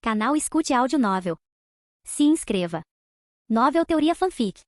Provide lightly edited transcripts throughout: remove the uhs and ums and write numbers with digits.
Canal Escute Áudio Novel. Se inscreva. Novel Teoria Fanfic.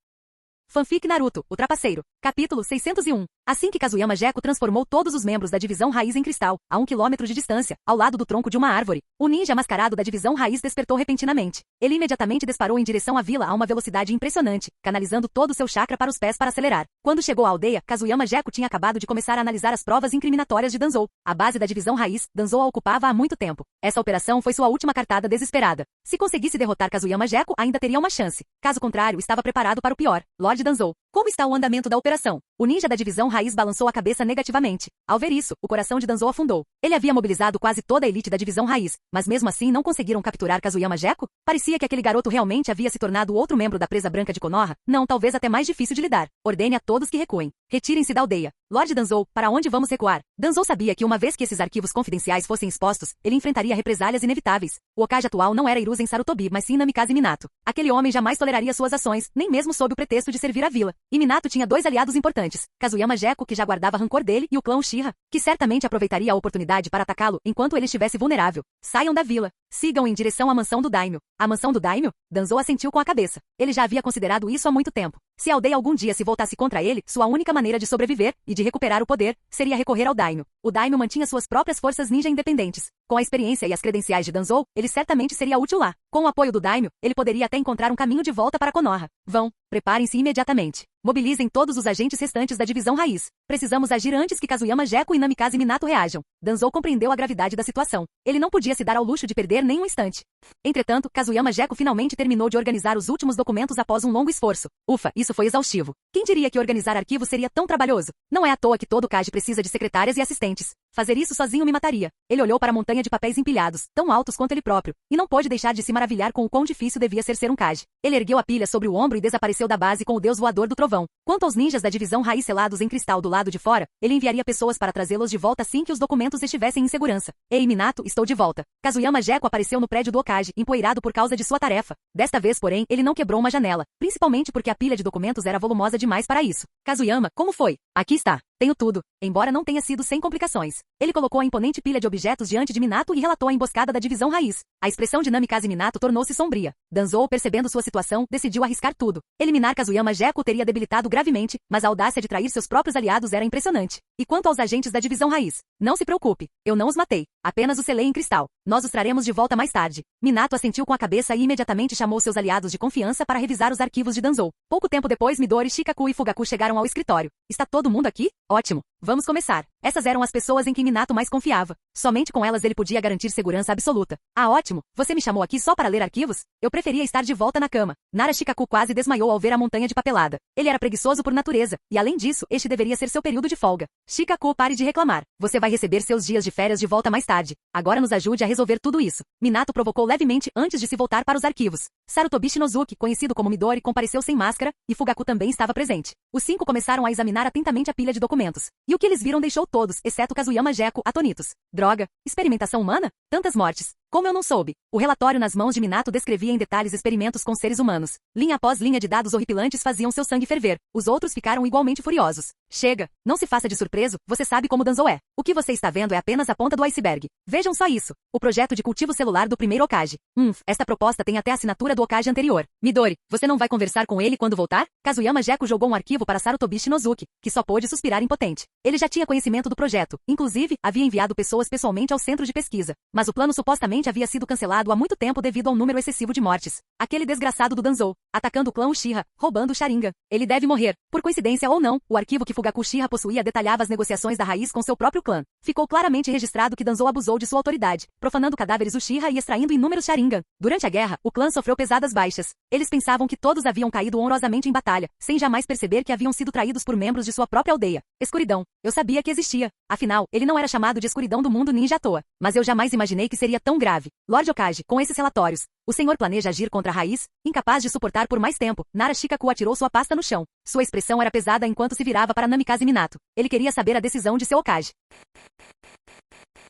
Fanfic Naruto, o Trapaceiro. Capítulo 601. Assim que Kazuyama Gekko transformou todos os membros da Divisão Raiz em cristal, a 1 quilômetro de distância, ao lado do tronco de uma árvore, o ninja mascarado da Divisão Raiz despertou repentinamente. Ele imediatamente disparou em direção à vila a uma velocidade impressionante, canalizando todo o seu chakra para os pés para acelerar. Quando chegou à aldeia, Kazuyama Gekko tinha acabado de começar a analisar as provas incriminatórias de Danzou. A base da Divisão Raiz, Danzou a ocupava há muito tempo. Essa operação foi sua última cartada desesperada. Se conseguisse derrotar Kazuyama Gekko, ainda teria uma chance. Caso contrário, estava preparado para o pior. Lord Danzou. Como está o andamento da operação? O ninja da Divisão Raiz balançou a cabeça negativamente. Ao ver isso, o coração de Danzou afundou. Ele havia mobilizado quase toda a elite da Divisão Raiz, mas mesmo assim não conseguiram capturar Kazuyama Gekko? Parecia que aquele garoto realmente havia se tornado outro membro da presa branca de Konoha, não, talvez até mais difícil de lidar. Ordene a todos que recuem. Retirem-se da aldeia. Lord Danzou, para onde vamos recuar? Danzou sabia que uma vez que esses arquivos confidenciais fossem expostos, ele enfrentaria represálias inevitáveis. O Hokage atual não era Hiruzen Sarutobi, mas sim Namikaze Minato. Aquele homem jamais toleraria suas ações, nem mesmo sob o pretexto de servir a vila. E Minato tinha dois aliados importantes, Kazuyama Gekko, que já guardava rancor dele, e o clã Uchiha, que certamente aproveitaria a oportunidade para atacá-lo enquanto ele estivesse vulnerável. Saiam da vila. Sigam em direção à mansão do Daimyo. A mansão do Daimyo? Danzou assentiu com a cabeça. Ele já havia considerado isso há muito tempo. Se a aldeia algum dia se voltasse contra ele, sua única maneira de sobreviver e de recuperar o poder seria recorrer ao Daimyo. O Daimyo mantinha suas próprias forças ninja independentes. Com a experiência e as credenciais de Danzou, ele certamente seria útil lá. Com o apoio do Daimyo, ele poderia até encontrar um caminho de volta para Konoha. Vão, preparem-se imediatamente. Mobilizem todos os agentes restantes da Divisão Raiz. Precisamos agir antes que Kazuyama Gekko e Namikaze Minato reajam. Danzou compreendeu a gravidade da situação. Ele não podia se dar ao luxo de perder nem um instante. Entretanto, Kazuyama Gekko finalmente terminou de organizar os últimos documentos após um longo esforço. Ufa, isso foi exaustivo. Quem diria que organizar arquivos seria tão trabalhoso? Não é à toa que todo Kage precisa de secretárias e assistentes. Fazer isso sozinho me mataria. Ele olhou para a montanha de papéis empilhados, tão altos quanto ele próprio, e não pôde deixar de se maravilhar com o quão difícil devia ser um Kage. Ele ergueu a pilha sobre o ombro e desapareceu da base com o deus voador do trovão. Quanto aos ninjas da Divisão Raiz selados em cristal do lado de fora, ele enviaria pessoas para trazê-los de volta assim que os documentos estivessem em segurança. Ei, Minato, estou de volta. Kazuyama Gekko apareceu no prédio do Hokage, empoeirado por causa de sua tarefa. Desta vez, porém, ele não quebrou uma janela, principalmente porque a pilha de documentos era volumosa demais para isso. Kazuyama, como foi? Aqui está. Tenho tudo, embora não tenha sido sem complicações. Ele colocou a imponente pilha de objetos diante de Minato e relatou a emboscada da Divisão Raiz. A expressão de Namikaze Minato tornou-se sombria. Danzou, percebendo sua situação, decidiu arriscar tudo. Eliminar Kazuyama Gekko teria debilitado gravemente, mas a audácia de trair seus próprios aliados era impressionante. E quanto aos agentes da Divisão Raiz? Não se preocupe, eu não os matei. Apenas os selei em cristal. Nós os traremos de volta mais tarde. Minato assentiu com a cabeça e imediatamente chamou seus aliados de confiança para revisar os arquivos de Danzou. Pouco tempo depois, Midori, Shikaku e Fugaku chegaram ao escritório. Está todo mundo aqui? Ótimo. Vamos começar. Essas eram as pessoas em quem Minato mais confiava. Somente com elas ele podia garantir segurança absoluta. Ah, ótimo. Você me chamou aqui só para ler arquivos? Eu preferia estar de volta na cama. Nara Shikaku quase desmaiou ao ver a montanha de papelada. Ele era preguiçoso por natureza, e além disso, este deveria ser seu período de folga. Shikaku, pare de reclamar. Você vai receber seus dias de férias de volta mais tarde. Agora nos ajude a resolver tudo isso. Minato provocou levemente antes de se voltar para os arquivos. Sarutobi Shinozuki, conhecido como Midori, compareceu sem máscara, e Fugaku também estava presente. Os 5 começaram a examinar atentamente a pilha de documentos. E o que eles viram deixou todos, exceto Kazuyama Gekko, atônitos. Droga! Experimentação humana? Tantas mortes. Como eu não soube? O relatório nas mãos de Minato descrevia em detalhes experimentos com seres humanos. Linha após linha de dados horripilantes faziam seu sangue ferver. Os outros ficaram igualmente furiosos. Chega! Não se faça de surpreso, você sabe como Danzou é. O que você está vendo é apenas a ponta do iceberg. Vejam só isso. O projeto de cultivo celular do primeiro Hokage. Esta proposta tem até a assinatura do Hokage anterior. Midori, você não vai conversar com ele quando voltar? Kazuyama Gekko jogou um arquivo para Sarutobi Shinozuki, que só pôde suspirar impotente. Ele já tinha conhecimento do projeto, inclusive, havia enviado pessoas pessoalmente ao centro de pesquisa. Mas o plano supostamente havia sido cancelado há muito tempo devido ao número excessivo de mortes. Aquele desgraçado do Danzou, atacando o clã Uchiha, roubando o Sharingan. Ele deve morrer. Por coincidência ou não, o arquivo que Fugaku Uchiha possuía detalhava as negociações da raiz com seu próprio clã. Ficou claramente registrado que Danzou abusou de sua autoridade, profanando cadáveres Uchiha e extraindo inúmeros Sharingan. Durante a guerra, o clã sofreu pesadas baixas. Eles pensavam que todos haviam caído honrosamente em batalha, sem jamais perceber que haviam sido traídos por membros de sua própria aldeia. Escuridão. Eu sabia que existia. Afinal, ele não era chamado de escuridão do mundo ninja à toa. Mas eu jamais imaginei que seria tão grave. Lord Hokage, com esses relatórios, o senhor planeja agir contra a raiz? Incapaz de suportar por mais tempo, Nara Shikaku atirou sua pasta no chão. Sua expressão era pesada enquanto se virava para Namikaze Minato. Ele queria saber a decisão de seu Hokage.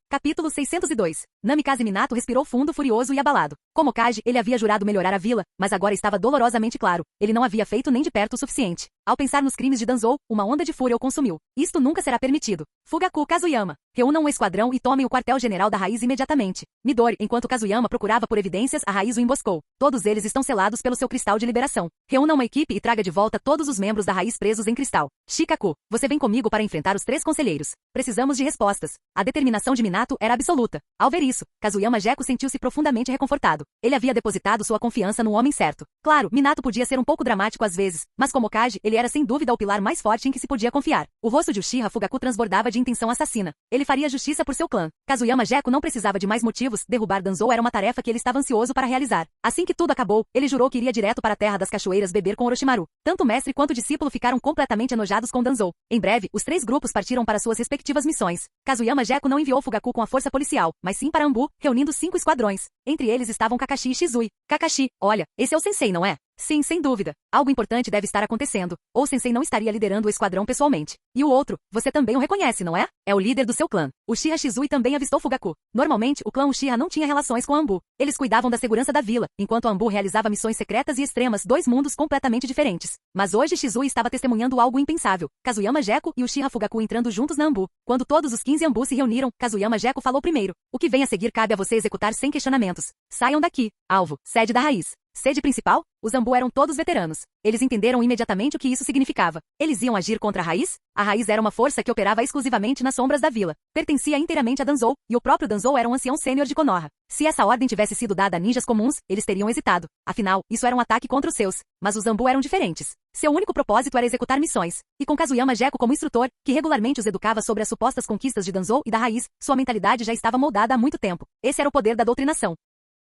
Capítulo 602. Namikaze Minato respirou fundo, furioso e abalado. Como Kage, ele havia jurado melhorar a vila, mas agora estava dolorosamente claro. Ele não havia feito nem de perto o suficiente. Ao pensar nos crimes de Danzou, uma onda de fúria o consumiu. Isto nunca será permitido. Fugaku Kazuyama. Reúnam um esquadrão e tomem o quartel-general da Raiz imediatamente. Midori, enquanto Kazuyama procurava por evidências, a Raiz o emboscou. Todos eles estão selados pelo seu cristal de liberação. Reúna uma equipe e traga de volta todos os membros da Raiz presos em cristal. Shikaku, você vem comigo para enfrentar os 3 conselheiros. Precisamos de respostas. A determinação de Minato era absoluta. Ao ver isso, Kazuyama Jeko sentiu-se profundamente reconfortado. Ele havia depositado sua confiança no homem certo. Claro, Minato podia ser um pouco dramático às vezes, mas como Kage, ele era sem dúvida o pilar mais forte em que se podia confiar. O rosto de Uchiha Fugaku transbordava de intenção assassina. Ele faria justiça por seu clã. Kazuyama Jeko não precisava de mais motivos, derrubar Danzou era uma tarefa que ele estava ansioso para realizar. Assim que tudo acabou, ele jurou que iria direto para a Terra das Cachoeiras beber com Orochimaru. Tanto o mestre quanto o discípulo ficaram completamente enojados com Danzou. Em breve, os 3 grupos partiram para suas respectivas missões. Kazuyama Jeko não enviou Fugaku com a força policial, mas sim para Anbu, reunindo 5 esquadrões. Entre eles estavam Kakashi e Shizui. Kakashi, olha, esse é o sensei, não é? Sim, sem dúvida. Algo importante deve estar acontecendo. Ou o sensei não estaria liderando o esquadrão pessoalmente. E o outro, você também o reconhece, não é? É o líder do seu clã. Uchiha Shizui também avistou Fugaku. Normalmente, o clã Uchiha não tinha relações com Anbu. Eles cuidavam da segurança da vila, enquanto Anbu realizava missões secretas e extremas, 2 mundos completamente diferentes. Mas hoje Shizui estava testemunhando algo impensável. Kazuyama Jeko e Uchiha Fugaku entrando juntos na Anbu. Quando todos os 15 Anbu se reuniram, Kazuyama Jeko falou primeiro. O que vem a seguir cabe a você executar sem questionamentos. Saiam daqui. Alvo, sede da Raiz. Sede principal? Os Anbu eram todos veteranos. Eles entenderam imediatamente o que isso significava. Eles iam agir contra a Raiz? A Raiz era uma força que operava exclusivamente nas sombras da vila. Pertencia inteiramente a Danzou, e o próprio Danzou era um ancião sênior de Konoha. Se essa ordem tivesse sido dada a ninjas comuns, eles teriam hesitado. Afinal, isso era um ataque contra os seus. Mas os Anbu eram diferentes. Seu único propósito era executar missões. E com Kazuyama Jeko como instrutor, que regularmente os educava sobre as supostas conquistas de Danzou e da Raiz, sua mentalidade já estava moldada há muito tempo. Esse era o poder da doutrinação.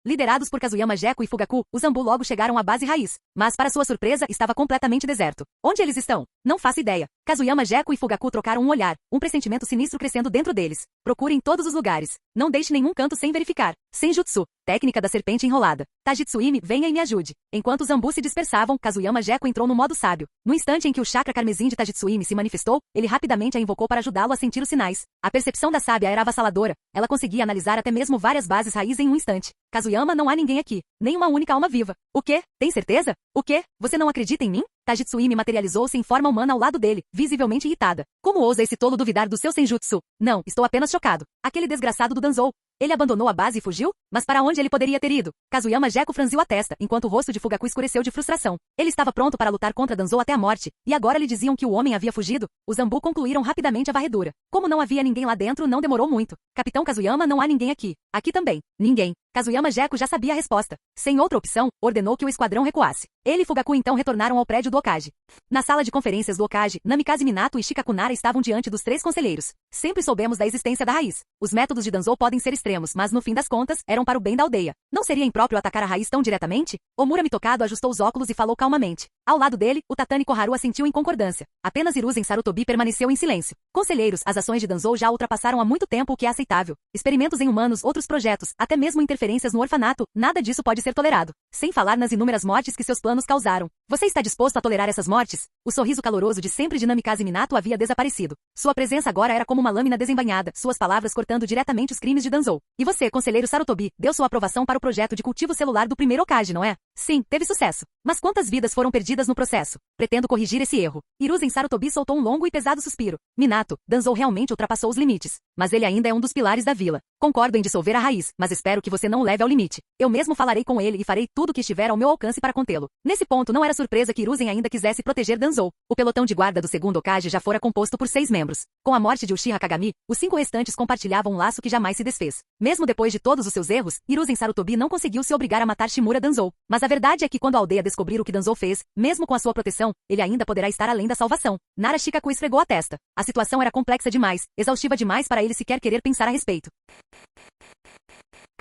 Liderados por Kazuyama Jeko e Fugaku, os Anbu logo chegaram à base Raiz. Mas, para sua surpresa, estava completamente deserto. Onde eles estão? Não faço ideia. Kazuyama Jeko e Fugaku trocaram um olhar, um pressentimento sinistro crescendo dentro deles. Procure em todos os lugares. Não deixe nenhum canto sem verificar. Senjutsu, técnica da serpente enrolada. Tajitsuimi, venha e me ajude. Enquanto os Anbu se dispersavam, Kazuyama Jeko entrou no modo sábio. No instante em que o chakra carmesim de Tajitsuimi se manifestou, ele rapidamente a invocou para ajudá-lo a sentir os sinais. A percepção da sábia era avassaladora. Ela conseguia analisar até mesmo várias bases Raiz em um instante. Kazuyama, não há ninguém aqui. Nem uma única alma viva. O quê? Tem certeza? O quê? Você não acredita em mim? Tajitsuimi materializou-se em forma humana ao lado dele, visivelmente irritada. Como ousa esse tolo duvidar do seu senjutsu? Não, estou apenas chocado. Aquele desgraçado do Danzou. Ele abandonou a base e fugiu? Mas para onde ele poderia ter ido? Kazuyama Jeko franziu a testa, enquanto o rosto de Fugaku escureceu de frustração. Ele estava pronto para lutar contra Danzou até a morte, e agora lhe diziam que o homem havia fugido. Os Anbu concluíram rapidamente a varredura. Como não havia ninguém lá dentro, não demorou muito. Capitão Kazuyama, não há ninguém aqui. Aqui também. Ninguém. Kazuyama Jeko já sabia a resposta. Sem outra opção, ordenou que o esquadrão recuasse. Ele e Fugaku então retornaram ao prédio do Hokage. Na sala de conferências do Hokage, Namikaze Minato e Shikaku Nara estavam diante dos 3 conselheiros. Sempre soubemos da existência da Raiz. Os métodos de Danzou podem ser extremos, mas no fim das contas, eram para o bem da aldeia. Não seria impróprio atacar a Raiz tão diretamente? Omura Mitokado ajustou os óculos e falou calmamente. Ao lado dele, o Tatani Koharu assentiu em concordância. Apenas Hiruzen Sarutobi permaneceu em silêncio. Conselheiros, as ações de Danzou já ultrapassaram há muito tempo o que é aceitável. Experimentos em humanos, outros projetos, até mesmo interferências no orfanato, nada disso pode ser tolerado. Sem falar nas inúmeras mortes que seus planos causaram. Você está disposto a tolerar essas mortes? O sorriso caloroso de sempre de Namikaze Minato havia desaparecido. Sua presença agora era como uma lâmina desembainhada, suas palavras cortando diretamente os crimes de Danzou. E você, conselheiro Sarutobi, deu sua aprovação para o projeto de cultivo celular do primeiro Hokage, não é? Sim, teve sucesso. Mas quantas vidas foram perdidas no processo? Pretendo corrigir esse erro. Hiruzen Sarutobi soltou um longo e pesado suspiro. Minato, Danzou realmente ultrapassou os limites. Mas ele ainda é um dos pilares da vila. Concordo em dissolver a Raiz, mas espero que você não o leve ao limite. Eu mesmo falarei com ele e farei tudo o que estiver ao meu alcance para contê-lo. Nesse ponto não era surpresa que Hiruzen ainda quisesse proteger Danzou. O pelotão de guarda do segundo Hokage já fora composto por 6 membros. Com a morte de Uchiha Kagami, os 5 restantes compartilhavam um laço que jamais se desfez. Mesmo depois de todos os seus erros, Hiruzen Sarutobi não conseguiu se obrigar a matar Shimura Danzou. Mas a verdade é que quando a aldeia descobrir o que Danzou fez, mesmo com a sua proteção, ele ainda poderá estar além da salvação. Nara Shikaku esfregou a testa. A situação era complexa demais, exaustiva demais para ele sequer querer pensar a respeito.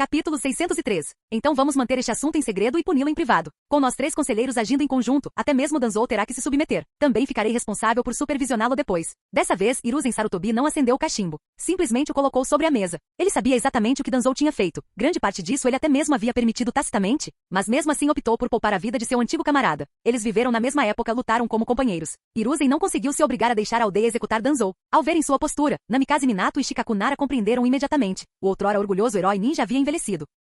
Capítulo 603. Então vamos manter este assunto em segredo e puni-lo em privado. Com nós 3 conselheiros agindo em conjunto, até mesmo Danzou terá que se submeter. Também ficarei responsável por supervisioná-lo depois. Dessa vez, Hiruzen Sarutobi não acendeu o cachimbo. Simplesmente o colocou sobre a mesa. Ele sabia exatamente o que Danzou tinha feito. Grande parte disso ele até mesmo havia permitido tacitamente, mas mesmo assim optou por poupar a vida de seu antigo camarada. Eles viveram na mesma época, lutaram como companheiros. Hiruzen não conseguiu se obrigar a deixar a aldeia executar Danzou. Ao verem sua postura, Namikaze Minato e Shikaku Nara compreenderam imediatamente. O outrora orgulhoso herói ninja havia envelhecido.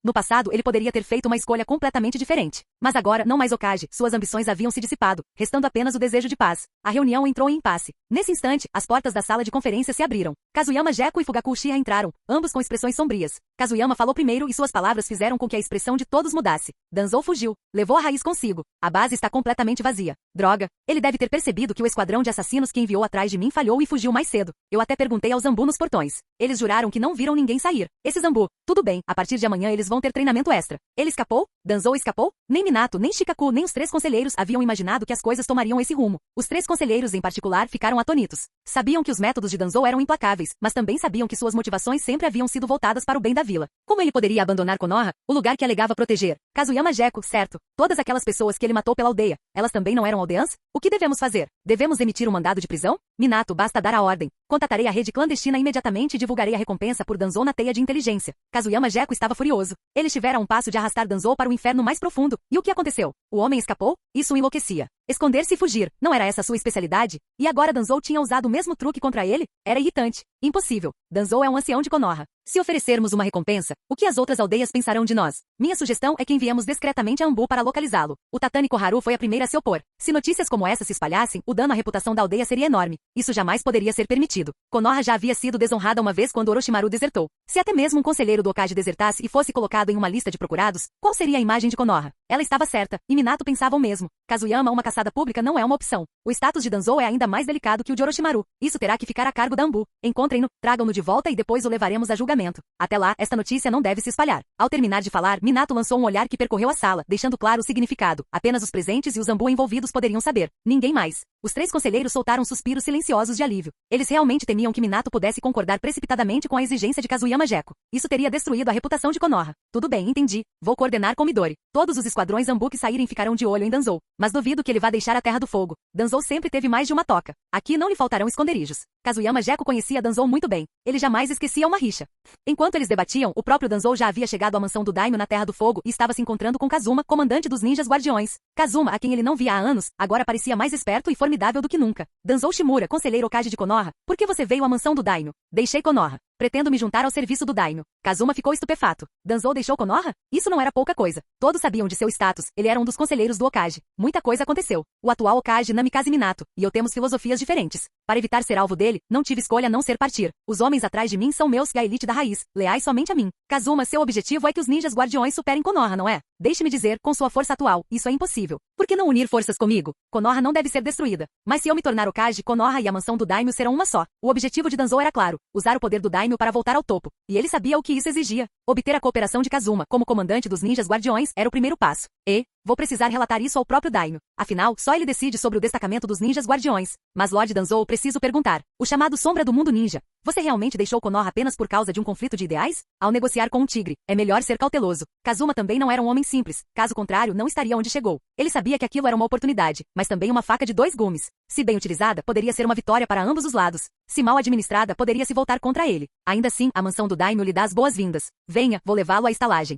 No passado, ele poderia ter feito uma escolha completamente diferente. Mas agora, não mais Hokage, suas ambições haviam se dissipado, restando apenas o desejo de paz. A reunião entrou em impasse. Nesse instante, as portas da sala de conferência se abriram. Kazuyama Gecko e Fugaku Uchiha entraram, ambos com expressões sombrias. Kazuyama falou primeiro e suas palavras fizeram com que a expressão de todos mudasse. Danzou fugiu. Levou a raiz consigo. A base está completamente vazia. Droga. Ele deve ter percebido que o esquadrão de assassinos que enviou atrás de mim falhou e fugiu mais cedo. Eu até perguntei aos Zambu nos portões. Eles juraram que não viram ninguém sair. Esse Zambu. Tudo bem, a partir de amanhã eles vão ter treinamento extra. Ele escapou? Danzou escapou? Nem Minato, nem Shikaku, nem os 3 conselheiros haviam imaginado que as coisas tomariam esse rumo. Os 3 conselheiros em particular ficaram atônitos. Sabiam que os métodos de Danzou eram implacáveis, mas também sabiam que suas motivações sempre haviam sido voltadas para o bem da vila. Como ele poderia abandonar Konoha, o lugar que alegava proteger? Kazuyama Gecko, certo. Todas aquelas pessoas que ele matou pela aldeia, elas também não eram aldeãs? O que devemos fazer? Devemos emitir um mandado de prisão? Minato, basta dar a ordem. Contatarei a rede clandestina imediatamente e divulgarei a recompensa por Danzou na teia de inteligência. Kazuyama Gecko estava furioso. Ele estivera a um passo de arrastar Danzou para o inferno mais profundo. E o que aconteceu? O homem escapou? Isso o enlouquecia. Esconder-se e fugir, não era essa sua especialidade? E agora Danzou tinha usado o mesmo truque contra ele? Era irritante. Impossível. Danzou é um ancião de Konoha. Se oferecermos uma recompensa, o que as outras aldeias pensarão de nós? Minha sugestão é que enviemos discretamente a Ambu para localizá-lo. O Tatani Koharu foi a primeira a se opor. Se notícias como essa se espalhassem, o dano à reputação da aldeia seria enorme. Isso jamais poderia ser permitido. Konoha já havia sido desonrada uma vez quando Orochimaru desertou. Se até mesmo um conselheiro do Hokage desertasse e fosse colocado em uma lista de procurados, qual seria a imagem de Konoha? Ela estava certa, e Minato pensava o mesmo. Kazuyama, uma caçada pública não é uma opção. O status de Danzou é ainda mais delicado que o de Orochimaru. Isso terá que ficar a cargo da Ambu. Encontrem-no, tragam-no de volta e depois o levaremos a julgamento. Até lá, esta notícia não deve se espalhar. Ao terminar de falar, Minato lançou um olhar que percorreu a sala, deixando claro o significado. Apenas os presentes e os Ambu envolvidos poderiam saber. Ninguém mais. Os 3 conselheiros soltaram suspiros silenciosos de alívio. Eles realmente temiam que Minato pudesse concordar precipitadamente com a exigência de Kazuyama Gecko. Isso teria destruído a reputação de Konoha. Tudo bem, entendi. Vou coordenar com Midori. Todos os esquadrões Ambu que saírem ficarão de olho em Danzou. Mas duvido que ele vá deixar a Terra do Fogo. Danzou sempre teve mais de uma toca. Aqui não lhe faltarão esconderijos. Kazuyama Gecko conhecia Danzou muito bem. Ele jamais esquecia uma rixa. Enquanto eles debatiam, o próprio Danzou já havia chegado à mansão do Daimyo na Terra do Fogo e estava se encontrando com Kazuma, comandante dos ninjas guardiões. Kazuma, a quem ele não via há anos, agora parecia mais esperto e formidável do que nunca. Danzou Shimura, conselheiro Hokage de Konoha, por que você veio à mansão do Daimyo? Deixei Konoha. Pretendo me juntar ao serviço do Daimyo. Kazuma ficou estupefato. Danzou deixou Konoha? Isso não era pouca coisa. Todos sabiam de seu status. Ele era um dos conselheiros do Hokage. Muita coisa aconteceu. O atual Hokage Namikaze Minato e eu temos filosofias diferentes. Para evitar ser alvo dele, não tive escolha a não ser partir. Os homens atrás de mim são meus e a elite da raiz, leais somente a mim. Kazuma, seu objetivo é que os ninjas guardiões superem Konoha, não é? Deixe-me dizer, com sua força atual, isso é impossível. Por que não unir forças comigo? Konoha não deve ser destruída. Mas se eu me tornar Hokage, Konoha e a mansão do Daimyo serão uma só. O objetivo de Danzou era claro, usar o poder do Daimyo para voltar ao topo. E ele sabia o que isso exigia. Obter a cooperação de Kazuma como comandante dos ninjas guardiões era o primeiro passo. E vou precisar relatar isso ao próprio Daimyo. Afinal, só ele decide sobre o destacamento dos ninjas guardiões. Mas Lord Danzou, preciso perguntar. O chamado Sombra do Mundo Ninja. Você realmente deixou Konoha apenas por causa de um conflito de ideais? Ao negociar com um tigre, é melhor ser cauteloso. Kazuma também não era um homem simples. Caso contrário, não estaria onde chegou. Ele sabia que aquilo era uma oportunidade, mas também uma faca de 2 gumes. Se bem utilizada, poderia ser uma vitória para ambos os lados. Se mal administrada, poderia se voltar contra ele. Ainda assim, a mansão do Daimyo lhe dá as boas-vindas. Venha, vou levá-lo à estalagem.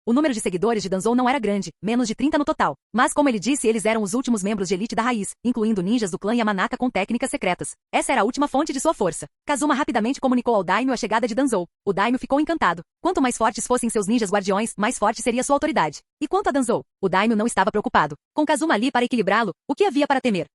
O número de seguidores de Danzou não era grande, menos de 30 no total. Mas como ele disse, eles eram os últimos membros de elite da raiz, incluindo ninjas do clã Yamanaka com técnicas secretas. Essa era a última fonte de sua força. Kazuma rapidamente comunicou ao Daimyo a chegada de Danzou. O Daimyo ficou encantado. Quanto mais fortes fossem seus ninjas guardiões, mais forte seria sua autoridade. E quanto a Danzou? O Daimyo não estava preocupado. Com Kazuma ali para equilibrá-lo, o que havia para temer?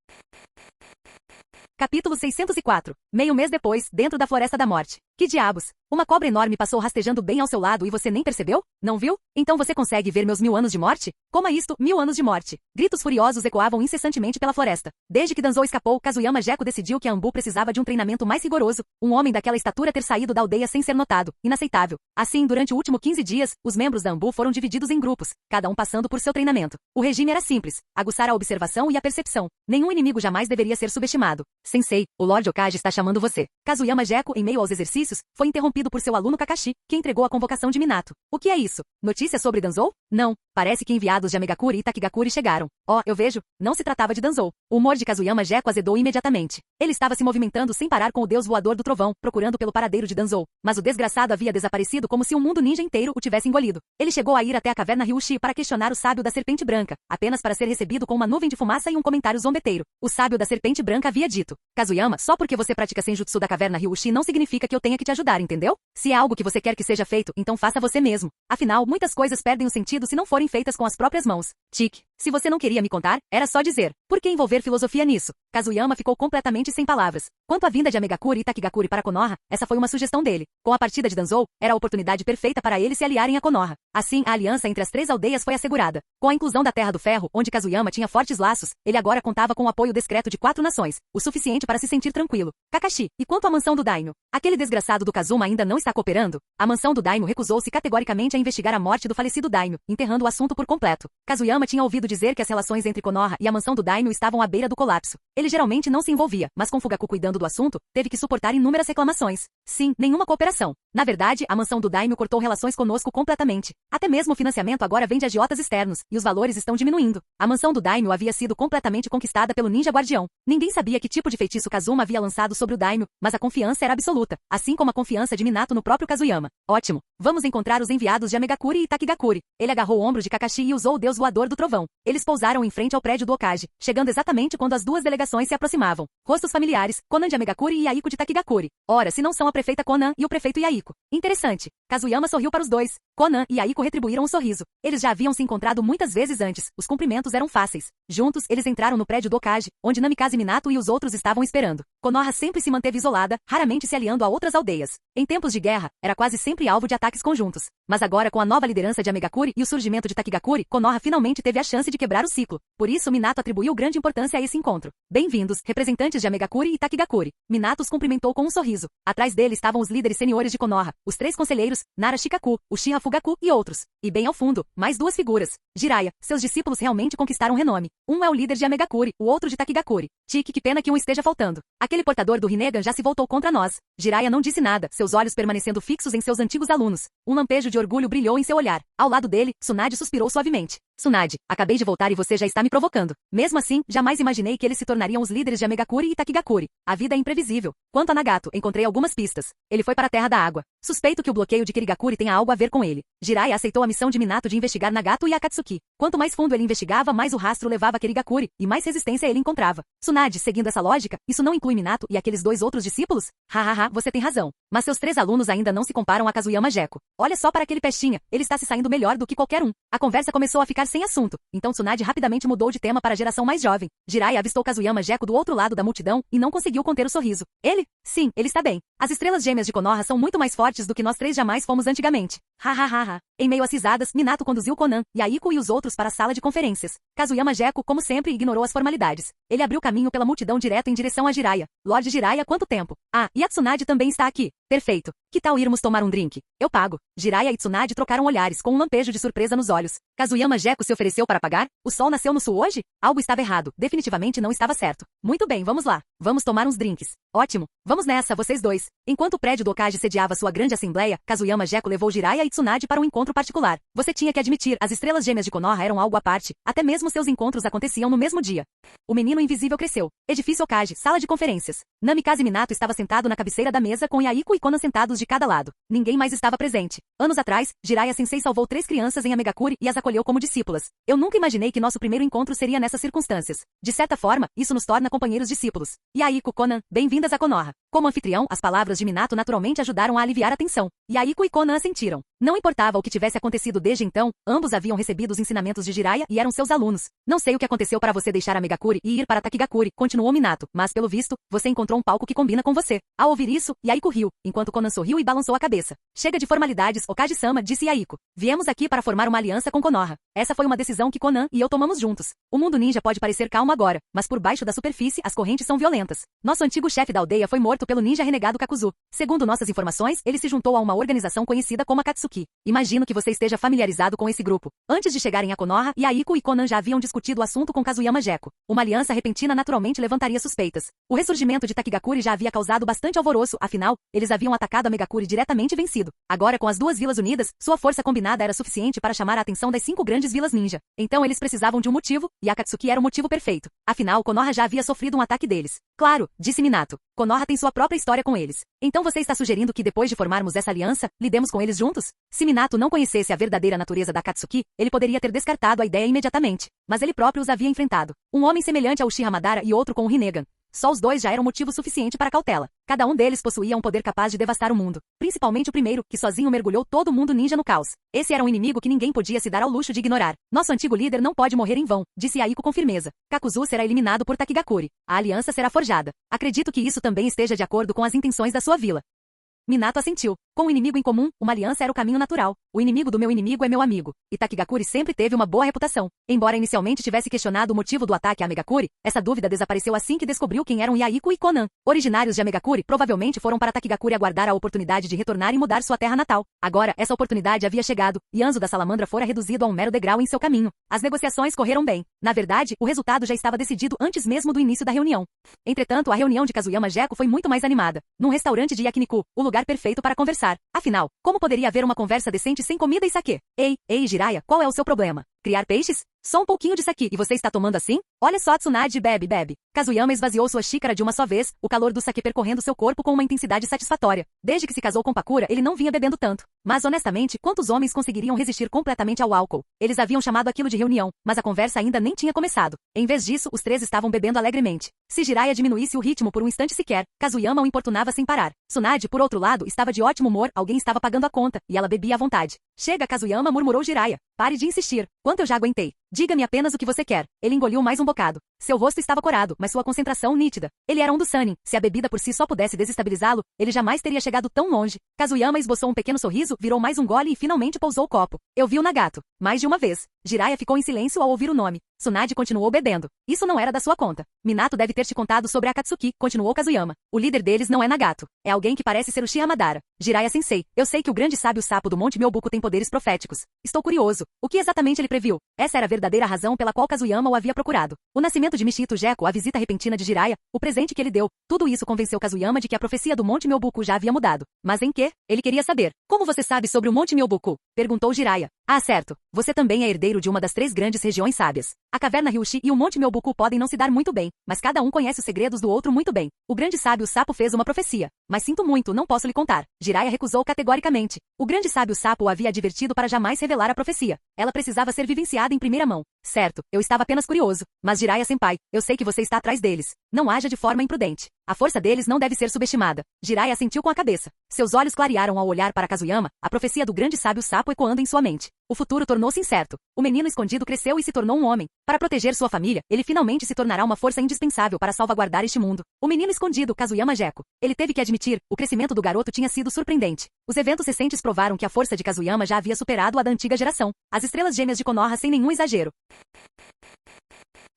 Capítulo 604. Meio mês depois, dentro da Floresta da Morte. Que diabos? Uma cobra enorme passou rastejando bem ao seu lado e você nem percebeu? Não viu? Então você consegue ver meus 1000 anos de morte? Coma isto, 1000 anos de morte. Gritos furiosos ecoavam incessantemente pela floresta. Desde que Danzou escapou, Kazuyama Gecko decidiu que a Ambu precisava de um treinamento mais rigoroso. Um homem daquela estatura ter saído da aldeia sem ser notado. Inaceitável. Assim, durante o último 15 dias, os membros da Ambu foram divididos em grupos, cada um passando por seu treinamento. O regime era simples. Aguçar a observação e a percepção. Nenhum inimigo jamais deveria ser subestimado. Sensei, o Lord Hokage está chamando você. Kazuyama Gecko, em meio aos exercícios, exercícios, foi interrompido por seu aluno Kakashi, que entregou a convocação de Minato. O que é isso? Notícia sobre Danzou? Não. Parece que enviados de Amegakuri e Takigakuri chegaram. Oh, eu vejo. Não se tratava de Danzou. O humor de Kazuyama Jeko azedou imediatamente. Ele estava se movimentando sem parar com o deus voador do trovão, procurando pelo paradeiro de Danzou. Mas o desgraçado havia desaparecido como se o mundo ninja inteiro o tivesse engolido. Ele chegou a ir até a caverna Ryushi para questionar o sábio da serpente branca, apenas para ser recebido com uma nuvem de fumaça e um comentário zombeteiro. O sábio da serpente branca havia dito: Kazuyama, só porque você pratica senjutsu da caverna Ryushi não significa que eu tenha que te ajudar, entendeu? Se é algo que você quer que seja feito, então faça você mesmo. Afinal, muitas coisas perdem o sentido se não forem feitas com as próprias mãos. Tique. Se você não queria me contar, era só dizer. Por que envolver filosofia nisso? Kazuyama ficou completamente sem palavras. Quanto à vinda de Amegakuri e Takigakuri para Konoha, essa foi uma sugestão dele. Com a partida de Danzou, era a oportunidade perfeita para eles se aliarem a Konoha. Assim, a aliança entre as 3 aldeias foi assegurada. Com a inclusão da Terra do Ferro, onde Kazuyama tinha fortes laços, ele agora contava com o apoio discreto de 4 nações, o suficiente para se sentir tranquilo. Kakashi, e quanto à mansão do Daimyo? Aquele desgraçado do Kazuma ainda não está cooperando? A mansão do Daimyo recusou-se categoricamente a investigar a morte do falecido Daimyo, enterrando o assunto por completo. Kazuyama tinha ouvido dizer que as relações entre Konoha e a mansão do Daimyo estavam à beira do colapso. Ele geralmente não se envolvia, mas com Fugaku cuidando do assunto, teve que suportar inúmeras reclamações. Sim, nenhuma cooperação. Na verdade, a mansão do Daimyo cortou relações conosco completamente. Até mesmo o financiamento agora vem de agiotas externos, e os valores estão diminuindo. A mansão do Daimyo havia sido completamente conquistada pelo ninja guardião. Ninguém sabia que tipo de feitiço Kazuma havia lançado sobre o Daimyo, mas a confiança era absoluta, assim como a confiança de Minato no próprio Kazuyama. Ótimo. Vamos encontrar os enviados de Amegakuri e Takigakuri. Ele agarrou o ombro de Kakashi e usou o deus voador do trovão. Eles pousaram em frente ao prédio do Okage, chegando exatamente quando as 2 delegações se aproximavam. Rostos familiares, Konan de Amegakuri e Yaiko de Takigakuri. Ora, se não são a prefeita Konan e o prefeito Yaiko. Interessante. Kazuyama sorriu para os dois. Konan e Yaiko retribuíram um sorriso. Eles já haviam se encontrado muitas vezes antes. Os cumprimentos eram fáceis. Juntos, eles entraram no prédio do Okage, onde Namikaze Minato e os outros estavam esperando. Konoha sempre se manteve isolada, raramente se aliando a outras aldeias. Em tempos de guerra, era quase sempre alvo de ataques conjuntos. Mas agora, com a nova liderança de Amegakuri e o surgimento de Takigakuri, Konoha finalmente teve a chance de quebrar o ciclo. Por isso, Minato atribuiu grande importância a esse encontro. Bem-vindos, representantes de Amegakuri e Takigakuri. Minato os cumprimentou com um sorriso. Atrás dele estavam os líderes seniores de Konoha, os 3 conselheiros, Nara Shikaku, Uchiha Fugaku e outros. E bem ao fundo, mais 2 figuras. Jiraiya, seus discípulos realmente conquistaram renome. Um é o líder de Amegakuri, o outro de Takigakuri. Tique, que pena que um esteja faltando. Aquele portador do Rinnegan já se voltou contra nós. Jiraiya não disse nada, seus olhos permanecendo fixos em seus antigos alunos. Um lampejo de orgulho brilhou em seu olhar. Ao lado dele, Tsunade suspirou suavemente. Tsunade, acabei de voltar e você já está me provocando. Mesmo assim, jamais imaginei que eles se tornariam os líderes de Amegakuri e Takigakuri. A vida é imprevisível. Quanto a Nagato, encontrei algumas pistas. Ele foi para a Terra da Água. Suspeito que o bloqueio de Kirigakuri tenha algo a ver com ele. Jiraiya aceitou a missão de Minato de investigar Nagato e Akatsuki. Quanto mais fundo ele investigava, mais o rastro levava a Kirigakuri, e mais resistência ele encontrava. Tsunade, seguindo essa lógica, isso não inclui Minato e aqueles 2 outros discípulos? Hahaha, você tem razão. Mas seus 3 alunos ainda não se comparam a Kazuyama Jeko. Olha só para aquele pestinha, ele está se saindo melhor do que qualquer um. A conversa começou a ficar sem assunto, então Tsunade rapidamente mudou de tema para a geração mais jovem. Jiraiya avistou Kazuyama Jeko do outro lado da multidão e não conseguiu conter o sorriso. Ele? Sim, ele está bem. As estrelas gêmeas de Konoha são muito mais fortes do que nós 3 jamais fomos antigamente. Hahaha. Em meio às risadas, Minato conduziu Konan, Yaiko e os outros para a sala de conferências. Kazuyama Jeko, como sempre, ignorou as formalidades. Ele abriu caminho pela multidão direto em direção a Jiraiya. Lorde Jiraiya, quanto tempo? Ah, e a Tsunade também está aqui. Perfeito. Que tal irmos tomar um drink? Eu pago. Jiraiya e Tsunade trocaram olhares, com um lampejo de surpresa nos olhos. Kazuyama Jeko se ofereceu para pagar? O sol nasceu no sul hoje? Algo estava errado. Definitivamente não estava certo. Muito bem, vamos lá. Vamos tomar uns drinks. Ótimo. Vamos nessa, vocês dois. Enquanto o prédio do Okage sediava sua grande assembleia, Kazuyama Jeko levou Jiraiya e Tsunade para um encontro particular. Você tinha que admitir, as estrelas gêmeas de Konoha eram algo à parte. Até mesmo seus encontros aconteciam no mesmo dia. O menino invisível cresceu. Edifício Okage, sala de conferências. Namikaze Minato estava sentado na cabeceira da mesa com Yaiko e Konan sentados de cada lado. Ninguém mais estava presente. Anos atrás, Jiraiya Sensei salvou 3 crianças em Amegakuri e as acolheu como discípulas. Eu nunca imaginei que nosso primeiro encontro seria nessas circunstâncias. De certa forma, isso nos torna companheiros discípulos. Yaiko, Konan, bem-vindas a Konoha. Como anfitrião, as palavras de Minato naturalmente ajudaram a aliviar a tensão. Yaiko e Konan assentiram. Não importava o que tivesse acontecido desde então, ambos haviam recebido os ensinamentos de Jiraiya e eram seus alunos. Não sei o que aconteceu para você deixar Amegakuri e ir para Takigakuri, continuou Minato, mas pelo visto, você encontrou um palco que combina com você. Ao ouvir isso, Yaiko riu, enquanto Konan sorriu e balançou a cabeça. Chega de formalidades, Okage-sama, disse Yaiko. Viemos aqui para formar uma aliança com Konoha. Essa foi uma decisão que Conan e eu tomamos juntos. O mundo ninja pode parecer calmo agora, mas por baixo da superfície as correntes são violentas. Nosso antigo chefe da aldeia foi morto pelo ninja renegado Kakuzu. Segundo nossas informações, ele se juntou a uma organização conhecida como Akatsuki. Imagino que você esteja familiarizado com esse grupo. Antes de chegarem a Konoha, Yaiko e Conan já haviam discutido o assunto com Kazuyama Gekko. Uma aliança repentina naturalmente levantaria suspeitas. O ressurgimento de Takigakuri já havia causado bastante alvoroço, afinal, eles haviam atacado a Megakuri diretamente e vencido. Agora, com as duas vilas unidas, sua força combinada era suficiente para chamar a atenção das 5 grandes vilas ninja. Então eles precisavam de um motivo, e Akatsuki era o motivo perfeito. Afinal, Konoha já havia sofrido um ataque deles. Claro, disse Minato. Konoha tem sua própria história com eles. Então você está sugerindo que depois de formarmos essa aliança, lidemos com eles juntos? Se Minato não conhecesse a verdadeira natureza da Akatsuki, ele poderia ter descartado a ideia imediatamente. Mas ele próprio os havia enfrentado. Um homem semelhante ao Uchiha Madara e outro com o Rinnegan. Só os dois já eram motivo suficiente para cautela. Cada um deles possuía um poder capaz de devastar o mundo. Principalmente o primeiro, que sozinho mergulhou todo o mundo ninja no caos. Esse era um inimigo que ninguém podia se dar ao luxo de ignorar. Nosso antigo líder não pode morrer em vão, disse Yaiko com firmeza. Kakuzu será eliminado por Takigakuri. A aliança será forjada. Acredito que isso também esteja de acordo com as intenções da sua vila. Minato assentiu. Com o inimigo em comum, uma aliança era o caminho natural. O inimigo do meu inimigo é meu amigo. E Takigakuri sempre teve uma boa reputação. Embora inicialmente tivesse questionado o motivo do ataque a Megakuri, essa dúvida desapareceu assim que descobriu quem eram Yaiko e Conan. Originários de Megakuri, provavelmente foram para Takigakuri aguardar a oportunidade de retornar e mudar sua terra natal. Agora, essa oportunidade havia chegado, e Anzo da Salamandra fora reduzido a um mero degrau em seu caminho. As negociações correram bem. Na verdade, o resultado já estava decidido antes mesmo do início da reunião. Entretanto, a reunião de Kazuyama Gekko foi muito mais animada. Num restaurante de Yakiniku, o lugar perfeito para conversar. Afinal, como poderia haver uma conversa decente sem comida e saquê? Ei, Jiraiya, qual é o seu problema? Criar peixes? Só um pouquinho de saqui e você está tomando assim? Olha só, Tsunade, bebe. Kazuyama esvaziou sua xícara de uma só vez, o calor do saqui percorrendo seu corpo com uma intensidade satisfatória. Desde que se casou com Pakura, ele não vinha bebendo tanto. Mas honestamente, quantos homens conseguiriam resistir completamente ao álcool? Eles haviam chamado aquilo de reunião, mas a conversa ainda nem tinha começado. Em vez disso, os 3 estavam bebendo alegremente. Se Jiraiya diminuísse o ritmo por um instante sequer, Kazuyama o importunava sem parar. Tsunade, por outro lado, estava de ótimo humor, alguém estava pagando a conta, e ela bebia à vontade. Chega, Kazuyama, murmurou Jiraiya. Pare de insistir. Quanto eu já aguentei? Diga-me apenas o que você quer. Ele engoliu mais um bocado. Seu rosto estava corado, mas sua concentração nítida. Ele era um dos Sannin. Se a bebida por si só pudesse desestabilizá-lo, ele jamais teria chegado tão longe. Kazuyama esboçou um pequeno sorriso, virou mais um gole e finalmente pousou o copo. Eu vi o Nagato. Mais de uma vez. Jiraiya ficou em silêncio ao ouvir o nome. Tsunade continuou bebendo. Isso não era da sua conta. Minato deve ter te contado sobre a Akatsuki, continuou Kazuyama. O líder deles não é Nagato. É alguém que parece ser o Uchiha Madara. Jiraiya-sensei, eu sei que o grande sábio sapo do Monte Myobuku tem poderes proféticos. Estou curioso. O que exatamente ele previu? Essa era a verdadeira razão pela qual Kazuyama o havia procurado. O nascimento de Mishito Gekko, a visita repentina de Jiraiya, o presente que ele deu, tudo isso convenceu Kazuyama de que a profecia do Monte Myobuku já havia mudado. Mas em que? Ele queria saber. Como você sabe sobre o Monte Myobuku? Perguntou Jiraiya. Ah, certo. Você também é herdeiro de uma das 3 grandes regiões sábias. A caverna Ryushi e o Monte Myobuku podem não se dar muito bem, mas cada um conhece os segredos do outro muito bem. O grande sábio sapo fez uma profecia. Mas sinto muito, não posso lhe contar. Jiraiya recusou categoricamente. O grande sábio sapo o havia advertido para jamais revelar a profecia. Ela precisava ser vivenciada em primeira mão. Certo, eu estava apenas curioso. Mas Jiraiya-senpai, eu sei que você está atrás deles. Não haja de forma imprudente. A força deles não deve ser subestimada. Jiraiya assentiu com a cabeça. Seus olhos clarearam ao olhar para Kazuyama, a profecia do grande sábio sapo ecoando em sua mente. O futuro tornou-se incerto. O menino escondido cresceu e se tornou um homem. Para proteger sua família, ele finalmente se tornará uma força indispensável para salvaguardar este mundo. O menino escondido, Kazuyama Gekko. Ele teve que admitir, o crescimento do garoto tinha sido surpreendente. Os eventos recentes provaram que a força de Kazuyama já havia superado a da antiga geração. As estrelas gêmeas de Konoha sem nenhum exagero.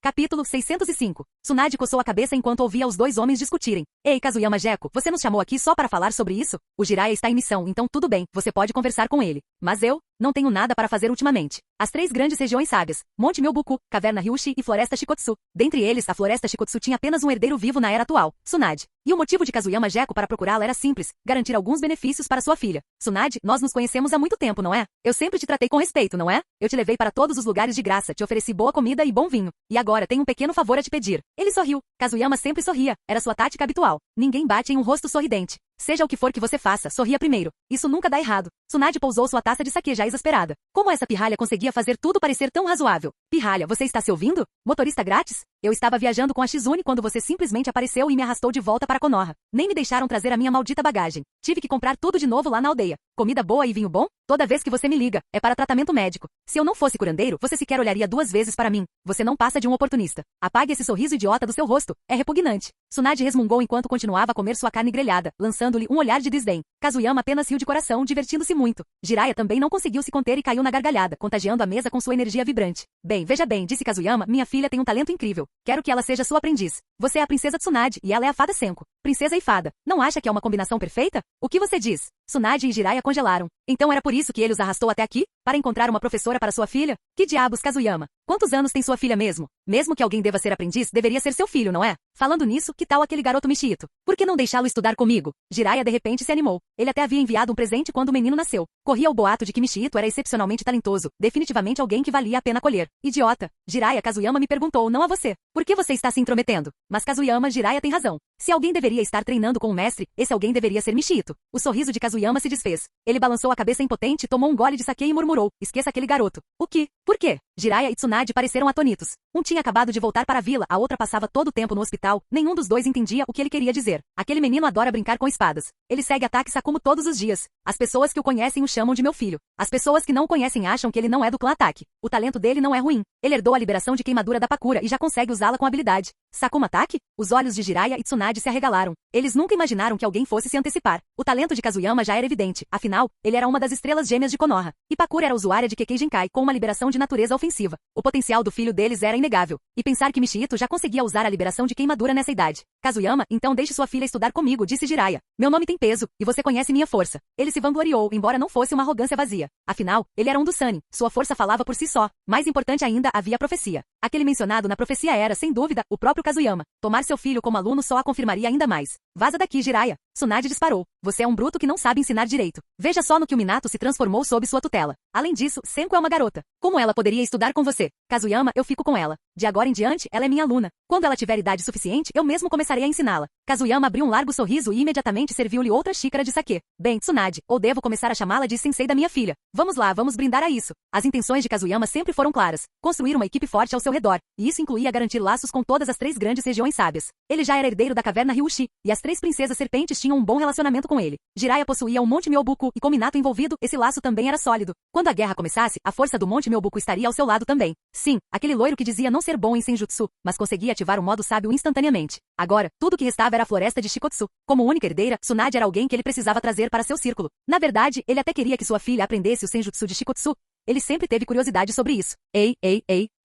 Capítulo 605. Tsunade coçou a cabeça enquanto ouvia os 2 homens discutirem. Ei, Kazuyama Gekko, você nos chamou aqui só para falar sobre isso? O Jiraiya está em missão, então tudo bem, você pode conversar com ele. Mas eu não tenho nada para fazer ultimamente. As 3 grandes regiões sábias, Monte Myobuku, Caverna Ryushi e Floresta Shikotsu. Dentre eles, a Floresta Shikotsu tinha apenas um herdeiro vivo na era atual, Tsunade. E o motivo de Kazuyama Gekko para procurá-la era simples, garantir alguns benefícios para sua filha. Tsunade, nós nos conhecemos há muito tempo, não é? Eu sempre te tratei com respeito, não é? Eu te levei para todos os lugares de graça, te ofereci boa comida e bom vinho. E agora tenho um pequeno favor a te pedir. Ele sorriu. Kazuyama sempre sorria, era sua tática habitual. Ninguém bate em um rosto sorridente. Seja o que for que você faça, sorria primeiro. Isso nunca dá errado. Tsunade pousou sua taça de saquê já exasperada. Como essa pirralha conseguia fazer tudo parecer tão razoável? Pirralha, você está se ouvindo? Motorista grátis? Eu estava viajando com a Shizune quando você simplesmente apareceu e me arrastou de volta para Konoha. Nem me deixaram trazer a minha maldita bagagem. Tive que comprar tudo de novo lá na aldeia. Comida boa e vinho bom? Toda vez que você me liga, é para tratamento médico. Se eu não fosse curandeiro, você sequer olharia 2 vezes para mim. Você não passa de um oportunista. Apague esse sorriso idiota do seu rosto. É repugnante. Tsunade resmungou enquanto continuava a comer sua carne grelhada, lançando lançando-lhe um olhar de desdém. Kazuyama apenas riu de coração, divertindo-se muito. Jiraiya também não conseguiu se conter e caiu na gargalhada, contagiando a mesa com sua energia vibrante. Bem, veja bem, disse Kazuyama, minha filha tem um talento incrível. Quero que ela seja sua aprendiz. Você é a princesa Tsunade e ela é a fada Senko. Princesa e fada. Não acha que é uma combinação perfeita? O que você diz? Tsunade e Jiraiya congelaram. Então era por isso que ele os arrastou até aqui? Para encontrar uma professora para sua filha? Que diabos, Kazuyama? Quantos anos tem sua filha mesmo? Mesmo que alguém deva ser aprendiz, deveria ser seu filho, não é? Falando nisso, que tal aquele garoto Michito? Por que não deixá-lo estudar comigo? Jiraiya de repente se animou. Ele até havia enviado um presente quando o menino nasceu. Corria o boato de que Michito era excepcionalmente talentoso, definitivamente alguém que valia a pena colher. Idiota. Jiraiya, Kazuyama me perguntou, não a você. Por que você está se intrometendo? Mas Kazuyama, Jiraiya tem razão. Se alguém deveria estar treinando com o mestre, esse alguém deveria ser Michito. O sorriso de Kazuyama se desfez. Ele balançou a cabeça impotente, tomou um gole de saquê e murmurou, esqueça aquele garoto. O que? Por quê? Jiraiya e Tsunade pareceram atônitos. Um tinha acabado de voltar para a vila, a outra passava todo o tempo no hospital, nenhum dos dois entendia o que ele queria dizer. Aquele menino adora brincar com espadas. Ele segue ataque Sakumo todos os dias. As pessoas que o conhecem o chamam de meu filho. As pessoas que não o conhecem acham que ele não é do clã Ataque. O talento dele não é ruim. Ele herdou a liberação de queimadura da Pakura e já consegue usá-la com habilidade. Sakumo Ataque? Os olhos de Jiraiya e Tsunade se arregalaram. Eles nunca imaginaram que alguém fosse se antecipar. O talento de Kazuyama já era evidente, afinal, ele era uma das estrelas gêmeas de Konoha. E Pakura era usuária de Kekkei Genkai com uma liberação de natureza ofensiva. O potencial do filho deles era inegável. E pensar que Michito já conseguia usar a liberação de queimadura nessa idade. Kazuyama, então deixe sua filha estudar comigo, disse Jiraiya. Meu nome tem peso, e você conhece minha força. Ele se vangloriou, embora não fosse uma arrogância vazia. Afinal, ele era um dos Sannin. Sua força falava por si só. Mais importante ainda, havia a profecia. Aquele mencionado na profecia era, sem dúvida, o próprio Kazuyama. Tomar seu filho como aluno só a confirmaria ainda mais. Vaza daqui, Jiraiya. Tsunade disparou. Você é um bruto que não sabe ensinar direito. Veja só no que o Minato se transformou sob sua tutela. Além disso, Senko é uma garota. Como ela poderia estudar com você? Kazuyama, eu fico com ela. De agora em diante, ela é minha aluna. Quando ela tiver idade suficiente, eu mesmo começarei a ensiná-la. Kazuyama abriu um largo sorriso e imediatamente serviu-lhe outra xícara de saquê. Bem, Tsunade, ou devo começar a chamá-la de sensei da minha filha. Vamos lá, vamos brindar a isso. As intenções de Kazuyama sempre foram claras. Construir uma equipe forte ao seu redor. E isso incluía garantir laços com todas as 3 grandes regiões sábias. Ele já era herdeiro da caverna Ryushi, e as 3 princesas serpentes tinham um bom relacionamento com ele. Jiraiya possuía um Monte Myobuku, e com Minato envolvido, esse laço também era sólido. Quando a guerra começasse, a força do Monte Myobuku estaria ao seu lado também. Sim, aquele loiro que dizia não ser bom em Senjutsu, mas conseguia ativar o modo sábio instantaneamente. Agora, tudo o que restava era a floresta de Shikotsu. Como única herdeira, Tsunade era alguém que ele precisava trazer para seu círculo. Na verdade, ele até queria que sua filha aprendesse o Senjutsu de Shikotsu. Ele sempre teve curiosidade sobre isso. Ei,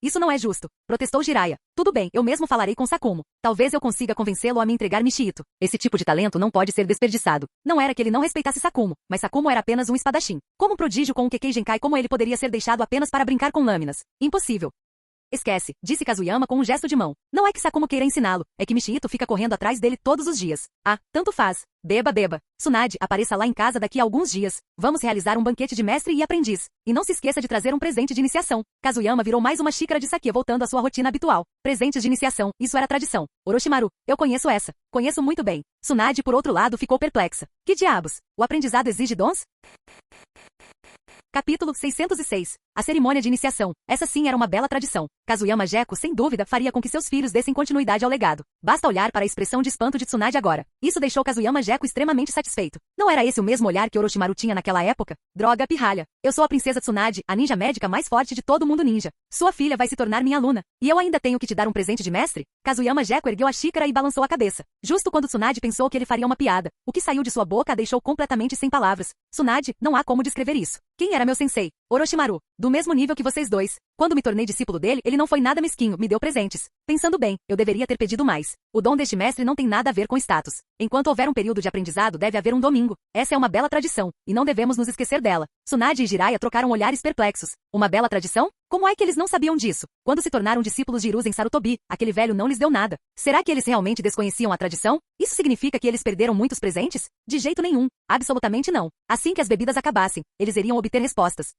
isso não é justo, protestou Jiraiya. Tudo bem, eu mesmo falarei com Sakumo. Talvez eu consiga convencê-lo a me entregar Michito. Esse tipo de talento não pode ser desperdiçado. Não era que ele não respeitasse Sakumo, mas Sakumo era apenas um espadachim. Como um prodígio com um Kekkei Genkai, como ele poderia ser deixado apenas para brincar com lâminas? Impossível. Esquece, disse Kazuyama com um gesto de mão. Não é que Sakumo queira ensiná-lo, é que Michito fica correndo atrás dele todos os dias. Ah, tanto faz. Beba. Tsunade, apareça lá em casa daqui a alguns dias. Vamos realizar um banquete de mestre e aprendiz. E não se esqueça de trazer um presente de iniciação. Kazuyama virou mais uma xícara de saquê voltando à sua rotina habitual. Presentes de iniciação, isso era tradição. Orochimaru, eu conheço essa. Conheço muito bem. Tsunade, por outro lado, ficou perplexa. Que diabos? O aprendizado exige dons? Capítulo 606. A cerimônia de iniciação. Essa sim era uma bela tradição. Kazuyama Geko, sem dúvida, faria com que seus filhos dessem continuidade ao legado. Basta olhar para a expressão de espanto de Tsunade agora. Isso deixou Kazuyama Geko extremamente satisfeito. Não era esse o mesmo olhar que Orochimaru tinha naquela época? Droga, pirralha. Eu sou a princesa Tsunade, a ninja médica mais forte de todo o mundo ninja. Sua filha vai se tornar minha aluna. E eu ainda tenho que te dar um presente de mestre? Kazuyama Geko ergueu a xícara e balançou a cabeça. Justo quando Tsunade pensou que ele faria uma piada. O que saiu de sua boca a deixou completamente sem palavras. Tsunade, não há como descrever isso. Quem era meu sensei? Orochimaru. Do mesmo nível que vocês dois. Quando me tornei discípulo dele, ele não foi nada mesquinho, me deu presentes. Pensando bem, eu deveria ter pedido mais. O dom deste mestre não tem nada a ver com status. Enquanto houver um período de aprendizado, deve haver um domingo. Essa é uma bela tradição, e não devemos nos esquecer dela. Tsunade e Jiraiya trocaram olhares perplexos. Uma bela tradição? Como é que eles não sabiam disso? Quando se tornaram discípulos de Hiruzen Sarutobi, aquele velho não lhes deu nada. Será que eles realmente desconheciam a tradição? Isso significa que eles perderam muitos presentes? De jeito nenhum. Absolutamente não. Assim que as bebidas acabassem, eles iriam obter respostas.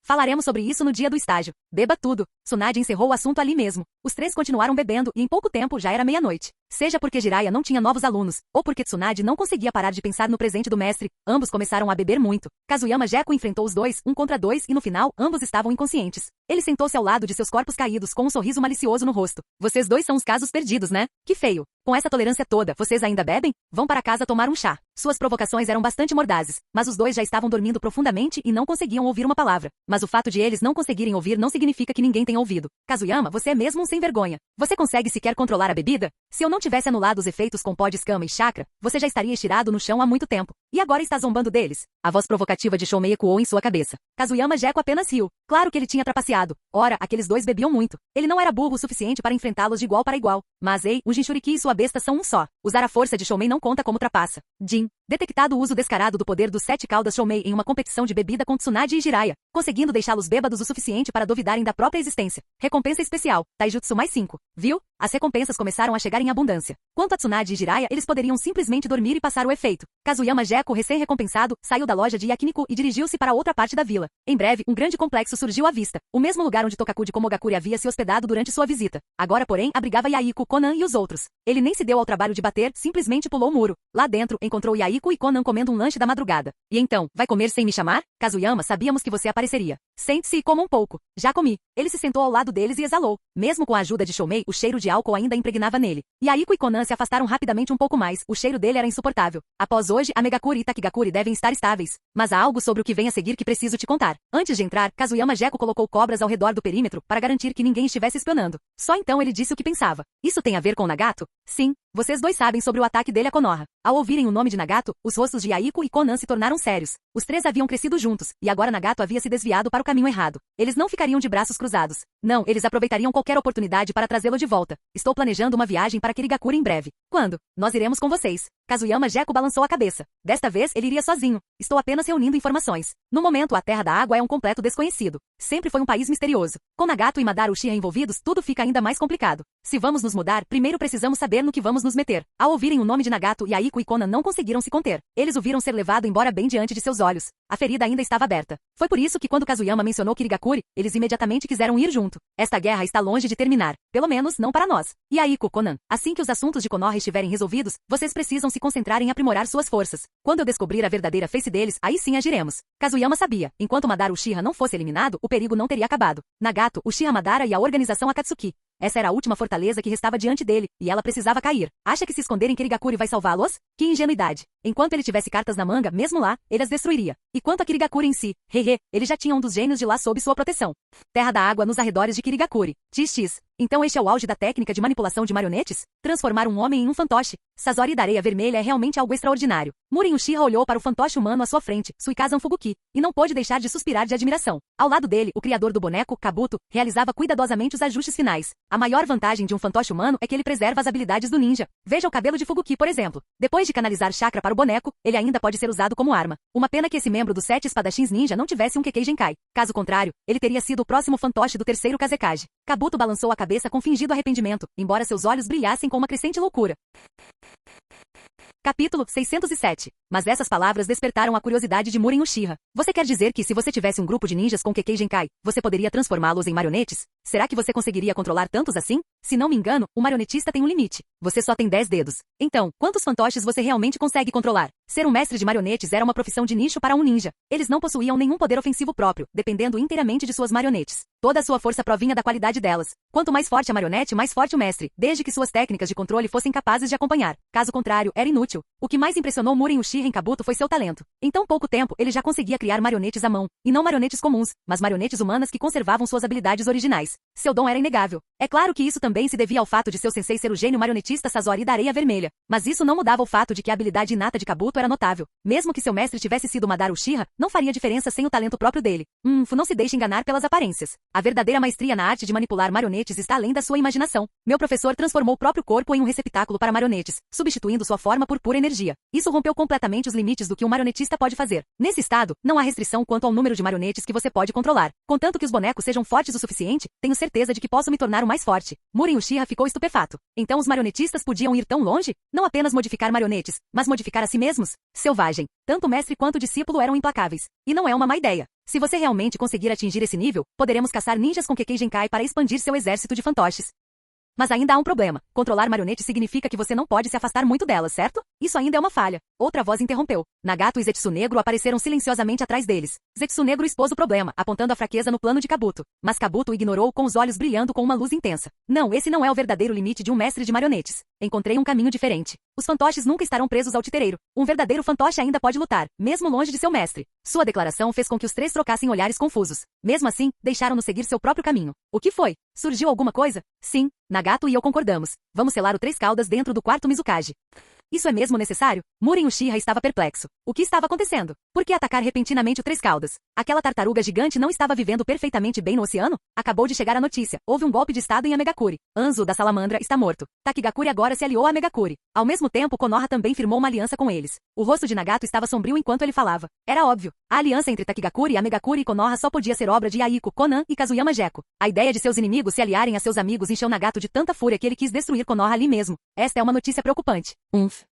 Falaremos sobre isso no dia do estágio. Beba tudo. Tsunade encerrou o assunto ali mesmo. Os 3 continuaram bebendo e em pouco tempo já era meia-noite. Seja porque Jiraiya não tinha novos alunos, ou porque Tsunade não conseguia parar de pensar no presente do mestre, ambos começaram a beber muito. Kazuyama Geko enfrentou os dois, 1 contra 2, e no final, ambos estavam inconscientes. Ele sentou-se ao lado de seus corpos caídos com um sorriso malicioso no rosto. Vocês dois são os casos perdidos, né? Que feio. Com essa tolerância toda, vocês ainda bebem? Vão para casa tomar um chá. Suas provocações eram bastante mordazes, mas os dois já estavam dormindo profundamente e não conseguiam ouvir uma palavra. Mas o fato de eles não conseguirem ouvir não significa que ninguém tenha ouvido. Kazuyama, você é mesmo um sem vergonha. Você consegue sequer controlar a bebida? Se eu não tivesse anulado os efeitos com pó de escama e chakra, você já estaria estirado no chão há muito tempo. E agora está zombando deles? A voz provocativa de Shoumei ecoou em sua cabeça. Kazuyama Gekko apenas riu. Claro que ele tinha trapaceado. Ora, aqueles dois bebiam muito. Ele não era burro o suficiente para enfrentá-los de igual para igual. Mas ei, o Jinchuriki e sua besta são um só. Usar a força de Shoumei não conta como trapaça. Jin. Detectado o uso descarado do poder dos 7 caudas Shoumei em uma competição de bebida com Tsunade e Jiraiya, conseguindo deixá-los bêbados o suficiente para duvidarem da própria existência. Recompensa especial. Taijutsu mais 5. Viu? As recompensas começaram a chegar em abundância. Quanto a Tsunade e Jiraiya, eles poderiam simplesmente dormir e passar o efeito. Kazuyama Gekko, recém-recompensado, saiu da loja de Yakiniku e dirigiu-se para outra parte da vila. Em breve, um grande complexo surgiu à vista, o mesmo lugar onde Tokaku de Komogakure havia se hospedado durante sua visita. Agora, porém, abrigava Yaiko, Konan e os outros. Ele nem se deu ao trabalho de bater, simplesmente pulou o muro. Lá dentro, encontrou Yaiko e Konan comendo um lanche da madrugada. E então, vai comer sem me chamar? Kazuyama, sabíamos que você apareceria. Sente-se e coma um pouco. Já comi. Ele se sentou ao lado deles e exalou. Mesmo com a ajuda de Shoumei, o cheiro de álcool ainda impregnava nele. Yaiko e Konan se afastaram rapidamente um pouco mais. O cheiro dele era insuportável. Após hoje, a Megakure e Takigakure devem estar estáveis. Mas há algo sobre o que vem a seguir que preciso te contar. Antes de entrar, Kazuyama Gekko colocou cobras ao redor do perímetro para garantir que ninguém estivesse espionando. Só então ele disse o que pensava. Isso tem a ver com Nagato? Sim. Vocês dois sabem sobre o ataque dele a Konoha. Ao ouvirem o nome de Nagato, os rostos de Yaiko e Konan se tornaram sérios. Os três haviam crescido juntos, e agora Nagato havia se desviado para o caminho errado. Eles não ficariam de braços cruzados. Não, eles aproveitariam qualquer oportunidade para trazê-lo de volta. Estou planejando uma viagem para Kirigakure em breve. Quando? Nós iremos com vocês. Kazuyama Gekko balançou a cabeça. Desta vez, ele iria sozinho. Estou apenas reunindo informações. No momento, a Terra da Água é um completo desconhecido. Sempre foi um país misterioso. Com Nagato e Madara Uchiha envolvidos, tudo fica ainda mais complicado. Se vamos nos mudar, primeiro precisamos saber no que vamos nos meter. Ao ouvirem o nome de Nagato, Yaiko e Konan não conseguiram se conter. Eles o viram ser levado embora bem diante de seus olhos. A ferida ainda estava aberta. Foi por isso que quando Kazuyama mencionou Kirigakure, eles imediatamente quiseram ir junto. Esta guerra está longe de terminar. Pelo menos, não para nós. Yaiko, Konan, assim que os assuntos de Konoha estiverem resolvidos, vocês precisam se concentrar em aprimorar suas forças. Quando eu descobrir a verdadeira face deles, aí sim agiremos. Kazuyama sabia. Enquanto Madara Uchiha não fosse eliminado, o perigo não teria acabado. Nagato, Uchiha Madara e a organização Akatsuki. Essa era a última fortaleza que restava diante dele, e ela precisava cair. Acha que se esconder em Kirigakure vai salvá-los? Que ingenuidade. Enquanto ele tivesse cartas na manga, mesmo lá, ele as destruiria. E quanto a Kirigakure em si, ele já tinha um dos gênios de lá sob sua proteção. Terra da água nos arredores de Kirigakure. XX. Então este é o auge da técnica de manipulação de marionetes? Transformar um homem em um fantoche. Sazori da areia vermelha é realmente algo extraordinário. Murin Uchiha olhou para o fantoche humano à sua frente, Suikazan Fubuki, e não pôde deixar de suspirar de admiração. Ao lado dele, o criador do boneco, Kabuto, realizava cuidadosamente os ajustes finais. A maior vantagem de um fantoche humano é que ele preserva as habilidades do ninja. Veja o cabelo de Fubuki, por exemplo. Depois de canalizar chakra para o boneco, ele ainda pode ser usado como arma. Uma pena que esse membro dos 7 espadachins ninja não tivesse um Kekkei Genkai. Caso contrário, ele teria sido o próximo fantoche do terceiro Kazekage. Kabuto balançou a cabeça com fingido arrependimento, embora seus olhos brilhassem com uma crescente loucura. Capítulo 607. Mas essas palavras despertaram a curiosidade de Murin Uchiha. Você quer dizer que se você tivesse um grupo de ninjas com Kekkei Genkai, você poderia transformá-los em marionetes? Será que você conseguiria controlar tantos assim? Se não me engano, o marionetista tem um limite. Você só tem 10 dedos. Então, quantos fantoches você realmente consegue controlar? Ser um mestre de marionetes era uma profissão de nicho para um ninja. Eles não possuíam nenhum poder ofensivo próprio, dependendo inteiramente de suas marionetes. Toda a sua força provinha da qualidade delas. Quanto mais forte a marionete, mais forte o mestre, desde que suas técnicas de controle fossem capazes de acompanhar. Caso contrário, era inútil. O que mais impressionou Murin Uchiha em Kabuto foi seu talento. Em tão pouco tempo, ele já conseguia criar marionetes à mão. E não marionetes comuns, mas marionetes humanas que conservavam suas habilidades originais. Seu dom era inegável. É claro que isso também se devia ao fato de seu sensei ser o gênio marionetista Sazori da Areia Vermelha. Mas isso não mudava o fato de que a habilidade inata de Kabuto era notável. Mesmo que seu mestre tivesse sido Madara Uchiha, não faria diferença sem o talento próprio dele. Não se deixe enganar pelas aparências. A verdadeira maestria na arte de manipular marionetes está além da sua imaginação. Meu professor transformou o próprio corpo em um receptáculo para marionetes, substituindo sua forma por pura energia. Isso rompeu completamente os limites do que um marionetista pode fazer. Nesse estado, não há restrição quanto ao número de marionetes que você pode controlar. Contanto que os bonecos sejam fortes o suficiente, tenho certeza de que posso me tornar o mais forte. Murin Uchiha ficou estupefato. Então os marionetistas podiam ir tão longe? Não apenas modificar marionetes, mas modificar a si mesmos? Selvagem. Tanto o mestre quanto o discípulo eram implacáveis. E não é uma má ideia. Se você realmente conseguir atingir esse nível, poderemos caçar ninjas com Kekkei Genkai para expandir seu exército de fantoches. Mas ainda há um problema. Controlar marionetes significa que você não pode se afastar muito delas, certo? Isso ainda é uma falha. Outra voz interrompeu. Nagato e Zetsu Negro apareceram silenciosamente atrás deles. Zetsu Negro expôs o problema, apontando a fraqueza no plano de Kabuto. Mas Kabuto ignorou com os olhos brilhando com uma luz intensa. Não, esse não é o verdadeiro limite de um mestre de marionetes. Encontrei um caminho diferente. Os fantoches nunca estarão presos ao titereiro. Um verdadeiro fantoche ainda pode lutar, mesmo longe de seu mestre. Sua declaração fez com que os três trocassem olhares confusos. Mesmo assim, deixaram-no seguir seu próprio caminho. O que foi? Surgiu alguma coisa? Sim, Nagato e eu concordamos. Vamos selar o Três Caudas dentro do quarto Mizukage. Isso é mesmo necessário? Muren Uchiha estava perplexo. O que estava acontecendo? Por que atacar repentinamente o Três Caudas? Aquela tartaruga gigante não estava vivendo perfeitamente bem no oceano? Acabou de chegar a notícia. Houve um golpe de estado em Amegakuri. Anzo, da Salamandra, está morto. Takigakuri agora se aliou a Amegakuri. Ao mesmo tempo, Konoha também firmou uma aliança com eles. O rosto de Nagato estava sombrio enquanto ele falava. Era óbvio. A aliança entre Takigakuri, Amegakuri e Konoha só podia ser obra de Aiko, Konan e Kazuyama Jeko. A ideia de seus inimigos se aliarem a seus amigos encheu Nagato de tanta fúria que ele quis destruir Konoha ali mesmo. Esta é uma notícia preocupante.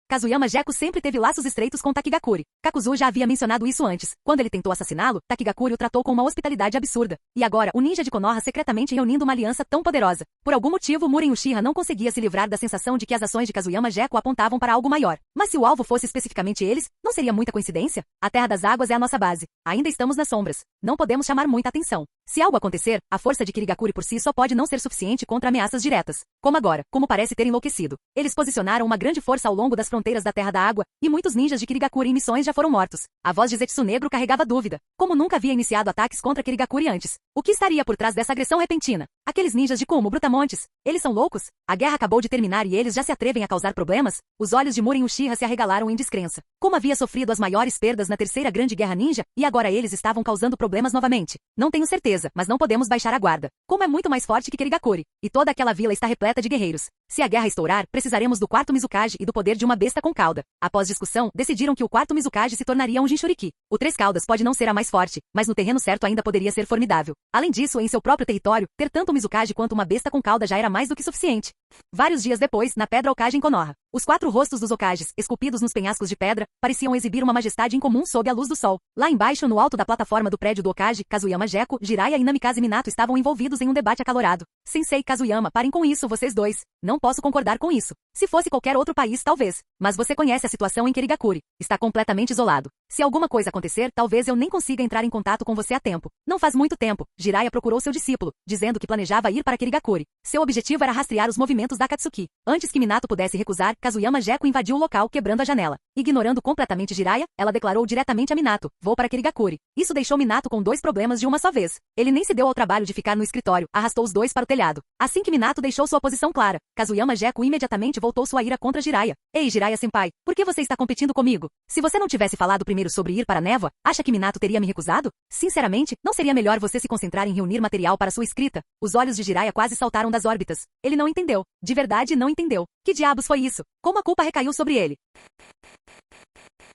Kazuyama Jeko sempre teve laços estreitos com Takigakuri. Kakuzu já havia mencionado isso antes. Quando ele tentou assassiná-lo, Takigakuri o tratou com uma hospitalidade absurda. E agora, o ninja de Konoha secretamente reunindo uma aliança tão poderosa. Por algum motivo, Muren Uchiha não conseguia se livrar da sensação de que as ações de Kazuyama Jeko apontavam para algo maior. Mas se o alvo fosse especificamente eles, não seria muita coincidência? A Terra das Águas é a nossa base. Ainda estamos nas sombras. Não podemos chamar muita atenção. Se algo acontecer, a força de Kirigakuri por si só pode não ser suficiente contra ameaças diretas. Como agora, como parece ter enlouquecido. Eles posicionaram uma grande força ao longo das fronteiras da Terra da Água, e muitos ninjas de Kirigakuri em missões já foram mortos. A voz de Zetsu Negro carregava dúvida. Como nunca havia iniciado ataques contra Kirigakuri antes. O que estaria por trás dessa agressão repentina? Aqueles ninjas de Kumo Brutamontes. Eles são loucos? A guerra acabou de terminar e eles já se atrevem a causar problemas? Os olhos de Muren Uchiha se arregalaram em descrença. Como havia sofrido as maiores perdas na terceira grande guerra ninja, e agora eles estavam causando problemas novamente. Não tenho certeza, mas não podemos baixar a guarda. Como é muito mais forte que Kirigakuri. E toda aquela vila está repleta de guerreiros. Se a guerra estourar, precisaremos do quarto Mizukage e do poder de uma besta com cauda. Após discussão, decidiram que o quarto Mizukage se tornaria um Jinchuriki. O Três Caudas pode não ser a mais forte, mas no terreno certo ainda poderia ser formidável. Além disso, em seu próprio território, ter tanto um Mizukage quanto uma besta com cauda já era mais do que suficiente. Vários dias depois, na Pedra Okage em Konoha, os quatro rostos dos Okages, esculpidos nos penhascos de pedra, pareciam exibir uma majestade incomum sob a luz do sol. Lá embaixo, no alto da plataforma do prédio do Okage, Kazuyama Jeko, Jiraiya e Namikaze Minato estavam envolvidos em um debate acalorado. Sensei Kazuyama, parem com isso, vocês dois. Não posso concordar com isso. Se fosse qualquer outro país, talvez. Mas você conhece a situação em Kirigakuri. Está completamente isolado. Se alguma coisa acontecer, talvez eu nem consiga entrar em contato com você a tempo. Não faz muito tempo, Jiraiya procurou seu discípulo, dizendo que planejava ir para Kirigakuri. Seu objetivo era rastrear os movimentos da Akatsuki. Antes que Minato pudesse recusar, Kazuyama Jeko invadiu o local, quebrando a janela. Ignorando completamente Jiraiya, ela declarou diretamente a Minato: vou para Kirigakuri. Isso deixou Minato com dois problemas de uma só vez. Ele nem se deu ao trabalho de ficar no escritório, arrastou os dois para o telhado. Assim que Minato deixou sua posição clara, Kazuyama Jeko imediatamente voltou sua ira contra Jiraiya. Ei Jiraiya-senpai, por que você está competindo comigo? Se você não tivesse falado primeiro sobre ir para a névoa, acha que Minato teria me recusado? Sinceramente, não seria melhor você se concentrar em reunir material para sua escrita? Os olhos de Jiraiya quase saltaram das órbitas. Ele não entendeu. De verdade não entendeu. Que diabos foi isso? Como a culpa recaiu sobre ele?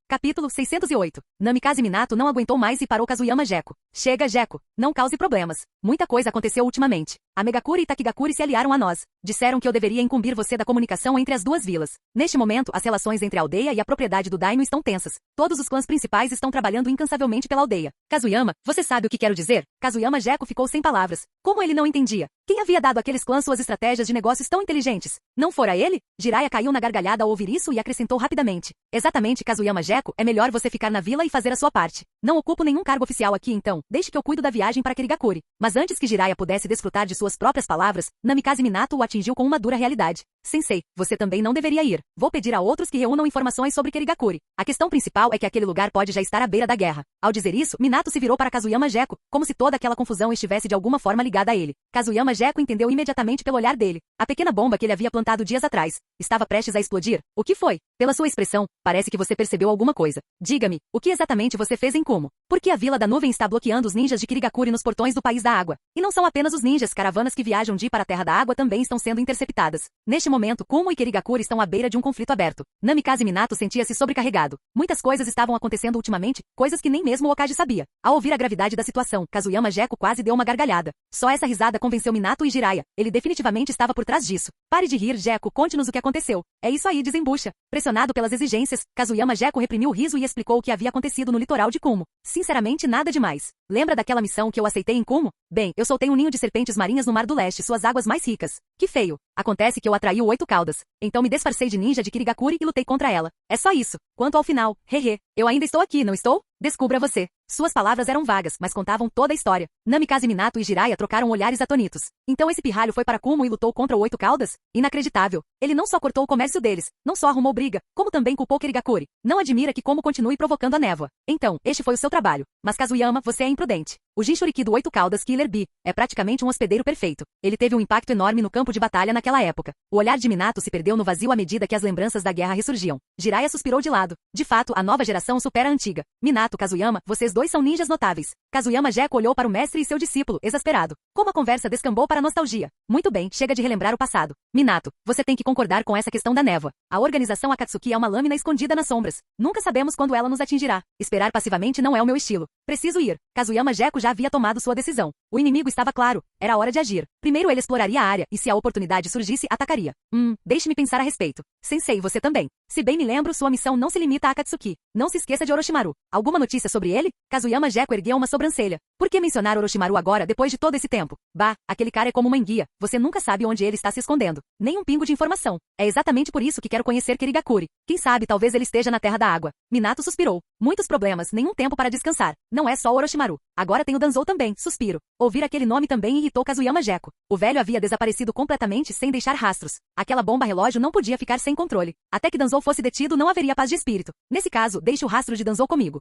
Capítulo 608. Namikaze Minato não aguentou mais e parou Kazuyama Jeko. Chega, Jeko. Não cause problemas. Muita coisa aconteceu ultimamente. A Megakuri e Takigakuri se aliaram a nós. Disseram que eu deveria incumbir você da comunicação entre as duas vilas. Neste momento, as relações entre a aldeia e a propriedade do Daimyo estão tensas. Todos os clãs principais estão trabalhando incansavelmente pela aldeia. Kazuyama, você sabe o que quero dizer? Kazuyama Jeko ficou sem palavras. Como ele não entendia? Quem havia dado àqueles clãs suas estratégias de negócios tão inteligentes? Não fora ele? Jiraiya caiu na gargalhada ao ouvir isso e acrescentou rapidamente. Exatamente, Kazuyama Jeko, é melhor você ficar na vila e fazer a sua parte. Não ocupo nenhum cargo oficial aqui então, deixe que eu cuido da viagem para Kirigakuri. Mas antes que Jiraiya pudesse desfrutar de suas próprias palavras, Namikaze Minato o atingiu com uma dura realidade. Sensei, você também não deveria ir. Vou pedir a outros que reúnam informações sobre Kirigakuri. A questão principal é que aquele lugar pode já estar à beira da guerra. Ao dizer isso, Minato se virou para Kazuyama Jeko, como se toda aquela confusão estivesse de alguma forma ligada a ele. Kazuyama Jeko entendeu imediatamente pelo olhar dele. A pequena bomba que ele havia plantado dias atrás estava prestes a explodir. O que foi? Pela sua expressão, parece que você percebeu alguma coisa. Diga-me, o que exatamente você fez em Kumo? Por que a Vila da Nuvem está bloqueando os ninjas de Kirigakuri nos portões do País da Água? E não são apenas os ninjas, caravanas que viajam de para a Terra da Água também estão sendo interceptadas. Neste momento, Kumo e Kirigakuri estão à beira de um conflito aberto. Namikaze Minato sentia-se sobrecarregado. Muitas coisas estavam acontecendo ultimamente, coisas que nem mesmo o Okage sabia. Ao ouvir a gravidade da situação, Kazuyama Jeko quase deu uma gargalhada. Só essa risada convenceu Minato e Jiraiya. Ele definitivamente estava por trás disso. Pare de rir, Jeko, conte-nos o que aconteceu. É isso aí, desembucha. Pressionado pelas exigências, Kazuyama Jeko reprimiu o riso e explicou o que havia acontecido no litoral de Kumo. Sinceramente, nada demais. Lembra daquela missão que eu aceitei em Kumo? Bem, eu soltei um ninho de serpentes marinhas no Mar do Leste, suas águas mais ricas. Que feio. Acontece que eu atraí o 8 caudas. Então me disfarcei de ninja de Kirigakuri e lutei contra ela. É só isso. Quanto ao final, hehe. Eu ainda estou aqui, não estou? Descubra você. Suas palavras eram vagas, mas contavam toda a história. Namikaze Minato e Jiraiya trocaram olhares atonitos. Então esse pirralho foi para Kumo e lutou contra o 8 caudas? Inacreditável. Ele não só cortou o comércio deles, não só arrumou briga, como também culpou Kirigakuri. Não admira que Como continue provocando a névoa. Então, este foi o seu trabalho. Mas Kazuyama, você é imprudente. O Jinchuriki do 8 caudas Killer Bee é praticamente um hospedeiro perfeito. Ele teve um impacto enorme no campo de batalha naquela época. O olhar de Minato se perdeu no vazio à medida que as lembranças da guerra ressurgiam. Jiraiya suspirou de lado. De fato, a nova geração supera a antiga. Minato, Kazuyama, vocês dois são ninjas notáveis. Kazuyama Jeko olhou para o mestre e seu discípulo, exasperado. Como a conversa descambou para a nostalgia. Muito bem, chega de relembrar o passado. Minato, você tem que concordar com essa questão da névoa. A organização Akatsuki é uma lâmina escondida nas sombras. Nunca sabemos quando ela nos atingirá. Esperar passivamente não é o meu estilo. Preciso ir. Kazuyama Jeko já havia tomado sua decisão. O inimigo estava claro. Era hora de agir. Primeiro ele exploraria a área e se a oportunidade surgisse, atacaria. Deixe-me pensar a respeito. Sensei, você também. Se bem me lembro, sua missão não se limita a Akatsuki. Não se esqueça de Orochimaru. Alguma notícia sobre ele? Kazuyama Jeko ergueu uma sobrancelha. Por que mencionar Orochimaru agora, depois de todo esse tempo? Bah, aquele cara é como uma enguia. Você nunca sabe onde ele está se escondendo. Nem um pingo de informação. É exatamente por isso que quero conhecer Kirigakuri. Quem sabe talvez ele esteja na Terra da Água. Minato suspirou. Muitos problemas, nenhum tempo para descansar. Não é só Orochimaru. Agora tem o Danzou também, suspiro. Ouvir aquele nome também irritou Kazuyama Jeko. O velho havia desaparecido completamente sem deixar rastros. Aquela bomba relógio não podia ficar sem controle. Até que Danzou fosse detido não haveria paz de espírito. Nesse caso, deixe o rastro de Danzou comigo.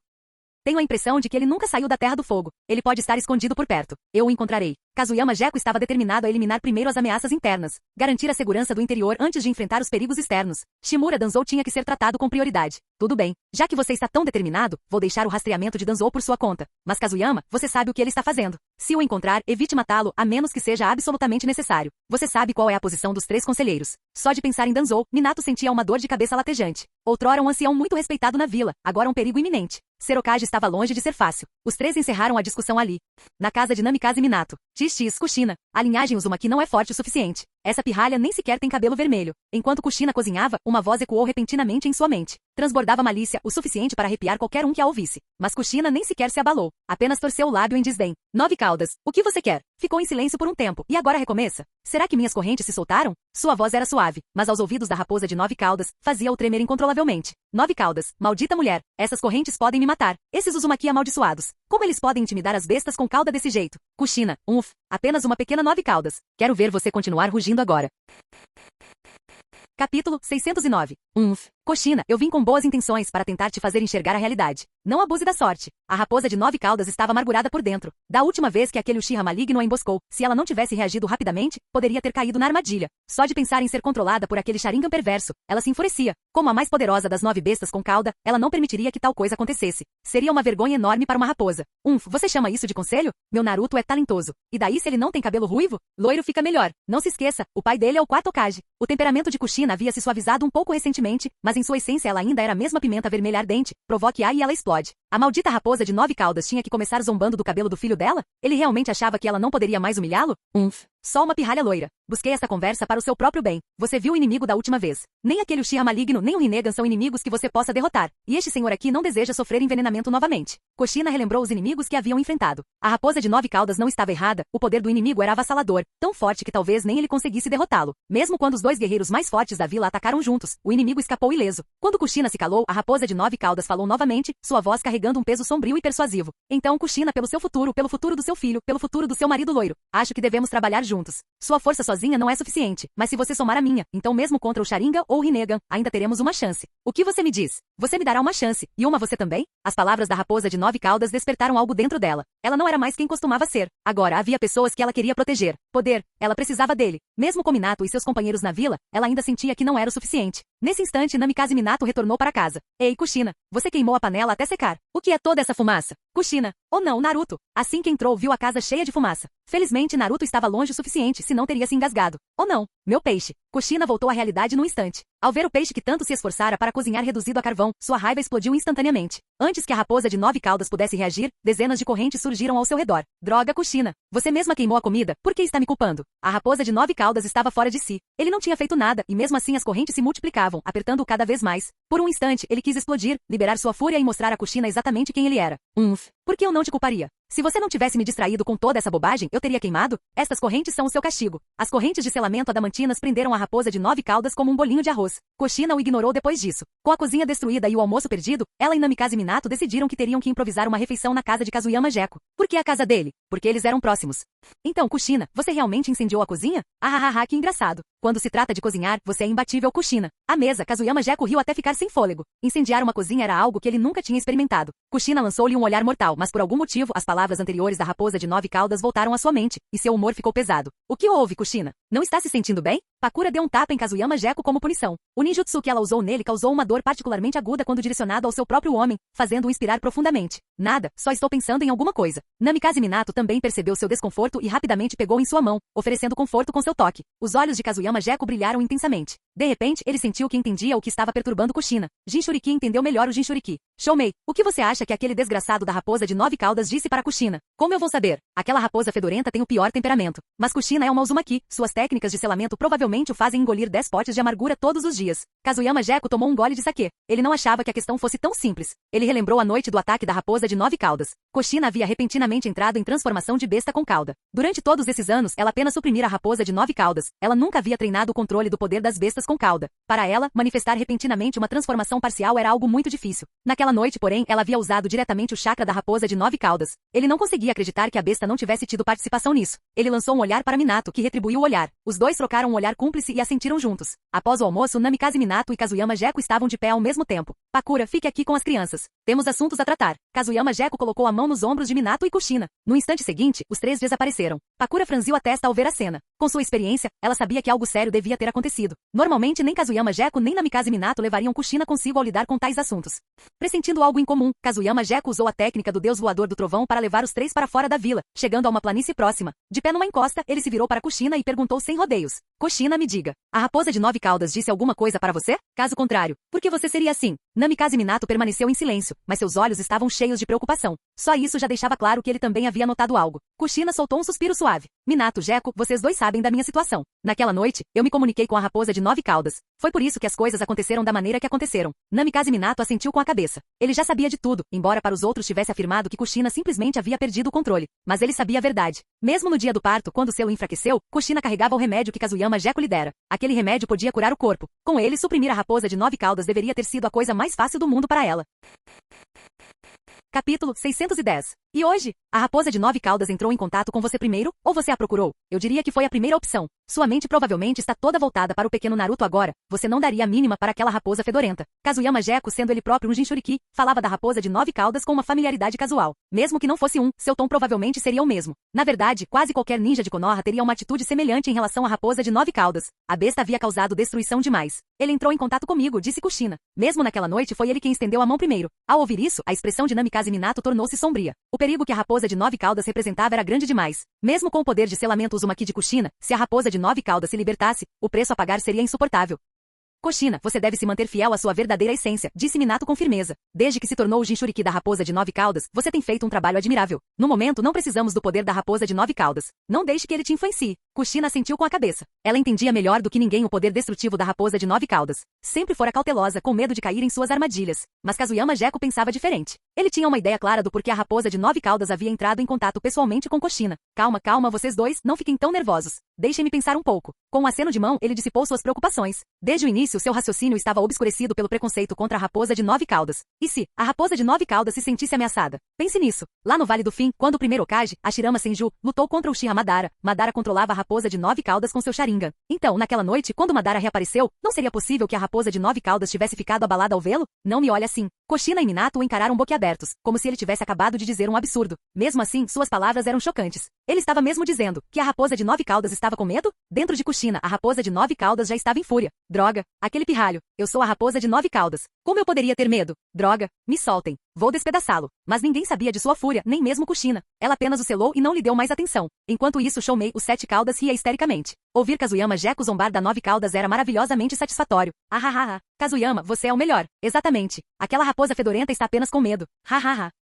Tenho a impressão de que ele nunca saiu da Terra do Fogo. Ele pode estar escondido por perto. Eu o encontrarei. Kazuyama Jeko estava determinado a eliminar primeiro as ameaças internas, garantir a segurança do interior antes de enfrentar os perigos externos. Shimura Danzou tinha que ser tratado com prioridade. Tudo bem. Já que você está tão determinado, vou deixar o rastreamento de Danzou por sua conta. Mas Kazuyama, você sabe o que ele está fazendo. Se o encontrar, evite matá-lo, a menos que seja absolutamente necessário. Você sabe qual é a posição dos 3 conselheiros. Só de pensar em Danzou, Minato sentia uma dor de cabeça latejante. Outrora um ancião muito respeitado na vila, agora um perigo iminente. Serokage estava longe de ser fácil. Os 3 encerraram a discussão ali. Na casa de Namikaze Minato. XX Kushina. A linhagem Uzumaki não é forte o suficiente. Essa pirralha nem sequer tem cabelo vermelho. Enquanto Kushina cozinhava, uma voz ecoou repentinamente em sua mente. Transbordava malícia, o suficiente para arrepiar qualquer um que a ouvisse. Mas Kushina nem sequer se abalou. Apenas torceu o lábio em desdém. 9 caudas. O que você quer? Ficou em silêncio por um tempo, e agora recomeça? Será que minhas correntes se soltaram? Sua voz era suave, mas aos ouvidos da raposa de 9 caudas, fazia-o tremer incontrolavelmente. 9 caudas. Maldita mulher. Essas correntes podem me matar. Esses Uzumaki amaldiçoados. Como eles podem intimidar as bestas com cauda desse jeito? Kushina. Apenas uma pequena 9 caudas. Quero ver você continuar rugindo agora. Capítulo 609. Kushina, eu vim com boas intenções para tentar te fazer enxergar a realidade. Não abuse da sorte. A raposa de 9 caudas estava amargurada por dentro. Da última vez que aquele Uchiha maligno a emboscou, se ela não tivesse reagido rapidamente, poderia ter caído na armadilha. Só de pensar em ser controlada por aquele Sharingan perverso, ela se enfurecia. Como a mais poderosa das 9 bestas com cauda, ela não permitiria que tal coisa acontecesse. Seria uma vergonha enorme para uma raposa. Você chama isso de conselho? Meu Naruto é talentoso. E daí se ele não tem cabelo ruivo? Loiro fica melhor. Não se esqueça, o pai dele é o 4º Hokage. O temperamento de Kushina havia se suavizado um pouco recentemente, mas em sua essência ela ainda era a mesma pimenta vermelha ardente. Provoque A e ela explode. A maldita raposa de 9 caudas tinha que começar zombando do cabelo do filho dela? Ele realmente achava que ela não poderia mais humilhá-lo? Só uma pirralha loira. Busquei esta conversa para o seu próprio bem. Você viu o inimigo da última vez. Nem aquele Uchiha maligno nem o Rinnegan são inimigos que você possa derrotar. E este senhor aqui não deseja sofrer envenenamento novamente. Kushina relembrou os inimigos que haviam enfrentado. A raposa de 9 caudas não estava errada. O poder do inimigo era avassalador, tão forte que talvez nem ele conseguisse derrotá-lo. Mesmo quando os 2 guerreiros mais fortes da vila atacaram juntos, o inimigo escapou ileso. Quando Kushina se calou, a raposa de 9 caudas falou novamente, sua voz carregando um peso sombrio e persuasivo. Então Kushina, pelo seu futuro, pelo futuro do seu filho, pelo futuro do seu marido loiro, acho que devemos trabalhar juntos. Sua força sozinha não é suficiente, mas se você somar a minha, então mesmo contra o Sharingan ou o Rinnegan, ainda teremos uma chance. O que você me diz? Você me dará uma chance, e uma você também? As palavras da raposa de 9 caudas despertaram algo dentro dela. Ela não era mais quem costumava ser. Agora havia pessoas que ela queria proteger. Poder. Ela precisava dele. Mesmo com Minato e seus companheiros na vila, ela ainda sentia que não era o suficiente. Nesse instante, Namikaze Minato retornou para casa. Ei, Kushina, você queimou a panela até secar. O que é toda essa fumaça? Kushina. Oh não, Naruto. Assim que entrou, viu a casa cheia de fumaça. Felizmente, Naruto estava longe o suficiente, senão teria se engasgado. Oh não, meu peixe. Kushina voltou à realidade num instante. Ao ver o peixe que tanto se esforçara para cozinhar reduzido a carvão, sua raiva explodiu instantaneamente. Antes que a raposa de 9 caudas pudesse reagir, dezenas de correntes surgiram ao seu redor. Droga, Kushina. Você mesma queimou a comida, por que está me culpando? A raposa de 9 caudas estava fora de si. Ele não tinha feito nada, e mesmo assim as correntes se multiplicavam, apertando-o cada vez mais. Por um instante, ele quis explodir, liberar sua fúria e mostrar a Kushina exatamente quem ele era. Por que eu não te culparia? Se você não tivesse me distraído com toda essa bobagem, eu teria queimado. Estas correntes são o seu castigo. As correntes de selamento adamantinas prenderam a raposa de 9 caudas como um bolinho de arroz. Kushina o ignorou depois disso. Com a cozinha destruída e o almoço perdido, ela e Namikaze Minato decidiram que teriam que improvisar uma refeição na casa de Kazuyama Geko. Por que a casa dele? Porque eles eram próximos. Então, Kushina, você realmente incendiou a cozinha? Ah, que engraçado. Quando se trata de cozinhar, você é imbatível, Kushina. À mesa, Kazuyama Geko riu até ficar sem fôlego. Incendiar uma cozinha era algo que ele nunca tinha experimentado. Kushina lançou-lhe um olhar mortal, mas por algum motivo, as palavras anteriores da raposa de 9 caudas voltaram à sua mente, e seu humor ficou pesado. O que houve, Kushina? Não está se sentindo bem? Pakura deu um tapa em Kazuyama Geko como punição. O ninjutsu que ela usou nele causou uma dor particularmente aguda quando direcionado ao seu próprio homem, fazendo-o inspirar profundamente. Nada, só estou pensando em alguma coisa. Namikaze Minato também percebeu seu desconforto e rapidamente pegou em sua mão, oferecendo conforto com seu toque. Os olhos de Kazuyama Geko brilharam intensamente. De repente, ele sentiu que entendia o que estava perturbando Kushina. Jinchuriki entendeu melhor o Jinchuriki. Shoumei, o que você acha que aquele desgraçado da raposa de 9 caudas disse para Kushina? Como eu vou saber? Aquela raposa fedorenta tem o pior temperamento. Mas Kushina é uma Uzumaki. Suas técnicas de selamento provavelmente o fazem engolir 10 potes de amargura todos os dias. Kazuyama Geko tomou um gole de saquê. Ele não achava que a questão fosse tão simples. Ele relembrou a noite do ataque da raposa de 9 caudas. Kushina havia repentinamente entrado em transformação de besta com cauda. Durante todos esses anos, ela apenas suprimira a raposa de 9 caudas. Ela nunca havia treinado o controle do poder das bestas com cauda. Para ela, manifestar repentinamente uma transformação parcial era algo muito difícil. Naquela noite, porém, ela havia usado diretamente o chakra da raposa de 9 caudas. Ele não conseguia acreditar que a besta não tivesse tido participação nisso. Ele lançou um olhar para Minato, que retribuiu o olhar. Os dois trocaram um olhar cúmplice e assentiram juntos. Após o almoço, Namikaze Minato e Kazuyama Geko estavam de pé ao mesmo tempo. Pakura, fique aqui com as crianças. Temos assuntos a tratar. Kazuyama Geko colocou a mão nos ombros de Minato e Kushina. No instante seguinte, os três desapareceram. Pakura franziu a testa ao ver a cena. Com sua experiência, ela sabia que algo sério devia ter acontecido. Normalmente, nem Kazuyama Geko nem Namikaze Minato levariam Kushina consigo ao lidar com tais assuntos. Pressentindo algo incomum, Kazuyama Geko usou a técnica do deus voador do trovão para levar os três para fora da vila, chegando a uma planície próxima. De pé numa encosta, ele se virou para Kushina e perguntou sem rodeios. Kushina, me diga. A raposa de 9 caudas disse alguma coisa para você? Caso contrário, por que você seria assim? Namikaze Minato permaneceu em silêncio, mas seus olhos estavam cheios de preocupação. Só isso já deixava claro que ele também havia notado algo. Kushina soltou um suspiro suave. Minato, Geko, vocês dois sabem da minha situação. Naquela noite, eu me comuniquei com a raposa de 9 caudas. Foi por isso que as coisas aconteceram da maneira que aconteceram. Namikaze Minato assentiu com a cabeça. Ele já sabia de tudo, embora para os outros tivesse afirmado que Kushina simplesmente havia perdido o controle. Mas ele sabia a verdade. Mesmo no dia do parto, quando o selo enfraqueceu, Kushina carregava o remédio que Kazuyama Geko lhe dera. Aquele remédio podia curar o corpo. Com ele, suprimir a raposa de 9 caudas deveria ter sido a coisa mais fácil do mundo para ela. Capítulo 610. E hoje, a raposa de 9 caudas entrou em contato com você primeiro, ou você a procurou? Eu diria que foi a primeira opção. Sua mente provavelmente está toda voltada para o pequeno Naruto agora. Você não daria a mínima para aquela raposa fedorenta. Kazuyama Geko, sendo ele próprio um Jinchuriki, falava da raposa de 9 caudas com uma familiaridade casual. Mesmo que não fosse seu tom provavelmente seria o mesmo. Na verdade, quase qualquer ninja de Konoha teria uma atitude semelhante em relação à raposa de 9 caudas. A besta havia causado destruição demais. Ele entrou em contato comigo, disse Kushina. Mesmo naquela noite foi ele quem estendeu a mão primeiro. Ao ouvir isso, a expressão de Namikaze Minato tornou-se sombria. O perigo que a raposa de 9 caudas representava era grande demais. Mesmo com o poder de selamento Uzumaki de Kushina, se a raposa de 9 caudas se libertasse, o preço a pagar seria insuportável. Kushina, você deve se manter fiel à sua verdadeira essência, disse Minato com firmeza. Desde que se tornou o Jinchuriki da raposa de 9 caudas, você tem feito um trabalho admirável. No momento, não precisamos do poder da raposa de 9 caudas. Não deixe que ele te influencie. Kushina assentiu com a cabeça. Ela entendia melhor do que ninguém o poder destrutivo da raposa de 9 caudas. Sempre fora cautelosa, com medo de cair em suas armadilhas. Mas Kazuyama Geko pensava diferente. Ele tinha uma ideia clara do porquê a raposa de 9 caudas havia entrado em contato pessoalmente com Kushina. Calma, vocês dois, não fiquem tão nervosos. Deixem-me pensar um pouco. Com um aceno de mão, ele dissipou suas preocupações. Desde o início, seu raciocínio estava obscurecido pelo preconceito contra a raposa de 9 caudas. E se a raposa de 9 caudas se sentisse ameaçada? Pense nisso. Lá no Vale do Fim, quando o primeiro Hokage, Hashirama Senju, lutou contra o Uchiha Madara, Madara controlava a raposa de 9 caudas com seu Sharingan. Então, naquela noite, quando Madara reapareceu, não seria possível que a raposa de 9 caudas tivesse ficado abalada ao vê-lo? Não me olhe assim. Kushina e Minato o encararam boquiabertos, como se ele tivesse acabado de dizer um absurdo. Mesmo assim, suas palavras eram chocantes. Ele estava mesmo dizendo que a raposa de 9 caudas estava com medo? Dentro de Kushina, a raposa de 9 caudas já estava em fúria. Droga, aquele pirralho. Eu sou a raposa de 9 caudas. Como eu poderia ter medo? Droga, me soltem. Vou despedaçá-lo. Mas ninguém sabia de sua fúria, nem mesmo Kushina. Ela apenas o selou e não lhe deu mais atenção. Enquanto isso, Shoumei, os 7 caudas, ria histericamente. Ouvir Kazuyama Geko zombar da 9 caudas era maravilhosamente satisfatório. Kazuyama, você é o melhor. Exatamente. Aquela raposa fedorenta está apenas com medo.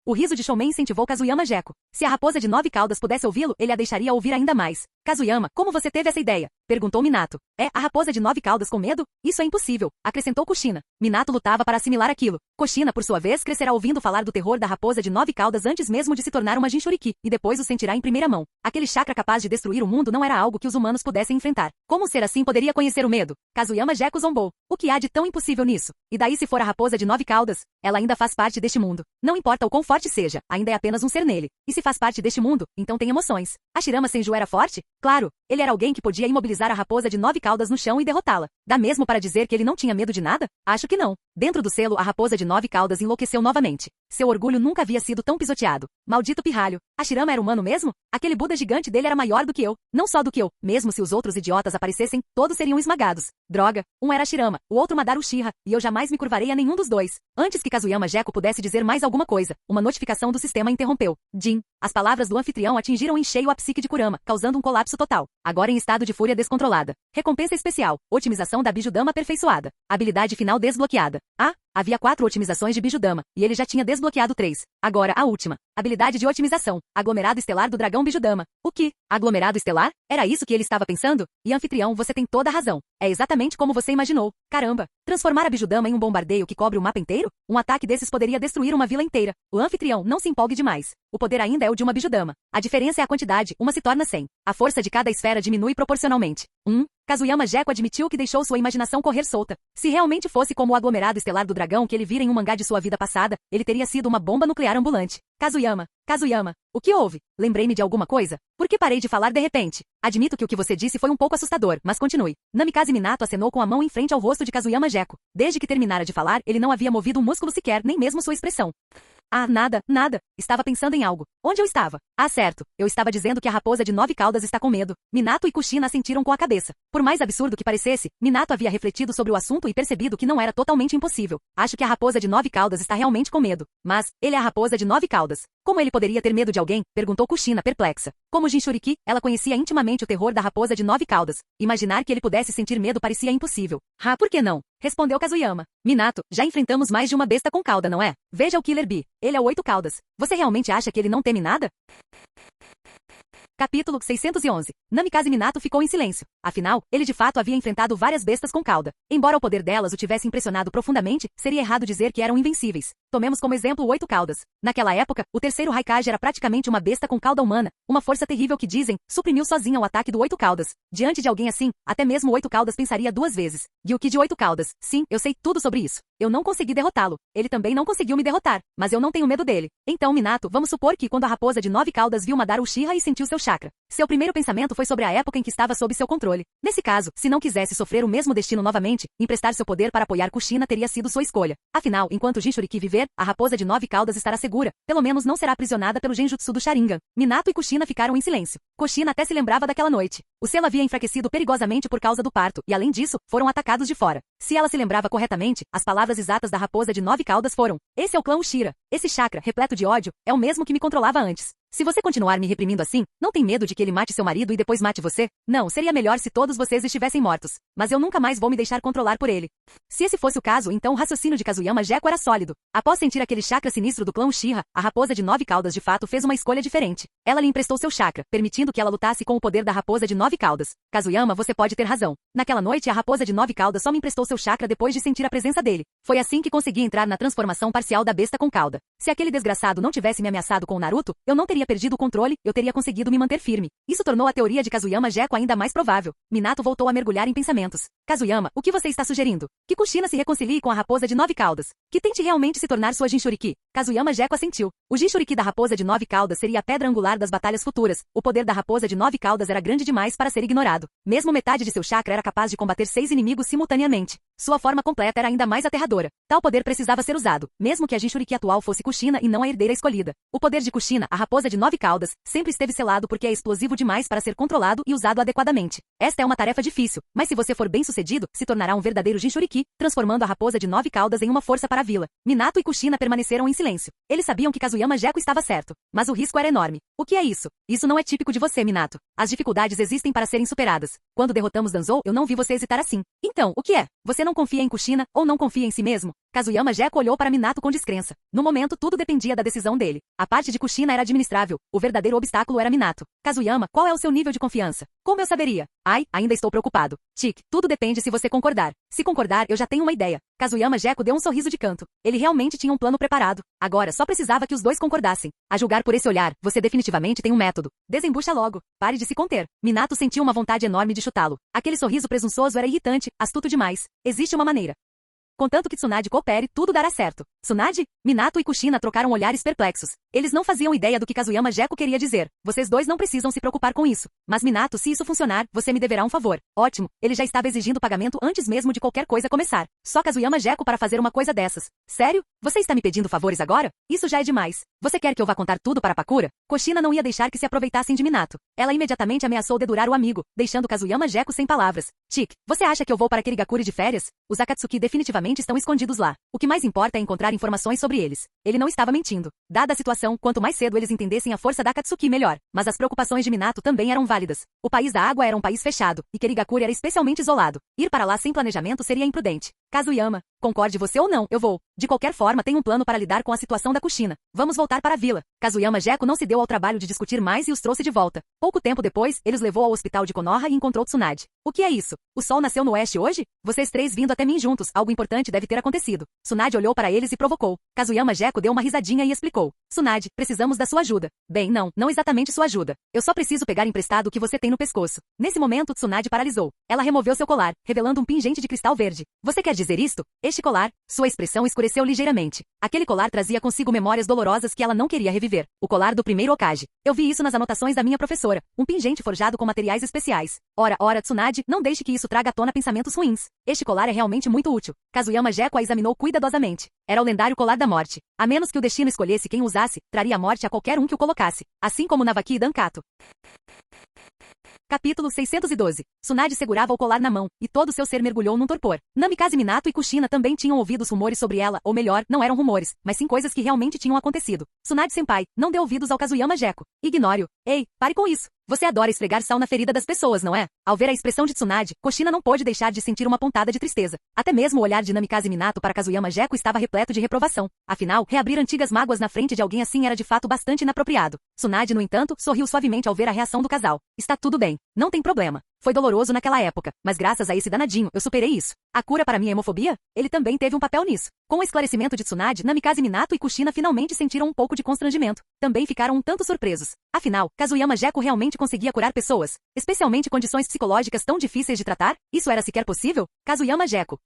O riso de Shoumei incentivou Kazuyama Geko. Se a raposa de 9 caudas pudesse ouvi-lo, ele a deixaria ouvir ainda mais. Kazuyama, como você teve essa ideia? Perguntou Minato. É, a raposa de 9 caudas com medo? Isso é impossível, acrescentou Kushina. Minato lutava para assimilar aquilo. Kushina, por sua vez, crescerá ouvindo ouvindo falar do terror da raposa de 9 caudas antes mesmo de se tornar uma Jinchuriki, e depois o sentirá em primeira mão. Aquele chakra capaz de destruir o mundo não era algo que os humanos pudessem enfrentar. Como um ser assim poderia conhecer o medo? Kazuyama Gekko zombou. O que há de tão impossível nisso? E daí se for a raposa de 9 caudas? Ela ainda faz parte deste mundo. Não importa o quão forte seja, ainda é apenas um ser nele. E se faz parte deste mundo, então tem emoções. Hashirama Senju era forte? Claro, ele era alguém que podia imobilizar a raposa de 9 caudas no chão e derrotá-la. Dá mesmo para dizer que ele não tinha medo de nada? Acho que não. Dentro do selo, a raposa de 9 caudas enlouqueceu novamente. Seu orgulho nunca havia sido tão pisoteado. Maldito pirralho. Hashirama era humano mesmo? Aquele Buda gigante dele era maior do que eu. Não só do que eu. Mesmo se os outros idiotas aparecessem, todos seriam esmagados. Droga. Um era Hashirama, o outro Madara Uchiha, e eu jamais me curvarei a nenhum dos dois. Antes que Kazuyama Gekko pudesse dizer mais alguma coisa, uma notificação do sistema interrompeu. Jin. As palavras do anfitrião atingiram em cheio a psique de Kurama, causando um colapso total. Agora em estado de fúria descontrolada. Recompensa especial. Otimização da Bijudama aperfeiçoada. Habilidade final desbloqueada. Ah, havia 4 otimizações de Bijudama, e ele já tinha desbloqueado 3. Agora, a última. Habilidade de otimização. Aglomerado estelar do dragão Bijudama. O que? Aglomerado estelar? Era isso que ele estava pensando? E anfitrião, você tem toda a razão. É exatamente como você imaginou. Caramba! Transformar a Bijudama em um bombardeio que cobre o mapa inteiro? Um ataque desses poderia destruir uma vila inteira. O anfitrião, não se empolgue demais. O poder ainda é o de uma Bijudama. A diferença é a quantidade, uma se torna 100. A força de cada esfera diminui proporcionalmente. Kazuyama Gekko admitiu que deixou sua imaginação correr solta. Se realmente fosse como o aglomerado estelar do dragão que ele vira em um mangá de sua vida passada, ele teria sido uma bomba nuclear ambulante. Kazuyama, o que houve? Lembrei-me de alguma coisa? Por que parei de falar de repente? Admito que o que você disse foi um pouco assustador, mas continue. Namikaze Minato acenou com a mão em frente ao rosto de Kazuyama Gekko. Desde que terminara de falar, ele não havia movido um músculo sequer, nem mesmo sua expressão. Ah, nada. Estava pensando em algo. Onde eu estava? Ah, certo. Eu estava dizendo que a raposa de 9 caudas está com medo. Minato e Kushina assentiram com a cabeça. Por mais absurdo que parecesse, Minato havia refletido sobre o assunto e percebido que não era totalmente impossível. Acho que a raposa de 9 caudas está realmente com medo. Mas, ele é a raposa de 9 caudas. Como ele poderia ter medo de alguém? Perguntou Kushina, perplexa. Como Jinchuriki, ela conhecia intimamente o terror da raposa de 9 caudas. Imaginar que ele pudesse sentir medo parecia impossível. Ah, por que não? Respondeu Kazuyama. Minato, já enfrentamos mais de uma besta com cauda, não é? Veja o Killer Bee. Ele é o 8 caudas. Você realmente acha que ele não teme nada? Capítulo 611. Namikaze Minato ficou em silêncio. Afinal, ele de fato havia enfrentado várias bestas com cauda. Embora o poder delas o tivesse impressionado profundamente, seria errado dizer que eram invencíveis. Tomemos como exemplo o 8 caudas. Naquela época, o terceiro Raikage era praticamente uma besta com cauda humana, uma força terrível que dizem, suprimiu sozinha o ataque do 8 caudas. Diante de alguém assim, até mesmo o 8 caudas pensaria 2 vezes. Gyuki de 8 caudas. Sim, eu sei tudo sobre isso. Eu não consegui derrotá-lo. Ele também não conseguiu me derrotar, mas eu não tenho medo dele. Então, Minato, vamos supor que quando a raposa de 9 caudas viu Madara Uchiha e sentiu seu chakra, seu primeiro pensamento foi sobre a época em que estava sob seu controle. Nesse caso, se não quisesse sofrer o mesmo destino novamente, emprestar seu poder para apoiar Kushina teria sido sua escolha. Afinal, enquanto Jinchuriki viver, a raposa de 9 caudas estará segura. Pelo menos não será aprisionada pelo genjutsu do Sharingan. Minato e Kushina ficaram em silêncio. Kushina até se lembrava daquela noite. O selo havia enfraquecido perigosamente por causa do parto, e além disso, foram atacados de fora. Se ela se lembrava corretamente, as palavras exatas da raposa de 9 caudas foram: esse é o clã Uchiha. Esse chakra, repleto de ódio, é o mesmo que me controlava antes. Se você continuar me reprimindo assim, não tem medo de que ele mate seu marido e depois mate você? Não, seria melhor se todos vocês estivessem mortos. Mas eu nunca mais vou me deixar controlar por ele. Se esse fosse o caso, então o raciocínio de Kazuyama Gekko era sólido. Após sentir aquele chakra sinistro do clã Uchiha, a raposa de 9 caudas de fato fez uma escolha diferente. Ela lhe emprestou seu chakra, permitindo que ela lutasse com o poder da raposa de 9 caudas. Kazuyama, você pode ter razão. Naquela noite, a raposa de 9 caudas só me emprestou seu chakra depois de sentir a presença dele. Foi assim que consegui entrar na transformação parcial da besta com cauda. Se aquele desgraçado não tivesse me ameaçado com o Naruto, eu não teria perdido o controle, eu teria conseguido me manter firme. Isso tornou a teoria de Kazuyama Gekko ainda mais provável. Minato voltou a mergulhar em pensamentos. Kazuyama, o que você está sugerindo? Que Kushina se reconcilie com a raposa de 9 caudas. Que tente realmente se tornar sua Jinchuriki. Kazuyama Gekko assentiu. O Jinchuriki da raposa de 9 caudas seria a pedra angular das batalhas futuras. O poder da raposa de 9 caudas era grande demais para ser ignorado. Mesmo metade de seu chakra era capaz de combater 6 inimigos simultaneamente. Sua forma completa era ainda mais aterradora. Tal poder precisava ser usado, mesmo que a Jinchuriki atual fosse Kushina e não a herdeira escolhida. O poder de Kushina, a raposa de 9 caudas, sempre esteve selado porque é explosivo demais para ser controlado e usado adequadamente. Esta é uma tarefa difícil, mas se você for bem sucedido, se tornará um verdadeiro Jinchuriki, transformando a raposa de 9 caudas em uma força para a vila. Minato e Kushina permaneceram em silêncio. Eles sabiam que Kazuyama Gekko estava certo, mas o risco era enorme. O que é isso? Isso não é típico de você, Minato. As dificuldades existem para serem superadas. Quando derrotamos Danzou, eu não vi você hesitar assim. Então, o que é? Você não confia em Kushina, ou não confia em si mesmo? Kazuyama Jeko olhou para Minato com descrença. No momento, tudo dependia da decisão dele. A parte de Kushina era administrável. O verdadeiro obstáculo era Minato. Kazuyama, qual é o seu nível de confiança? Como eu saberia? Ai, ainda estou preocupado. Tic, tudo depende se você concordar. Se concordar, eu já tenho uma ideia. Kazuyama Jeko deu um sorriso de canto. Ele realmente tinha um plano preparado. Agora, só precisava que os dois concordassem. A julgar por esse olhar, você definitivamente tem um método. Desembucha logo. Pare de se conter. Minato sentiu uma vontade enorme de chutá-lo. Aquele sorriso presunçoso era irritante, astuto demais. Existe uma maneira. Contanto que Tsunade coopere, tudo dará certo. Tsunade? Minato e Kushina trocaram olhares perplexos. Eles não faziam ideia do que Kazuyama Jeko queria dizer. Vocês dois não precisam se preocupar com isso. Mas Minato, se isso funcionar, você me deverá um favor. Ótimo, ele já estava exigindo pagamento antes mesmo de qualquer coisa começar. Só Kazuyama Jeko para fazer uma coisa dessas. Sério? Você está me pedindo favores agora? Isso já é demais. Você quer que eu vá contar tudo para Pakura? Kushina não ia deixar que se aproveitassem de Minato. Ela imediatamente ameaçou dedurar o amigo, deixando Kazuyama Jeko sem palavras. Tic, você acha que eu vou para Kirigakuri de férias? Os Akatsuki definitivamente estão escondidos lá. O que mais importa é encontrar informações sobre eles. Ele não estava mentindo. Dada a situação, quanto mais cedo eles entendessem a força da Akatsuki, melhor. Mas as preocupações de Minato também eram válidas. O país da água era um país fechado, e Kirigakuri era especialmente isolado. Ir para lá sem planejamento seria imprudente. Kazuyama, concorde você ou não, eu vou. De qualquer forma, tenho um plano para lidar com a situação da Kushina. Vamos voltar para a vila. Kazuyama Jeko não se deu ao trabalho de discutir mais e os trouxe de volta. Pouco tempo depois, ele os levou ao hospital de Konoha e encontrou Tsunade. O que é isso? O sol nasceu no oeste hoje? Vocês três vindo até mim juntos, algo importante deve ter acontecido. Tsunade olhou para eles e provocou. Kazuyama Jeko deu uma risadinha e explicou. Tsunade, precisamos da sua ajuda. Bem, não exatamente sua ajuda. Eu só preciso pegar emprestado o que você tem no pescoço. Nesse momento, Tsunade paralisou. Ela removeu seu colar, revelando um pingente de cristal verde. Você quer dizer isto? Este colar? Sua expressão escureceu ligeiramente. Aquele colar trazia consigo memórias dolorosas que ela não queria reviver. O colar do primeiro Hokage. Eu vi isso nas anotações da minha professora. Um pingente forjado com materiais especiais. Ora, Tsunade, não deixe que isso traga à tona pensamentos ruins. Este colar é realmente muito útil. Kazuyama Jeko a examinou cuidadosamente. Era o lendário colar da morte. A menos que o destino escolhesse quem o usasse, traria a morte a qualquer um que o colocasse. Assim como Navaki e Dankato. Capítulo 612. Tsunade segurava o colar na mão, e todo seu ser mergulhou num torpor. Namikaze Minato e Kushina também tinham ouvido os rumores sobre ela, ou melhor, não eram rumores, mas sim coisas que realmente tinham acontecido. Tsunade-senpai, não dê ouvidos ao Kazuyama Jeko. Ignore-o. Ei, pare com isso. Você adora esfregar sal na ferida das pessoas, não é? Ao ver a expressão de Tsunade, Kushina não pôde deixar de sentir uma pontada de tristeza. Até mesmo o olhar de Namikaze Minato para Kazuyama Jeko estava repleto de reprovação. Afinal, reabrir antigas mágoas na frente de alguém assim era de fato bastante inapropriado. Tsunade, no entanto, sorriu suavemente ao ver a reação do casal. Está tudo bem. Não tem problema. Foi doloroso naquela época, mas graças a esse danadinho, eu superei isso. A cura para minha hemofobia? Ele também teve um papel nisso. Com o esclarecimento de Tsunade, Namikaze Minato e Kushina finalmente sentiram um pouco de constrangimento. Também ficaram um tanto surpresos. Afinal, Kazuyama Jeko realmente conseguia curar pessoas, especialmente condições psicológicas tão difíceis de tratar? Isso era sequer possível? Kazuyama Jeko,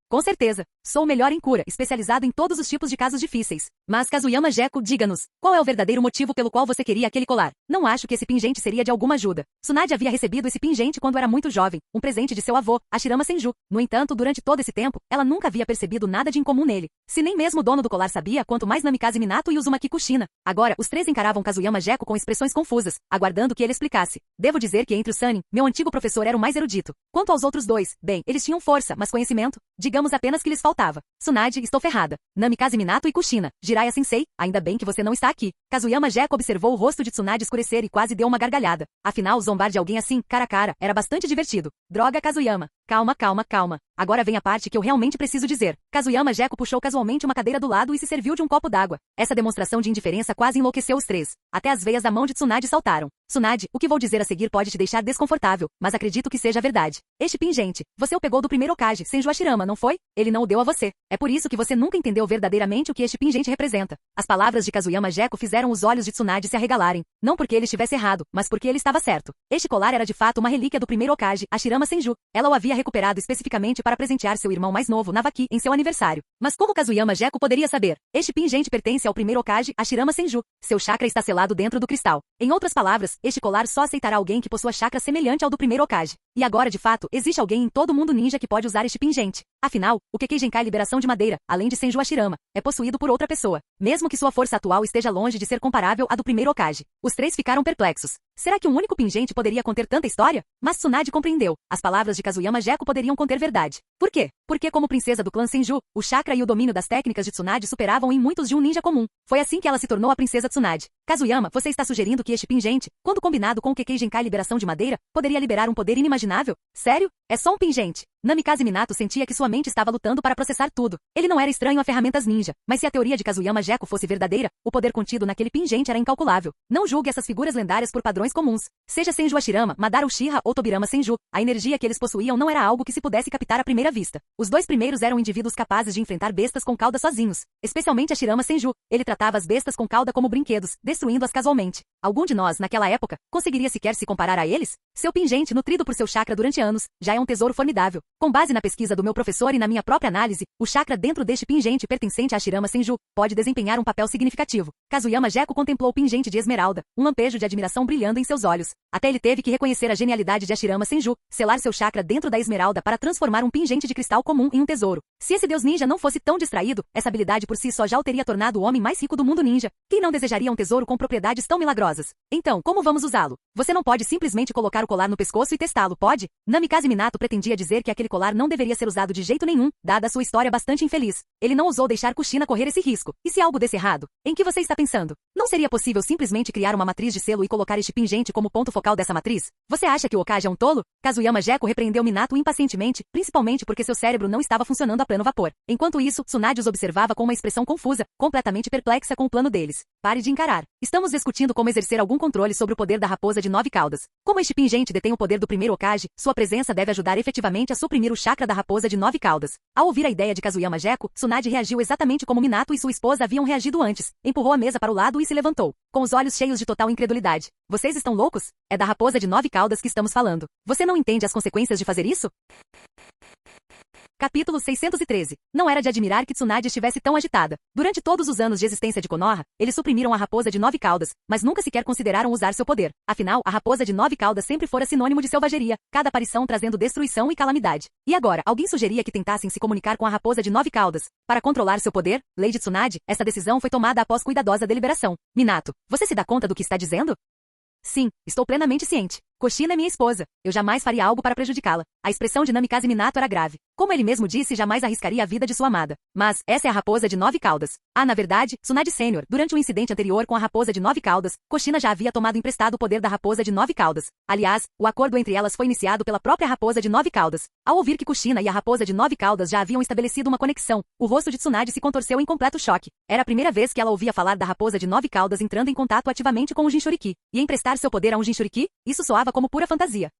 com certeza. Sou o melhor em cura, especializado em todos os tipos de casos difíceis. Mas Kazuyama Jeko, diga-nos, qual é o verdadeiro motivo pelo qual você queria aquele colar? Não acho que esse pingente seria de alguma ajuda. Tsunade havia recebido esse pingente quando era muito jovem, um presente de seu avô, Hashirama Senju. No entanto, durante todo esse tempo, ela nunca havia percebido nada de incomum nele. Se nem mesmo o dono do colar sabia, quanto mais Namikaze Minato e Uzumaki Kushina. Agora, os três encaravam Kazuyama Jeko com expressões confusas, aguardando que ele explicasse. Devo dizer que entre o Sanin, meu antigo professor era o mais erudito. Quanto aos outros dois, bem, eles tinham força, mas conhecimento? Digamos apenas que lhes faltava. Tsunade, estou ferrada. Namikaze Minato e Kushina. Jiraiya Sensei, ainda bem que você não está aqui. Kazuyama Jeko observou o rosto de Tsunade escurecer e quase deu uma gargalhada. Afinal, zombar de alguém assim, cara a cara, era bastante divertido. Droga, Kazuyama. Calma. Agora vem a parte que eu realmente preciso dizer. Kazuyama Jeko puxou casualmente uma cadeira do lado e se serviu de um copo d'água. Essa demonstração de indiferença quase enlouqueceu os três. Até as veias da mão de Tsunade saltaram. Tsunade, o que vou dizer a seguir pode te deixar desconfortável, mas acredito que seja verdade. Este pingente, você o pegou do primeiro Hokage, Senju Hashirama, não foi? Ele não o deu a você. É por isso que você nunca entendeu verdadeiramente o que este pingente representa. As palavras de Kazuyama Jeko fizeram os olhos de Tsunade se arregalarem. Não porque ele estivesse errado, mas porque ele estava certo. Este colar era de fato uma relíquia do primeiro Hokage, Hashirama Senju. Ela o havia recuperado especificamente para presentear seu irmão mais novo, Navaki, em seu aniversário. Mas como Kazuyama Jeko poderia saber? Este pingente pertence ao primeiro Hokage, Hashirama Senju. Seu chakra está selado dentro do cristal. Em outras palavras, este colar só aceitará alguém que possua chakra semelhante ao do primeiro Hokage. E agora, de fato, existe alguém em todo o mundo ninja que pode usar este pingente. Afinal, o Kekkei Liberação de Madeira, além de Senju Hashirama, é possuído por outra pessoa, mesmo que sua força atual esteja longe de ser comparável à do primeiro Hokage. Os três ficaram perplexos. Será que um único pingente poderia conter tanta história? Mas Tsunade compreendeu. As palavras de Kazuyama Jeko poderiam conter verdade. Por quê? Porque como princesa do clã Senju, o chakra e o domínio das técnicas de Tsunade superavam em muitos de um ninja comum. Foi assim que ela se tornou a princesa Tsunade. Kazuyama, você está sugerindo que este pingente, quando combinado com o Kekkei Genkai liberação de madeira, poderia liberar um poder inimaginável? Sério? É só um pingente. Namikaze Minato sentia que sua mente estava lutando para processar tudo. Ele não era estranho a ferramentas ninja, mas se a teoria de Kazuyama Jeko fosse verdadeira, o poder contido naquele pingente era incalculável. Não julgue essas figuras lendárias por padrões comuns. Seja Senju Hashirama, Madara Uchiha ou Tobirama Senju, a energia que eles possuíam não era algo que se pudesse captar à primeira vista. Os dois primeiros eram indivíduos capazes de enfrentar bestas com cauda sozinhos. Especialmente Hashirama Senju. Ele tratava as bestas com cauda como brinquedos, destruindo-as casualmente. Algum de nós, naquela época, conseguiria sequer se comparar a eles? Seu pingente, nutrido por seu chakra durante anos, já é um tesouro formidável. Com base na pesquisa do meu professor e na minha própria análise, o chakra dentro deste pingente pertencente a Hashirama Senju pode desempenhar um papel significativo. Kazuyama Jeko contemplou o pingente de esmeralda, um lampejo de admiração brilhando em seus olhos. Até ele teve que reconhecer a genialidade de Hashirama Senju, selar seu chakra dentro da esmeralda para transformar um pingente de cristal comum em um tesouro. Se esse deus ninja não fosse tão distraído, essa habilidade por si só já o teria tornado o homem mais rico do mundo ninja. Quem não desejaria um tesouro com propriedades tão milagrosas? Então, como vamos usá-lo? Você não pode simplesmente colocar o colar no pescoço e testá-lo, pode? Namikaze Minato pretendia dizer que aquele colar não deveria ser usado de jeito nenhum, dada a sua história bastante infeliz. Ele não ousou deixar Kushina correr esse risco. E se algo desse errado? Em que você está pensando? Não seria possível simplesmente criar uma matriz de selo e colocar este pingente como ponto focal dessa matriz? Você acha que o Okage é um tolo? Kazuyama Jeko repreendeu Minato impacientemente, principalmente porque seu cérebro não estava funcionando a pleno vapor. Enquanto isso, Tsunade os observava com uma expressão confusa, completamente perplexa com o plano deles. Pare de encarar. Estamos discutindo como exercer algum controle sobre o poder da raposa de 9 caudas. Como este pingente detém o poder do primeiro Okage, sua presença deve ajudar efetivamente a suprimir o chakra da raposa de 9 caudas. Ao ouvir a ideia de Kazuyama Jeko, Tsunade reagiu exatamente como Minato e sua esposa haviam reagido antes. Empurrou a mesa para o lado e se levantou, com os olhos cheios de total incredulidade. Vocês estão loucos? É da raposa de 9 caudas que estamos falando. Você não entende as consequências de fazer isso? Capítulo 613. Não era de admirar que Tsunade estivesse tão agitada. Durante todos os anos de existência de Konoha, eles suprimiram a raposa de 9 caudas, mas nunca sequer consideraram usar seu poder. Afinal, a raposa de 9 caudas sempre fora sinônimo de selvageria, cada aparição trazendo destruição e calamidade. E agora, alguém sugeria que tentassem se comunicar com a raposa de 9 caudas para controlar seu poder? Lady Tsunade, essa decisão foi tomada após cuidadosa deliberação. Minato, você se dá conta do que está dizendo? Sim, estou plenamente ciente. Kushina é minha esposa. Eu jamais faria algo para prejudicá-la. A expressão de Namikaze Minato era grave. Como ele mesmo disse, jamais arriscaria a vida de sua amada. Mas, essa é a raposa de 9 caudas. Na verdade, Tsunade Sênior, durante o incidente anterior com a raposa de 9 caudas, Kushina já havia tomado emprestado o poder da raposa de 9 caudas. Aliás, o acordo entre elas foi iniciado pela própria raposa de 9 caudas. Ao ouvir que Kushina e a raposa de 9 caudas já haviam estabelecido uma conexão, o rosto de Tsunade se contorceu em completo choque. Era a primeira vez que ela ouvia falar da raposa de 9 caudas entrando em contato ativamente com o Jinchuriki. E emprestar seu poder a um Jinchuriki? Isso soava como pura fantasia.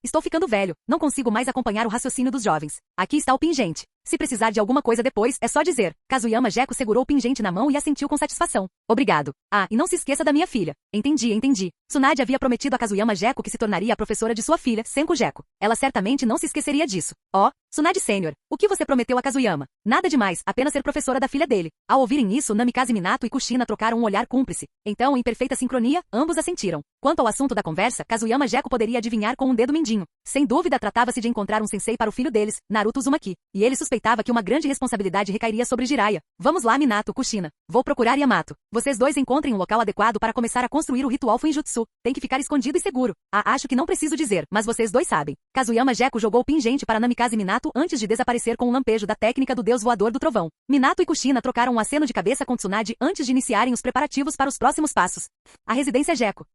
Estou ficando velho. Não consigo mais acompanhar o raciocínio dos jovens. Aqui está o pingente. Se precisar de alguma coisa depois, é só dizer. Kazuyama Jeko segurou o pingente na mão e assentiu com satisfação. Obrigado. E não se esqueça da minha filha. Entendi. Tsunade havia prometido a Kazuyama Jeko que se tornaria a professora de sua filha, Senku Jeko. Ela certamente não se esqueceria disso. Tsunade Sênior, o que você prometeu a Kazuyama? Nada demais, apenas ser professora da filha dele. Ao ouvirem isso, Namikaze Minato e Kushina trocaram um olhar cúmplice. Então, em perfeita sincronia, ambos assentiram. Quanto ao assunto da conversa, Kazuyama Jeko poderia adivinhar com um dedo mindinho. Sem dúvida, tratava-se de encontrar um sensei para o filho deles, Naruto Uzumaki. E ele suspeitava que uma grande responsabilidade recairia sobre Jiraiya. Vamos lá, Minato, Kushina. Vou procurar Yamato. Vocês dois encontrem um local adequado para começar a construir o ritual Fuinjutsu. Tem que ficar escondido e seguro. Acho que não preciso dizer, mas vocês dois sabem. Kazuyama Jeko jogou o pingente para Namikaze Minato antes de desaparecer com um lampejo da técnica do deus voador do trovão. Minato e Kushina trocaram um aceno de cabeça com Tsunade antes de iniciarem os preparativos para os próximos passos. A residência Jeko.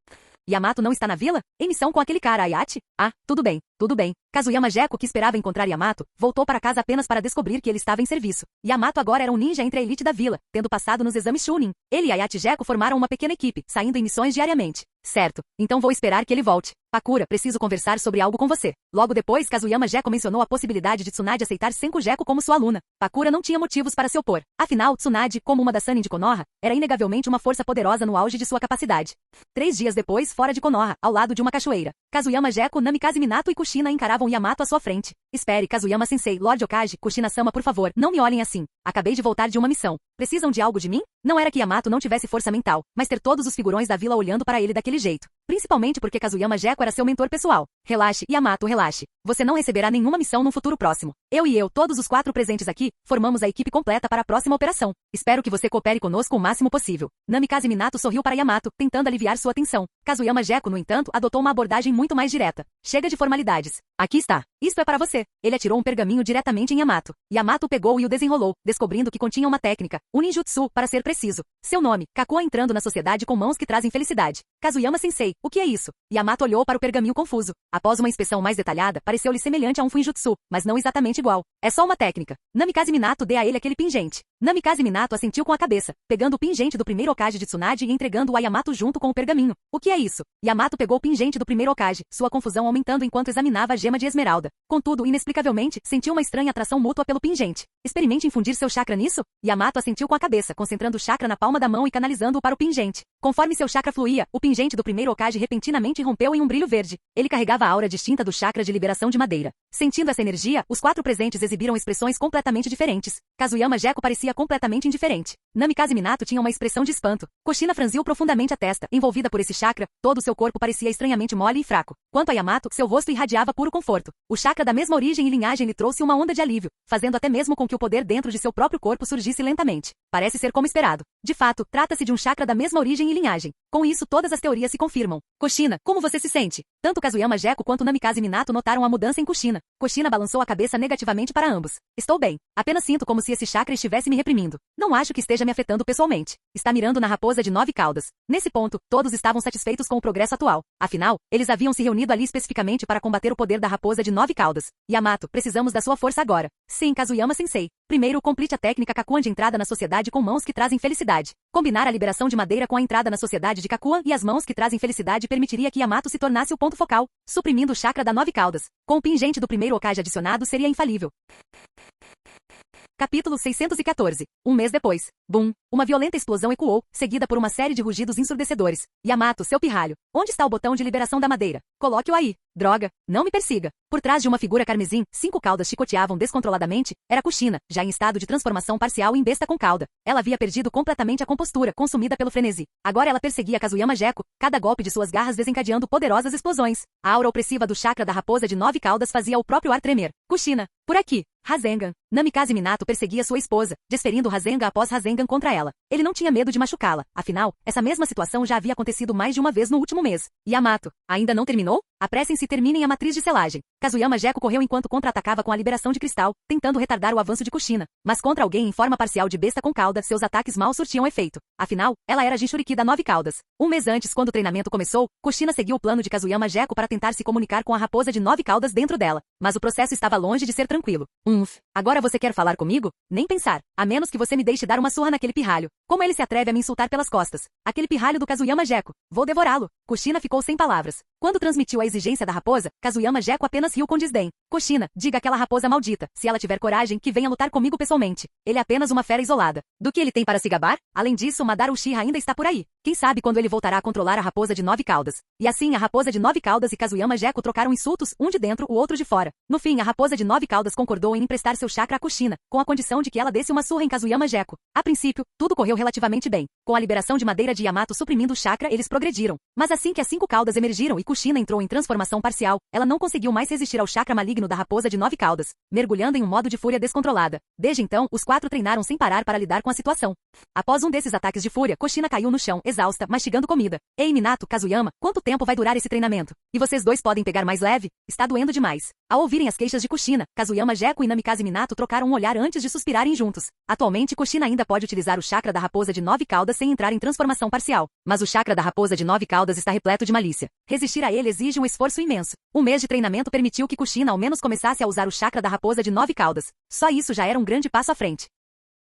Yamato não está na vila? Em missão com aquele cara, Ayachi? Tudo bem. Kazuyama Jeko, que esperava encontrar Yamato, voltou para casa apenas para descobrir que ele estava em serviço. Yamato agora era um ninja entre a elite da vila, tendo passado nos exames Chunin. Ele e Ayachi Jeko formaram uma pequena equipe, saindo em missões diariamente. Certo. Então vou esperar que ele volte. Pakura, preciso conversar sobre algo com você. Logo depois, Kazuyama Jeko mencionou a possibilidade de Tsunade aceitar Senku Jeko como sua aluna. Pakura não tinha motivos para se opor. Afinal, Tsunade, como uma das Sannin de Konoha, era inegavelmente uma força poderosa no auge de sua capacidade. 3 dias depois, fora de Konoha, ao lado de uma cachoeira, Kazuyama Jeko, Namikaze Minato e Kushina encaravam Yamato à sua frente. Espere, Kazuyama-sensei, Lord Okage, Kushina-sama, por favor, não me olhem assim. Acabei de voltar de uma missão. Precisam de algo de mim? Não era que Yamato não tivesse força mental, mas ter todos os figurões da vila olhando para ele daquele jeito. Principalmente porque Kazuyama Jeko era seu mentor pessoal. Relaxe, Yamato, relaxe. Você não receberá nenhuma missão no futuro próximo. Eu, todos os 4 presentes aqui, formamos a equipe completa para a próxima operação. Espero que você coopere conosco o máximo possível. Namikaze Minato sorriu para Yamato, tentando aliviar sua tensão. Kazuyama Jeko, no entanto, adotou uma abordagem muito mais direta. Chega de formalidades. Aqui está. Isto é para você. Ele atirou um pergaminho diretamente em Yamato. Yamato pegou e o desenrolou, descobrindo que continha uma técnica, um ninjutsu, para ser preciso. Seu nome, Kakuya entrando na sociedade com mãos que trazem felicidade. Kazuyama-sensei, o que é isso? Yamato olhou para o pergaminho confuso. Após uma inspeção mais detalhada, pareceu-lhe semelhante a um Fuinjutsu, mas não exatamente igual. É só uma técnica. Namikaze Minato dê a ele aquele pingente. Namikaze Minato assentiu com a cabeça, pegando o pingente do primeiro Hokage de Tsunade e entregando-o a Yamato junto com o pergaminho. O que é isso? Yamato pegou o pingente do primeiro Hokage, sua confusão aumentando enquanto examinava a gema de esmeralda. Contudo, inexplicavelmente, sentiu uma estranha atração mútua pelo pingente. Experimente infundir seu chakra nisso? Yamato assentiu com a cabeça, concentrando o chakra na palma da mão e canalizando-o para o pingente. Conforme seu chakra fluía, o pingente do primeiro Hokage repentinamente rompeu em um brilho verde. Ele carregava a aura distinta do chakra de liberação de madeira. Sentindo essa energia, os 4 presentes exibiram expressões completamente diferentes. Kazuyama Gekko parecia completamente indiferente. Namikaze Minato tinha uma expressão de espanto. Kushina franziu profundamente a testa. Envolvida por esse chakra, todo o seu corpo parecia estranhamente mole e fraco. Quanto a Yamato, seu rosto irradiava puro conforto. O chakra da mesma origem e linhagem lhe trouxe uma onda de alívio, fazendo até mesmo com que o poder dentro de seu próprio corpo surgisse lentamente. Parece ser como esperado. De fato, trata-se de um chakra da mesma origem e linhagem. Com isso, todas as teorias se confirmam. Kushina, como você se sente? Tanto Kazuyama Gekko quanto Namikaze Minato notaram a mudança em Kushina. Kushina balançou a cabeça negativamente para ambos. Estou bem. Apenas sinto como se esse chakra estivesse me reprimindo. Não acho que esteja me afetando pessoalmente. Está mirando na raposa de 9 caudas. Nesse ponto, todos estavam satisfeitos com o progresso atual. Afinal, eles haviam se reunido ali especificamente para combater o poder da raposa de 9 caudas. Yamato, precisamos da sua força agora. Sim, Kazuyama-sensei. Primeiro, complete a técnica Kakuya de entrada na sociedade com mãos que trazem felicidade. Combinar a liberação de madeira com a entrada na sociedade de Kakuya e as mãos que trazem felicidade permitiria que Yamato se tornasse o ponto focal, suprimindo o chakra da 9 caudas. Com o pingente do primeiro Hokage adicionado seria infalível. Capítulo 614. Um mês depois. Bum! Uma violenta explosão ecoou, seguida por uma série de rugidos ensurdecedores. Yamato, seu pirralho. Onde está o botão de liberação da madeira? Coloque-o aí. Droga, não me persiga. Por trás de uma figura carmesim, 5 caudas chicoteavam descontroladamente. Era Kushina, já em estado de transformação parcial em besta com cauda. Ela havia perdido completamente a compostura, consumida pelo frenesi. Agora ela perseguia Kazuyama Gekko, cada golpe de suas garras desencadeando poderosas explosões. A aura opressiva do chakra da raposa de 9 caudas fazia o próprio ar tremer. Kushina, por aqui. Rasengan. Namikaze Minato perseguia sua esposa, desferindo Rasengan após Rasengan contra ela. Ele não tinha medo de machucá-la. Afinal, essa mesma situação já havia acontecido mais de uma vez no último mês. Yamato, ainda não terminou? Apressem-se e terminem a matriz de selagem. Kazuyama Gekko correu enquanto contra-atacava com a liberação de cristal, tentando retardar o avanço de Kushina. Mas contra alguém em forma parcial de besta com cauda, seus ataques mal surtiam efeito. Afinal, ela era Jinchuriki da 9 caudas. Um mês antes, quando o treinamento começou, Kushina seguiu o plano de Kazuyama Gekko para tentar se comunicar com a raposa de 9 caudas dentro dela. Mas o processo estava longe de ser tranquilo. Agora você quer falar comigo? Nem pensar. A menos que você me deixe dar uma surra naquele pirralho. Como ele se atreve a me insultar pelas costas? Aquele pirralho do Kazuyama Gekko. Vou devorá-lo. Kushina ficou sem palavras. Quando transmitiu a exigência da raposa, Kazuyama Gekko apenas riu com desdém. Kushina, diga àquela raposa maldita, se ela tiver coragem, que venha lutar comigo pessoalmente. Ele é apenas uma fera isolada. Do que ele tem para se gabar? Além disso, Madara Uchiha ainda está por aí. Quem sabe quando ele voltará a controlar a raposa de 9 caudas. E assim, a raposa de 9 caudas e Kazuyama Gekko trocaram insultos, um de dentro, o outro de fora. No fim, a raposa de 9 caudas concordou em emprestar seu chakra a Kushina, com a condição de que ela desse uma surra em Kazuyama Gekko. A princípio, tudo correu relativamente bem. Com a liberação de madeira de Yamato suprimindo o chakra, eles progrediram. Mas assim que as 5 caudas emergiram e Kushina entrou em transformação parcial, ela não conseguiu mais resistir ao chakra maligno da raposa de 9 caudas, mergulhando em um modo de fúria descontrolada. Desde então, os 4 treinaram sem parar para lidar com a situação. Após um desses ataques de fúria, Kushina caiu no chão, exausta, mastigando comida. Ei, Minato, Kazuyama, quanto tempo vai durar esse treinamento? E vocês dois podem pegar mais leve? Está doendo demais. Ao ouvirem as queixas de Kushina, Kazuyama Gekko e Namikaze Minato trocaram um olhar antes de suspirarem juntos. Atualmente, Kushina ainda pode utilizar o chakra da raposa de 9 caudas sem entrar em transformação parcial. Mas o chakra da raposa de 9 caudas está repleto de malícia. Resistir a ele exige um esforço imenso. Um mês de treinamento permitiu que Kushina ao menos começasse a usar o chakra da raposa de 9 caudas. Só isso já era um grande passo à frente.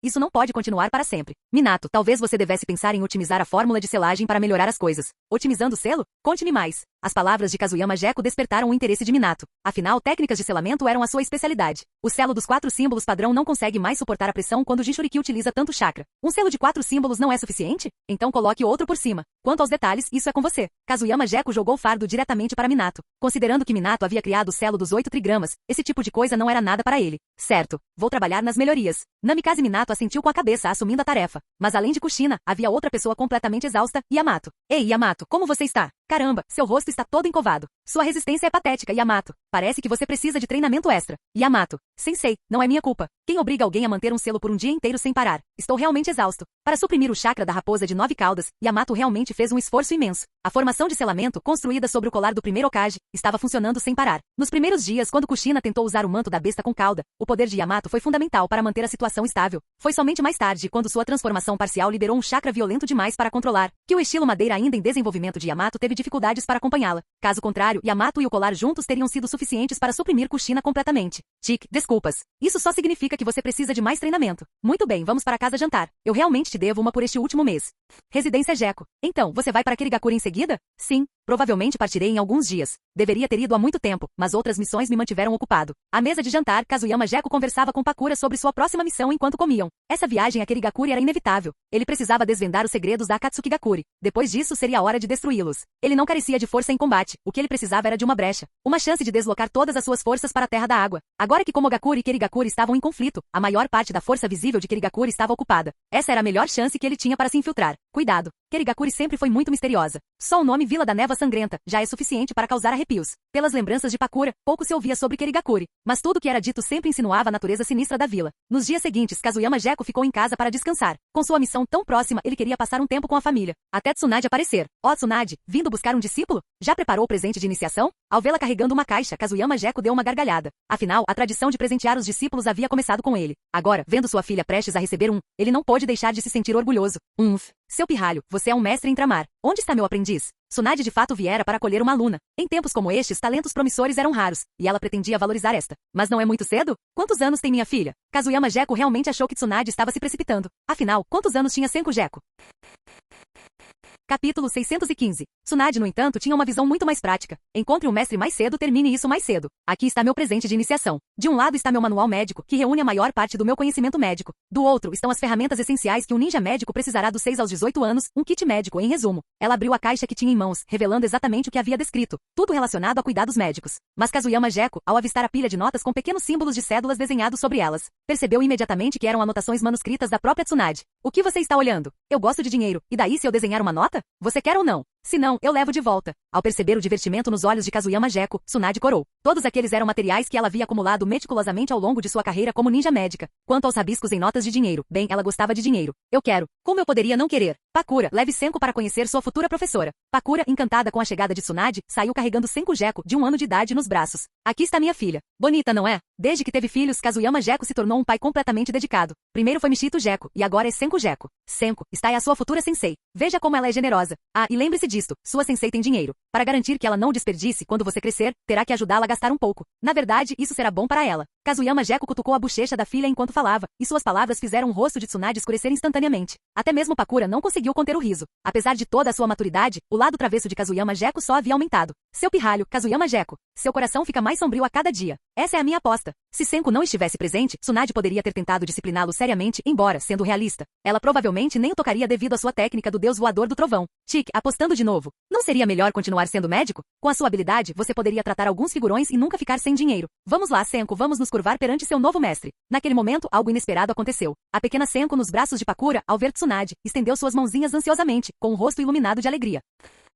Isso não pode continuar para sempre. Minato, talvez você devesse pensar em otimizar a fórmula de selagem para melhorar as coisas. Otimizando o selo? Conte-me mais. As palavras de Kazuyama Gekko despertaram o interesse de Minato. Afinal, técnicas de selamento eram a sua especialidade. O selo dos 4 símbolos padrão não consegue mais suportar a pressão quando o Jinchuriki utiliza tanto chakra. Um selo de 4 símbolos não é suficiente? Então coloque outro por cima. Quanto aos detalhes, isso é com você. Kazuyama Gekko jogou o fardo diretamente para Minato. Considerando que Minato havia criado o selo dos 8 trigramas, esse tipo de coisa não era nada para ele. Certo. Vou trabalhar nas melhorias. Namikaze Minato assentiu com a cabeça, assumindo a tarefa. Mas além de Kushina, havia outra pessoa completamente exausta, Yamato. Ei, Yamato, como você está? Caramba, seu rosto está todo encovado. Sua resistência é patética, Yamato. Parece que você precisa de treinamento extra. Yamato. Sensei, não é minha culpa. Quem obriga alguém a manter um selo por um dia inteiro sem parar? Estou realmente exausto. Para suprimir o chakra da raposa de 9 caudas, Yamato realmente fez um esforço imenso. A formação de selamento, construída sobre o colar do primeiro Hokage, estava funcionando sem parar. Nos primeiros dias, quando Kushina tentou usar o manto da besta com cauda, o poder de Yamato foi fundamental para manter a situação estável. Foi somente mais tarde, quando sua transformação parcial liberou um chakra violento demais para controlar, que o estilo madeira ainda em desenvolvimento de Yamato teve dificuldades para acompanhá-la. Caso contrário, Yamato e o colar juntos teriam sido suficientes para suprimir Kushina completamente. Chique, desculpas. Isso só significa que você precisa de mais treinamento. Muito bem, vamos para casa jantar. Eu realmente te devo uma por este último mês. Residência Geco. Então, você vai para Kirigakura em seguida? Sim. Provavelmente partirei em alguns dias. Deveria ter ido há muito tempo, mas outras missões me mantiveram ocupado. À mesa de jantar, Kazuyama Geco conversava com Pakura sobre sua próxima missão enquanto comiam. Essa viagem a Kirigakuri era inevitável. Ele precisava desvendar os segredos da Akatsukigakuri. Depois disso, seria a hora de destruí-los. Ele não carecia de força em combate. O que ele precisava era de uma brecha. Uma chance de deslocar todas as suas forças para a Terra da Água. Agora que Komogakuri e Kirigakuri estavam em conflito, a maior parte da força visível de Kirigakuri estava ocupada. Essa era a melhor chance que ele tinha para se infiltrar. Cuidado. Kirigakuri sempre foi muito misteriosa. Só o nome Vila da Névoa Sangrenta já é suficiente para causar arrepios. Pelas lembranças de Pakura, pouco se ouvia sobre Kirigakuri, mas tudo que era dito sempre insinuava a natureza sinistra da vila. Nos dias seguintes, Kazuyama Geco ficou em casa para descansar. Com sua missão tão próxima, ele queria passar um tempo com a família. Até Tsunade aparecer. Ó, Tsunade, vindo buscar um discípulo? Já preparou o presente de iniciação? Ao vê-la carregando uma caixa, Kazuyama Geco deu uma gargalhada. Afinal, a tradição de presentear os discípulos havia começado com ele. Agora, vendo sua filha prestes a receber ele não pôde deixar de se sentir orgulhoso. Seu pirralho, você é um mestre em tramar. Onde está meu aprendiz? Tsunade de fato viera para acolher uma aluna. Em tempos como estes, talentos promissores eram raros, e ela pretendia valorizar esta. Mas não é muito cedo? Quantos anos tem minha filha? Kazuyama Geco realmente achou que Tsunade estava se precipitando. Afinal, quantos anos tinha Senku Geco? Capítulo 615. Tsunade, no entanto, tinha uma visão muito mais prática. Encontre o mestre mais cedo, termine isso mais cedo. Aqui está meu presente de iniciação. De um lado está meu manual médico, que reúne a maior parte do meu conhecimento médico. Do outro estão as ferramentas essenciais que um ninja médico precisará dos 6 aos 18 anos, um kit médico, em resumo. Ela abriu a caixa que tinha em mãos, revelando exatamente o que havia descrito. Tudo relacionado a cuidados médicos. Mas Kazuyama Geco, ao avistar a pilha de notas com pequenos símbolos de cédulas desenhados sobre elas, percebeu imediatamente que eram anotações manuscritas da própria Tsunade. O que você está olhando? Eu gosto de dinheiro. E daí se eu desenhar uma nota? Você quer ou não? Se não, eu levo de volta. Ao perceber o divertimento nos olhos de Kazuyama Geco, Tsunade corou. Todos aqueles eram materiais que ela havia acumulado meticulosamente ao longo de sua carreira como ninja médica. Quanto aos rabiscos em notas de dinheiro, bem, ela gostava de dinheiro. Eu quero. Como eu poderia não querer? Pakura, leve Senku para conhecer sua futura professora. Pakura, encantada com a chegada de Tsunade, saiu carregando Senku Geco, de 1 ano de idade, nos braços. Aqui está minha filha. Bonita, não é? Desde que teve filhos, Kazuyama Geco se tornou um pai completamente dedicado. Primeiro foi Michito Geco, e agora é Senku Geco. Senku, está aí a sua futura sensei. Veja como ela é generosa. Ah, e lembre-se disto, sua sensei tem dinheiro. Para garantir que ela não desperdice quando você crescer, terá que ajudá-la a gastar um pouco. Na verdade, isso será bom para ela. Kazuyama Geco cutucou a bochecha da filha enquanto falava, e suas palavras fizeram o rosto de Tsunade escurecer instantaneamente. Até mesmo Pakura não conseguiu conter o riso. Apesar de toda a sua maturidade, o lado travesso de Kazuyama Geco só havia aumentado. Seu pirralho, Kazuyama Geco. Seu coração fica mais sombrio a cada dia. Essa é a minha aposta. Se Senku não estivesse presente, Tsunade poderia ter tentado discipliná-lo seriamente, embora, sendo realista, ela provavelmente nem o tocaria devido à sua técnica do deus voador do trovão. Chique, apostando de novo. Não seria melhor continuar sendo médico? Com a sua habilidade, você poderia tratar alguns figurões e nunca ficar sem dinheiro. Vamos lá, Senku, vamos nos curvar perante seu novo mestre. Naquele momento, algo inesperado aconteceu. A pequena Senku, nos braços de Pakura, ao ver Tsunade, estendeu suas mãozinhas ansiosamente, com o rosto iluminado de alegria.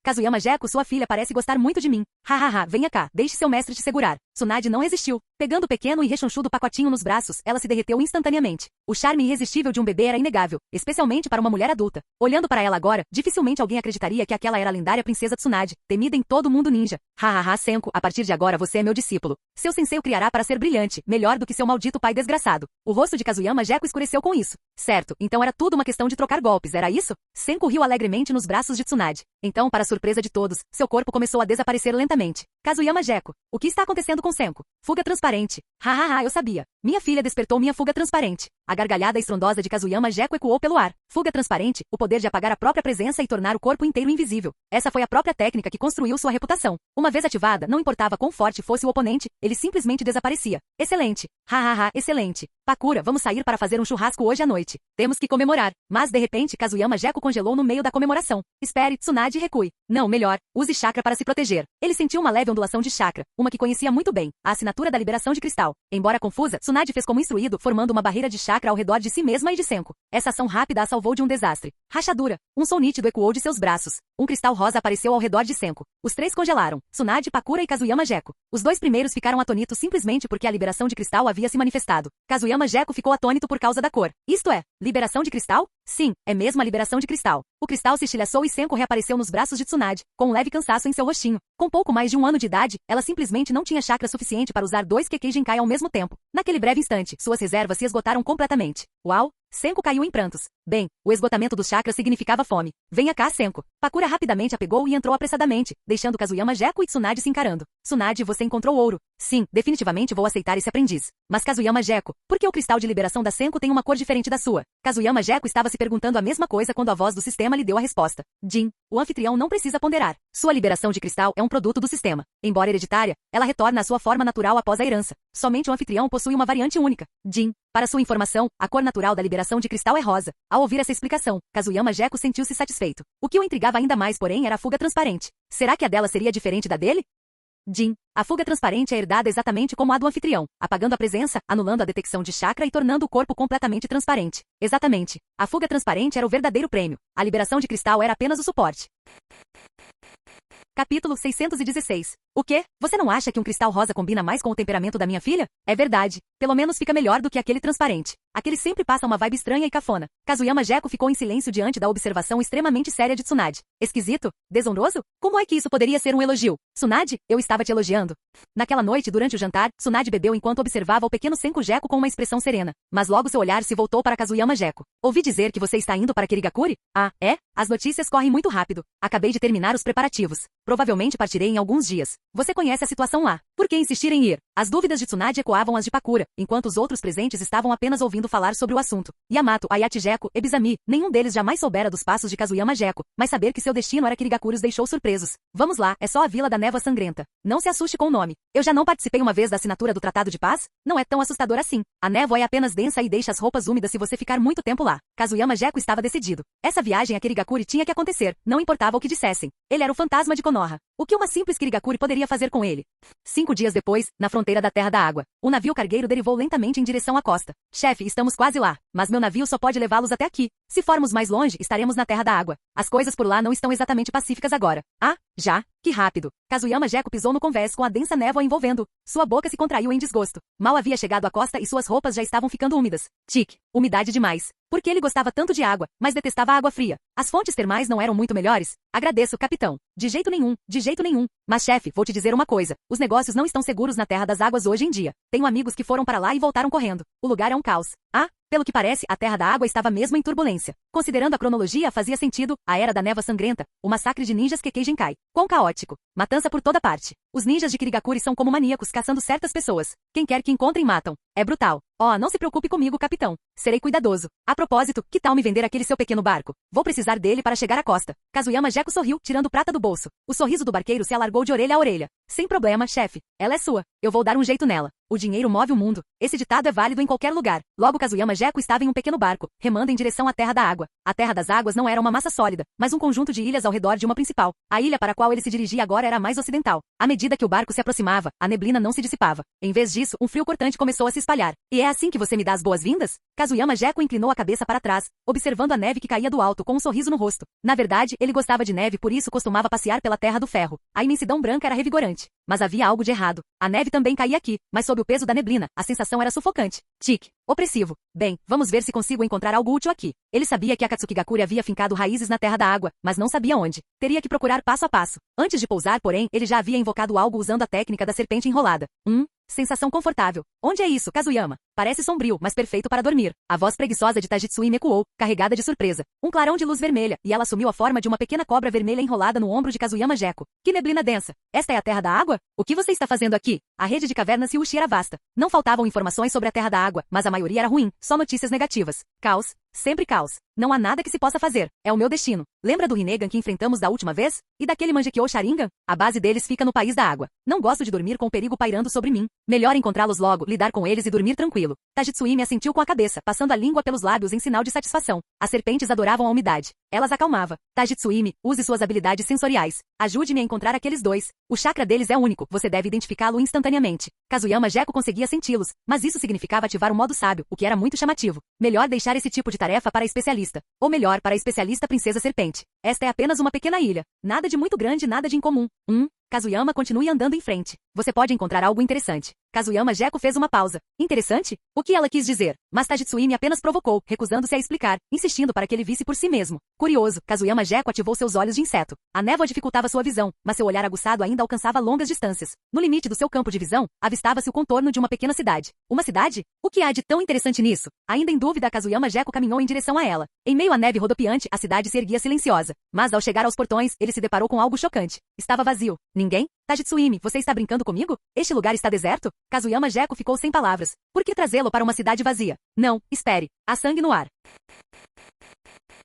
Kazuyama Geco, sua filha parece gostar muito de mim. Hahaha, venha cá, deixe seu mestre te segurar. Tsunade não resistiu. Pegando o pequeno e rechonchudo pacotinho nos braços, ela se derreteu instantaneamente. O charme irresistível de um bebê era inegável, especialmente para uma mulher adulta. Olhando para ela agora, dificilmente alguém acreditaria que aquela era a lendária princesa Tsunade, temida em todo o mundo ninja. Hahaha, Senku, a partir de agora você é meu discípulo. Seu sensei o criará para ser brilhante, melhor do que seu maldito pai desgraçado. O rosto de Kazuyama Geco escureceu com isso. Certo, então era tudo uma questão de trocar golpes, era isso? Senku riu alegremente nos braços de Tsunade. Então, para surpresa de todos, seu corpo começou a desaparecer lentamente. Kazuyama Geco, o que está acontecendo com Senku? Fuga transparente. Hahaha, eu sabia. Minha filha despertou minha fuga transparente. A gargalhada estrondosa de Kazuyama Geco ecoou pelo ar. Fuga transparente, o poder de apagar a própria presença e tornar o corpo inteiro invisível. Essa foi a própria técnica que construiu sua reputação. Uma vez ativada, não importava quão forte fosse o oponente, ele simplesmente desaparecia. Excelente. Hahaha, excelente. Pakura, vamos sair para fazer um churrasco hoje à noite. Temos que comemorar. Mas de repente, Kazuyama Geco congelou no meio da comemoração. Espere, Tsunade, e recue. Não, melhor, use chakra para se proteger. Ele sentiu uma leve ondulação de chakra, uma que conhecia muito bem, a assinatura da liberação de cristal. Embora confusa, Tsunade fez como instruído, formando uma barreira de chakra chakra ao redor de si mesma e de Senko. Essa ação rápida a salvou de um desastre. Rachadura. Um som nítido ecoou de seus braços. Um cristal rosa apareceu ao redor de Senko. Os três congelaram. Tsunade, Pakura e Kazuyama Gekko. Os dois primeiros ficaram atônitos simplesmente porque a liberação de cristal havia se manifestado. Kazuyama Gekko ficou atônito por causa da cor. Isto é, liberação de cristal? Sim, é mesmo a liberação de cristal. O cristal se estilhaçou e Senko reapareceu nos braços de Tsunade, com um leve cansaço em seu rostinho. Com pouco mais de 1 ano de idade, ela simplesmente não tinha chakra suficiente para usar 2 Kekkei Genkai ao mesmo tempo. Naquele breve instante, suas reservas se esgotaram completamente. Uau! Senko caiu em prantos. Bem, o esgotamento dos chakras significava fome. Venha cá, Senko. Pakura rapidamente a pegou e entrou apressadamente, deixando Kazuyama Gekko e Tsunade se encarando. Tsunade, você encontrou ouro. Sim, definitivamente vou aceitar esse aprendiz. Mas Kazuyama Gekko, por que o cristal de liberação da Senko tem uma cor diferente da sua? Kazuyama Gekko estava se perguntando a mesma coisa quando a voz do sistema lhe deu a resposta. Jin, o anfitrião não precisa ponderar. Sua liberação de cristal é um produto do sistema. Embora hereditária, ela retorna à sua forma natural após a herança. Somente o anfitrião possui uma variante única. Jin, para sua informação, a cor natural da liberação de cristal é rosa. Ao ouvir essa explicação, Kazuyama Gekko sentiu-se satisfeito. O que o intrigava ainda mais, porém, era a fuga transparente. Será que a dela seria diferente da dele? Jin, a fuga transparente é herdada exatamente como a do anfitrião, apagando a presença, anulando a detecção de chakra e tornando o corpo completamente transparente. Exatamente. A fuga transparente era o verdadeiro prêmio. A liberação de cristal era apenas o suporte. Capítulo 616. O quê? Você não acha que um cristal rosa combina mais com o temperamento da minha filha? É verdade. Pelo menos fica melhor do que aquele transparente. Aquele sempre passa uma vibe estranha e cafona. Kazuyama Gekko ficou em silêncio diante da observação extremamente séria de Tsunade. Esquisito? Desonroso? Como é que isso poderia ser um elogio? Tsunade, eu estava te elogiando. Naquela noite, durante o jantar, Tsunade bebeu enquanto observava o pequeno Senko Gekko com uma expressão serena. Mas logo seu olhar se voltou para Kazuyama Gekko. Ouvi dizer que você está indo para Kirigakuri? Ah, é? As notícias correm muito rápido. Acabei de terminar os preparativos. Provavelmente partirei em alguns dias. Você conhece a situação lá. Por que insistir em ir? As dúvidas de Tsunade ecoavam as de Pakura, enquanto os outros presentes estavam apenas ouvindo falar sobre o assunto. Yamato, Ayate Gekko, Ebizami, nenhum deles jamais soubera dos passos de Kazuyama Gekko, mas saber que seu destino era Kirigakuri os deixou surpresos. Vamos lá, é só a Vila da Névoa Sangrenta. Não se assuste com o nome. Eu já não participei uma vez da assinatura do Tratado de Paz? Não é tão assustador assim. A névoa é apenas densa e deixa as roupas úmidas se você ficar muito tempo lá. Kazuyama Gekko estava decidido. Essa viagem a Kirigakuri tinha que acontecer, não importava o que dissessem. Ele era o fantasma de Konoha. O que uma simples Kirigakuri poderia fazer com ele? 5 dias depois, na fronteira da Terra da Água, o navio cargueiro derivou lentamente em direção à costa. Chefe, estamos quase lá, mas meu navio só pode levá-los até aqui. Se formos mais longe, estaremos na Terra da Água. As coisas por lá não estão exatamente pacíficas agora. Ah, já? Que rápido. Kazuyama Gekko pisou no convés com a densa névoa envolvendo. Sua boca se contraiu em desgosto. Mal havia chegado à costa e suas roupas já estavam ficando úmidas. Tique, umidade demais. Porque ele gostava tanto de água, mas detestava a água fria. As fontes termais não eram muito melhores? Agradeço, capitão. De jeito nenhum, de jeito nenhum. Mas chefe, vou te dizer uma coisa. Os negócios não estão seguros na Terra das Águas hoje em dia. Tenho amigos que foram para lá e voltaram correndo. O lugar é um caos. Ah, pelo que parece, a Terra da Água estava mesmo em turbulência. Considerando a cronologia, fazia sentido, a Era da Névoa Sangrenta, o massacre de ninjas Kekkei Genkai. Quão caótico. Matança por toda parte. Os ninjas de Kirigakuri são como maníacos caçando certas pessoas. Quem quer que encontrem matam. É brutal. Oh, não se preocupe comigo, capitão. Serei cuidadoso. A propósito, que tal me vender aquele seu pequeno barco? Vou precisar dele para chegar à costa. Kazuyama Gekko sorriu, tirando prata do bolso. O sorriso do barqueiro se alargou de orelha a orelha. Sem problema, chefe. Ela é sua. Eu vou dar um jeito nela. O dinheiro move o mundo. Esse ditado é válido em qualquer lugar. Logo Kazuyama Gekko estava em um pequeno barco, remando em direção à Terra da Água. A Terra das Águas não era uma massa sólida, mas um conjunto de ilhas ao redor de uma principal. A ilha para a qual ele se dirigia agora era a mais ocidental. À medida que o barco se aproximava, a neblina não se dissipava. Em vez disso, um frio cortante começou a se espalhar. E é assim que você me dá as boas-vindas? Kazuyama Gekko inclinou a cabeça para trás, observando a neve que caía do alto com um sorriso no rosto. Na verdade, ele gostava de neve, por isso costumava passear pela Terra do Ferro. A imensidão branca era revigorante. Mas havia algo de errado. A neve também caía aqui, mas sob o peso da neblina, a sensação era sufocante. Tique. Opressivo. Bem, vamos ver se consigo encontrar algo útil aqui. Ele sabia que a Katsukigakuri havia fincado raízes na Terra da Água, mas não sabia onde. Teria que procurar passo a passo. Antes de pousar, porém, ele já havia invocado algo usando a técnica da serpente enrolada. Sensação confortável. Onde é isso, Kazuyama? Parece sombrio, mas perfeito para dormir. A voz preguiçosa de Tajitsui ecoou, carregada de surpresa. Um clarão de luz vermelha, e ela assumiu a forma de uma pequena cobra vermelha enrolada no ombro de Kazuyama Gekko. Que neblina densa. Esta é a Terra da Água? O que você está fazendo aqui? A rede de cavernas Ryushi era vasta. Não faltavam informações sobre a Terra da Água, mas a maioria era ruim, só notícias negativas. Caos. Sempre caos. Não há nada que se possa fazer. É o meu destino. Lembra do Rinnegan que enfrentamos da última vez? E daquele Mangekyou Sharingan? A base deles fica no país da água. Não gosto de dormir com o perigo pairando sobre mim. Melhor encontrá-los logo, lidar com eles e dormir tranquilo. Tajitsuimi assentiu com a cabeça, passando a língua pelos lábios em sinal de satisfação. As serpentes adoravam a umidade. Elas acalmava. Tajitsuimi, use suas habilidades sensoriais. Ajude-me a encontrar aqueles dois. O chakra deles é único, você deve identificá-lo instantaneamente. Kazuyama Gekko conseguia senti-los, mas isso significava ativar o modo sábio, o que era muito chamativo. Melhor deixar esse tipo de tarefa para a especialista. Ou melhor, para a especialista Princesa Serpente. Esta é apenas uma pequena ilha. Nada de muito grande, nada de incomum. Kazuyama continue andando em frente. Você pode encontrar algo interessante. Kazuyama Gekko fez uma pausa. Interessante? O que ela quis dizer? Mas Tajitsuimi apenas provocou, recusando-se a explicar, insistindo para que ele visse por si mesmo. Curioso, Kazuyama Gekko ativou seus olhos de inseto. A névoa dificultava sua visão, mas seu olhar aguçado ainda alcançava longas distâncias. No limite do seu campo de visão, avistava-se o contorno de uma pequena cidade. Uma cidade? O que há de tão interessante nisso? Ainda em dúvida, Kazuyama Gekko caminhou em direção a ela. Em meio à neve rodopiante, a cidade se erguia silenciosa. Mas ao chegar aos portões, ele se deparou com algo chocante. Estava vazio. Ninguém? Tajitsuimi, você está brincando comigo? Este lugar está deserto? Kazuyama Gekko ficou sem palavras. Por que trazê-lo para uma cidade vazia? Não, espere. Há sangue no ar.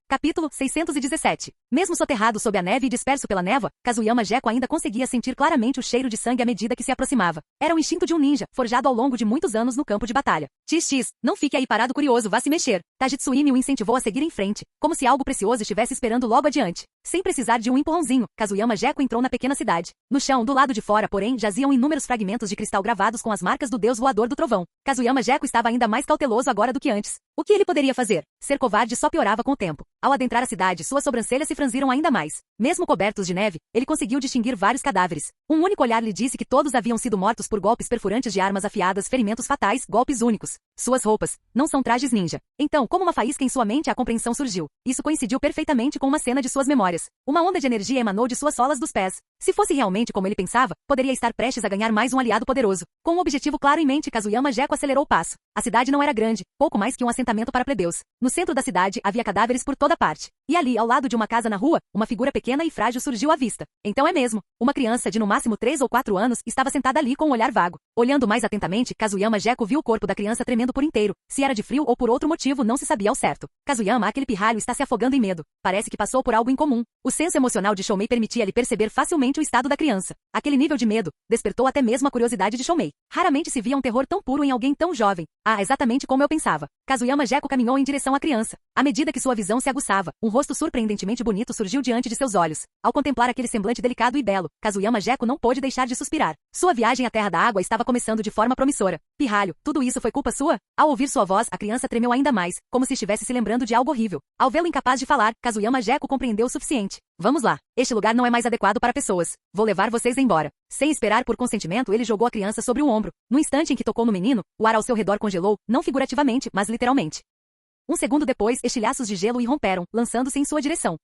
Capítulo 617. Mesmo soterrado sob a neve e disperso pela névoa, Kazuyama Gekko ainda conseguia sentir claramente o cheiro de sangue à medida que se aproximava. Era o instinto de um ninja, forjado ao longo de muitos anos no campo de batalha. X, não fique aí parado curioso, vá se mexer. Tajitsuimi o incentivou a seguir em frente, como se algo precioso estivesse esperando logo adiante. Sem precisar de um empurrãozinho, Kazuyama Gekko entrou na pequena cidade. No chão, do lado de fora, porém, jaziam inúmeros fragmentos de cristal gravados com as marcas do deus voador do trovão. Kazuyama Gekko estava ainda mais cauteloso agora do que antes. O que ele poderia fazer? Ser covarde só piorava com o tempo. Ao adentrar a cidade, suas sobrancelhas se franziram ainda mais. Mesmo cobertos de neve, ele conseguiu distinguir vários cadáveres. Um único olhar lhe disse que todos haviam sido mortos por golpes perfurantes de armas afiadas, ferimentos fatais, golpes únicos. Suas roupas não são trajes ninja. Então, como uma faísca em sua mente, a compreensão surgiu. Isso coincidiu perfeitamente com uma cena de suas memórias. Uma onda de energia emanou de suas solas dos pés. Se fosse realmente como ele pensava, poderia estar prestes a ganhar mais um aliado poderoso. Com um objetivo claro em mente, Kazuyama Gekko acelerou o passo. A cidade não era grande, pouco mais que um assentamento para plebeus. No centro da cidade, havia cadáveres por toda parte. E ali, ao lado de uma casa na rua, uma figura pequena e frágil surgiu à vista. Então é mesmo. Uma criança de no máximo 3 ou 4 anos estava sentada ali com um olhar vago. Olhando mais atentamente, Kazuyama Gekko viu o corpo da criança tremendo por inteiro. Se era de frio ou por outro motivo, não se sabia ao certo. Kazuyama, aquele pirralho, está se afogando em medo. Parece que passou por algo incomum. O senso emocional de Shoumei permitia-lhe perceber facilmente o estado da criança. Aquele nível de medo despertou até mesmo a curiosidade de Shoumei. Raramente se via um terror tão puro em alguém tão jovem. Exatamente como eu pensava. Kazuyama Gekko caminhou em direção à criança. À medida que sua visão se aguçava, um rosto surpreendentemente bonito surgiu diante de seus olhos. Ao contemplar aquele semblante delicado e belo, Kazuyama Gekko não pôde deixar de suspirar. Sua viagem à Terra da Água estava começando de forma promissora. Pirralho, tudo isso foi culpa sua? Ao ouvir sua voz, a criança tremeu ainda mais, como se estivesse se lembrando de algo horrível. Ao vê-lo incapaz de falar, Kazuyama Gekko compreendeu o suficiente. Vamos lá. Este lugar não é mais adequado para pessoas. Vou levar vocês embora. Sem esperar por consentimento, ele jogou a criança sobre o ombro. No instante em que tocou no menino, o ar ao seu redor congelou, não figurativamente, mas literalmente. Um segundo depois, estilhaços de gelo irromperam, lançando-se em sua direção.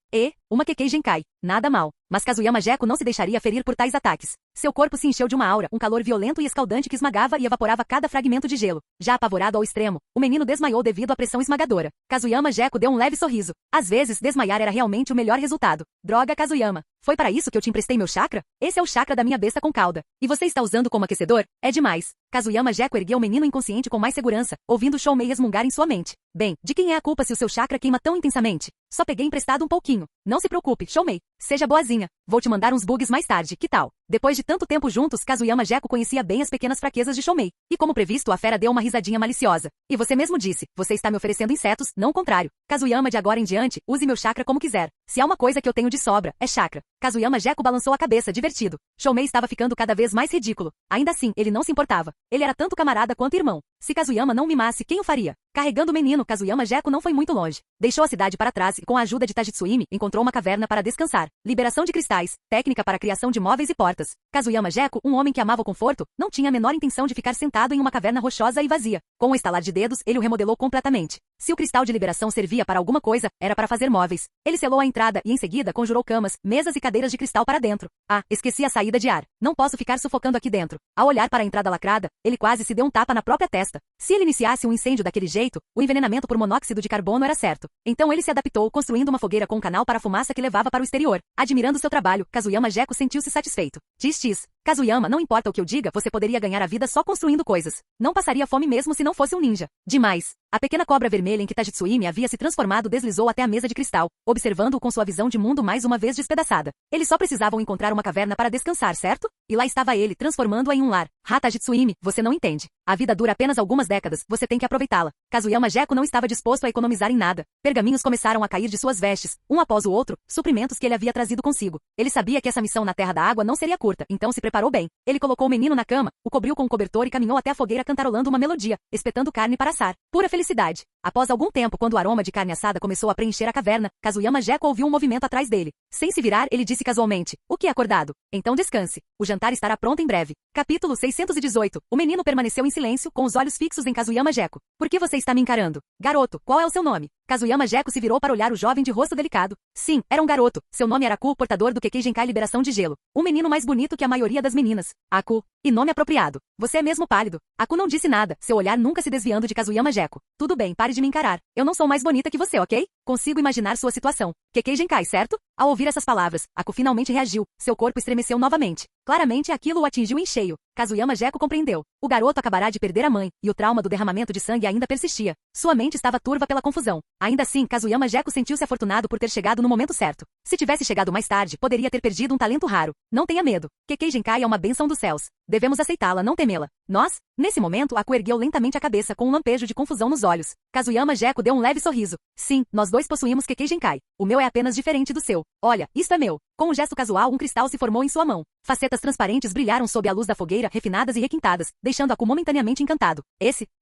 Uma Kekkei Genkai. Nada mal. Mas Kazuyama Gekko não se deixaria ferir por tais ataques. Seu corpo se encheu de uma aura, um calor violento e escaldante que esmagava e evaporava cada fragmento de gelo. Já apavorado ao extremo, o menino desmaiou devido à pressão esmagadora. Kazuyama Gekko deu um leve sorriso. Às vezes, desmaiar era realmente o melhor resultado. Droga, Kazuyama. Foi para isso que eu te emprestei meu chakra? Esse é o chakra da minha besta com cauda. E você está usando como aquecedor? É demais. Kazuyama Gekko ergueu o menino inconsciente com mais segurança, ouvindo Shoumei resmungar em sua mente. Bem, de quem é a culpa se o seu chakra queima tão intensamente? Só peguei emprestado um pouquinho. Não se preocupe, Shoumei. Seja boazinha. Vou te mandar uns bugs mais tarde, que tal? Depois de tanto tempo juntos, Kazuyama Gekko conhecia bem as pequenas fraquezas de Shoumei. E como previsto, a fera deu uma risadinha maliciosa. E você mesmo disse, você está me oferecendo insetos, não o contrário. Kazuyama, de agora em diante, use meu chakra como quiser. Se há uma coisa que eu tenho de sobra, é chakra. Kazuyama Gekko balançou a cabeça, divertido. Shoumei estava ficando cada vez mais ridículo. Ainda assim, ele não se importava. Ele era tanto camarada quanto irmão. Se Kazuyama não mimasse, quem o faria? Carregando o menino, Kazuyama Gekko não foi muito longe. Deixou a cidade para trás e, com a ajuda de Tajitsuimi, encontrou uma caverna para descansar. Liberação de cristais, técnica para a criação de móveis e portas. Kazuyama Gekko, um homem que amava o conforto, não tinha a menor intenção de ficar sentado em uma caverna rochosa e vazia. Com um estalar de dedos, ele o remodelou completamente. Se o cristal de liberação servia para alguma coisa, era para fazer móveis. Ele selou a entrada e, em seguida, conjurou camas, mesas e cadeiras de cristal para dentro. Esqueci a saída de ar. Não posso ficar sufocando aqui dentro. Ao olhar para a entrada lacrada, ele quase se deu um tapa na própria testa. Se ele iniciasse um incêndio daquele jeito, o envenenamento por monóxido de carbono era certo. Então ele se adaptou, construindo uma fogueira com um canal para a fumaça que levava para o exterior. Admirando seu trabalho, Kazuyama Gekko sentiu-se satisfeito. Tis. Kazuyama, não importa o que eu diga, você poderia ganhar a vida só construindo coisas. Não passaria fome mesmo se não fosse um ninja. Demais. A pequena cobra vermelha em que Tajitsuimi havia se transformado deslizou até a mesa de cristal, observando-o com sua visão de mundo mais uma vez despedaçada. Eles só precisavam encontrar uma caverna para descansar, certo? E lá estava ele, transformando-a em um lar. Tajitsuimi, você não entende. A vida dura apenas algumas décadas, você tem que aproveitá-la. Kazuyama Gekko não estava disposto a economizar em nada. Pergaminhos começaram a cair de suas vestes, um após o outro, suprimentos que ele havia trazido consigo. Ele sabia que essa missão na Terra da Água não seria curta, então se preparou bem. Ele colocou o menino na cama, o cobriu com um cobertor e caminhou até a fogueira cantarolando uma melodia, espetando carne para assar. Pura felicidade. Após algum tempo, quando o aroma de carne assada começou a preencher a caverna, Kazuyama Gekko ouviu um movimento atrás dele. Sem se virar, ele disse casualmente: "O que é acordado? Então descanse. O jantar estará pronto em breve." Capítulo 618. O menino permaneceu em silêncio, com os olhos fixos em Kazuyama Gekko. "Por que você está me encarando? Garoto, qual é o seu nome?" Kazuyama Gekko se virou para olhar o jovem de rosto delicado. Sim, era um garoto. Seu nome era Aku, portador do Kekkei Genkai Liberação de Gelo. Um menino mais bonito que a maioria das meninas. Aku. E nome apropriado. Você é mesmo pálido. Aku não disse nada, seu olhar nunca se desviando de Kazuyama Gekko. Tudo bem, pare de me encarar. Eu não sou mais bonita que você, ok? Consigo imaginar sua situação. Kekkei Genkai, certo? Ao ouvir essas palavras, Aku finalmente reagiu. Seu corpo estremeceu novamente. Claramente aquilo o atingiu em cheio. Kazuyama Gekko compreendeu. O garoto acabará de perder a mãe, e o trauma do derramamento de sangue ainda persistia. Sua mente estava turva pela confusão. Ainda assim, Kazuyama Gekko sentiu-se afortunado por ter chegado no momento certo. Se tivesse chegado mais tarde, poderia ter perdido um talento raro. Não tenha medo. Kekkei Genkai é uma bênção dos céus. Devemos aceitá-la, não temê-la. Nós? Nesse momento, Aku ergueu lentamente a cabeça com um lampejo de confusão nos olhos. Kazuyama Gekko deu um leve sorriso. Sim, nós dois possuímos Kekkei Genkai. O meu é apenas diferente do seu. Olha, isto é meu. Com um gesto casual, um cristal se formou em sua mão. Facetas transparentes brilharam sob a luz da fogueira, refinadas e requintadas, deixando Aku momentaneamente encantado.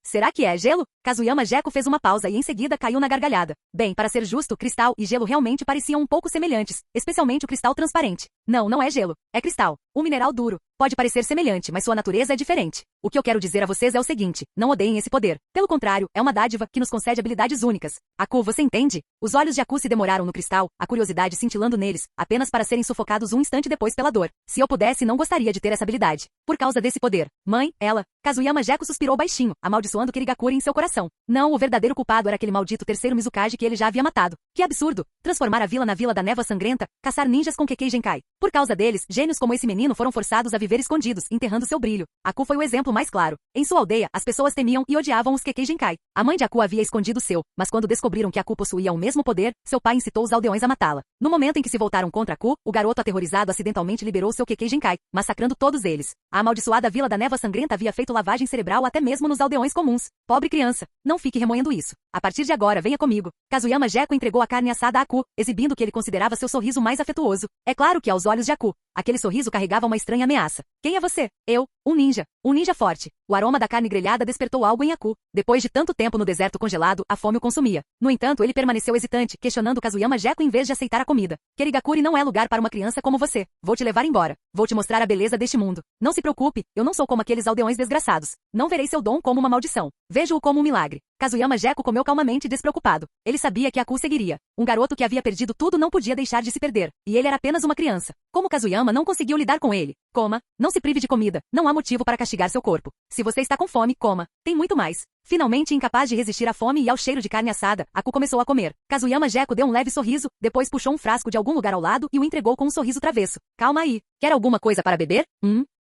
Será que é gelo? Kazuyama Gekko fez uma pausa e em seguida caiu na gargalhada. Bem, para ser justo, cristal e gelo realmente pareciam um pouco semelhantes, especialmente o cristal transparente. Não é gelo. É cristal. Um mineral duro. Pode parecer semelhante, mas sua natureza é diferente. O que eu quero dizer a vocês é o seguinte: não odeiem esse poder. Pelo contrário, é uma dádiva que nos concede habilidades únicas. Aku, você entende? Os olhos de Aku se demoraram no cristal, a curiosidade cintilando neles, apenas para serem sufocados um instante depois pela dor. Se eu pudesse, não gostaria de ter essa habilidade. Por causa desse poder. Mãe, ela... Kazuyama Gekko suspirou baixinho, amaldiçoando Kirigakuri em seu coração. Não, o verdadeiro culpado era aquele maldito terceiro Mizukage que ele já havia matado. Que absurdo! Transformar a vila na Vila da Névoa Sangrenta, caçar ninjas com Kekkei Genkai. Por causa deles, gênios como esse menino foram forçados a viver escondidos, enterrando seu brilho. Aku foi o exemplo mais claro. Em sua aldeia, as pessoas temiam e odiavam os Kekkei Genkai. A mãe de Aku havia escondido o seu, mas quando descobriram que Aku possuía o mesmo poder, seu pai incitou os aldeões a matá-la. No momento em que se voltaram contra Aku, o garoto aterrorizado acidentalmente liberou seu Kekkei Genkai, massacrando todos eles. A amaldiçoada Vila da Névoa Sangrenta havia feito lavagem cerebral até mesmo nos aldeões comuns. Pobre criança, não fique remoendo isso. A partir de agora, venha comigo. Kazuyama Gekko entregou a carne assada a Aku, exibindo que ele considerava seu sorriso mais afetuoso. É claro que aos olhos de Aku, aquele sorriso carregava uma estranha ameaça. Quem é você? Eu, um ninja. Um ninja forte. O aroma da carne grelhada despertou algo em Aku. Depois de tanto tempo no deserto congelado, a fome o consumia. No entanto, ele permaneceu hesitante, questionando Kazuyama Gekko em vez de aceitar a comida. Kirigakuri não é lugar para uma criança como você. Vou te levar embora. Vou te mostrar a beleza deste mundo. Não se preocupe, eu não sou como aqueles aldeões desgraçados. Não verei seu dom como uma maldição. Vejo-o como um milagre. Kazuyama Gekko comeu calmamente e despreocupado. Ele sabia que Aku seguiria. Um garoto que havia perdido tudo não podia deixar de se perder. E ele era apenas uma criança. Como Kazuyama não conseguiu lidar com ele? Coma. Não se prive de comida. Não há motivo para castigar seu corpo. Se você está com fome, coma. Tem muito mais. Finalmente, incapaz de resistir à fome e ao cheiro de carne assada, Aku começou a comer. Kazuyama Gekko deu um leve sorriso, depois puxou um frasco de algum lugar ao lado e o entregou com um sorriso travesso. Calma aí. Quer alguma coisa para beber?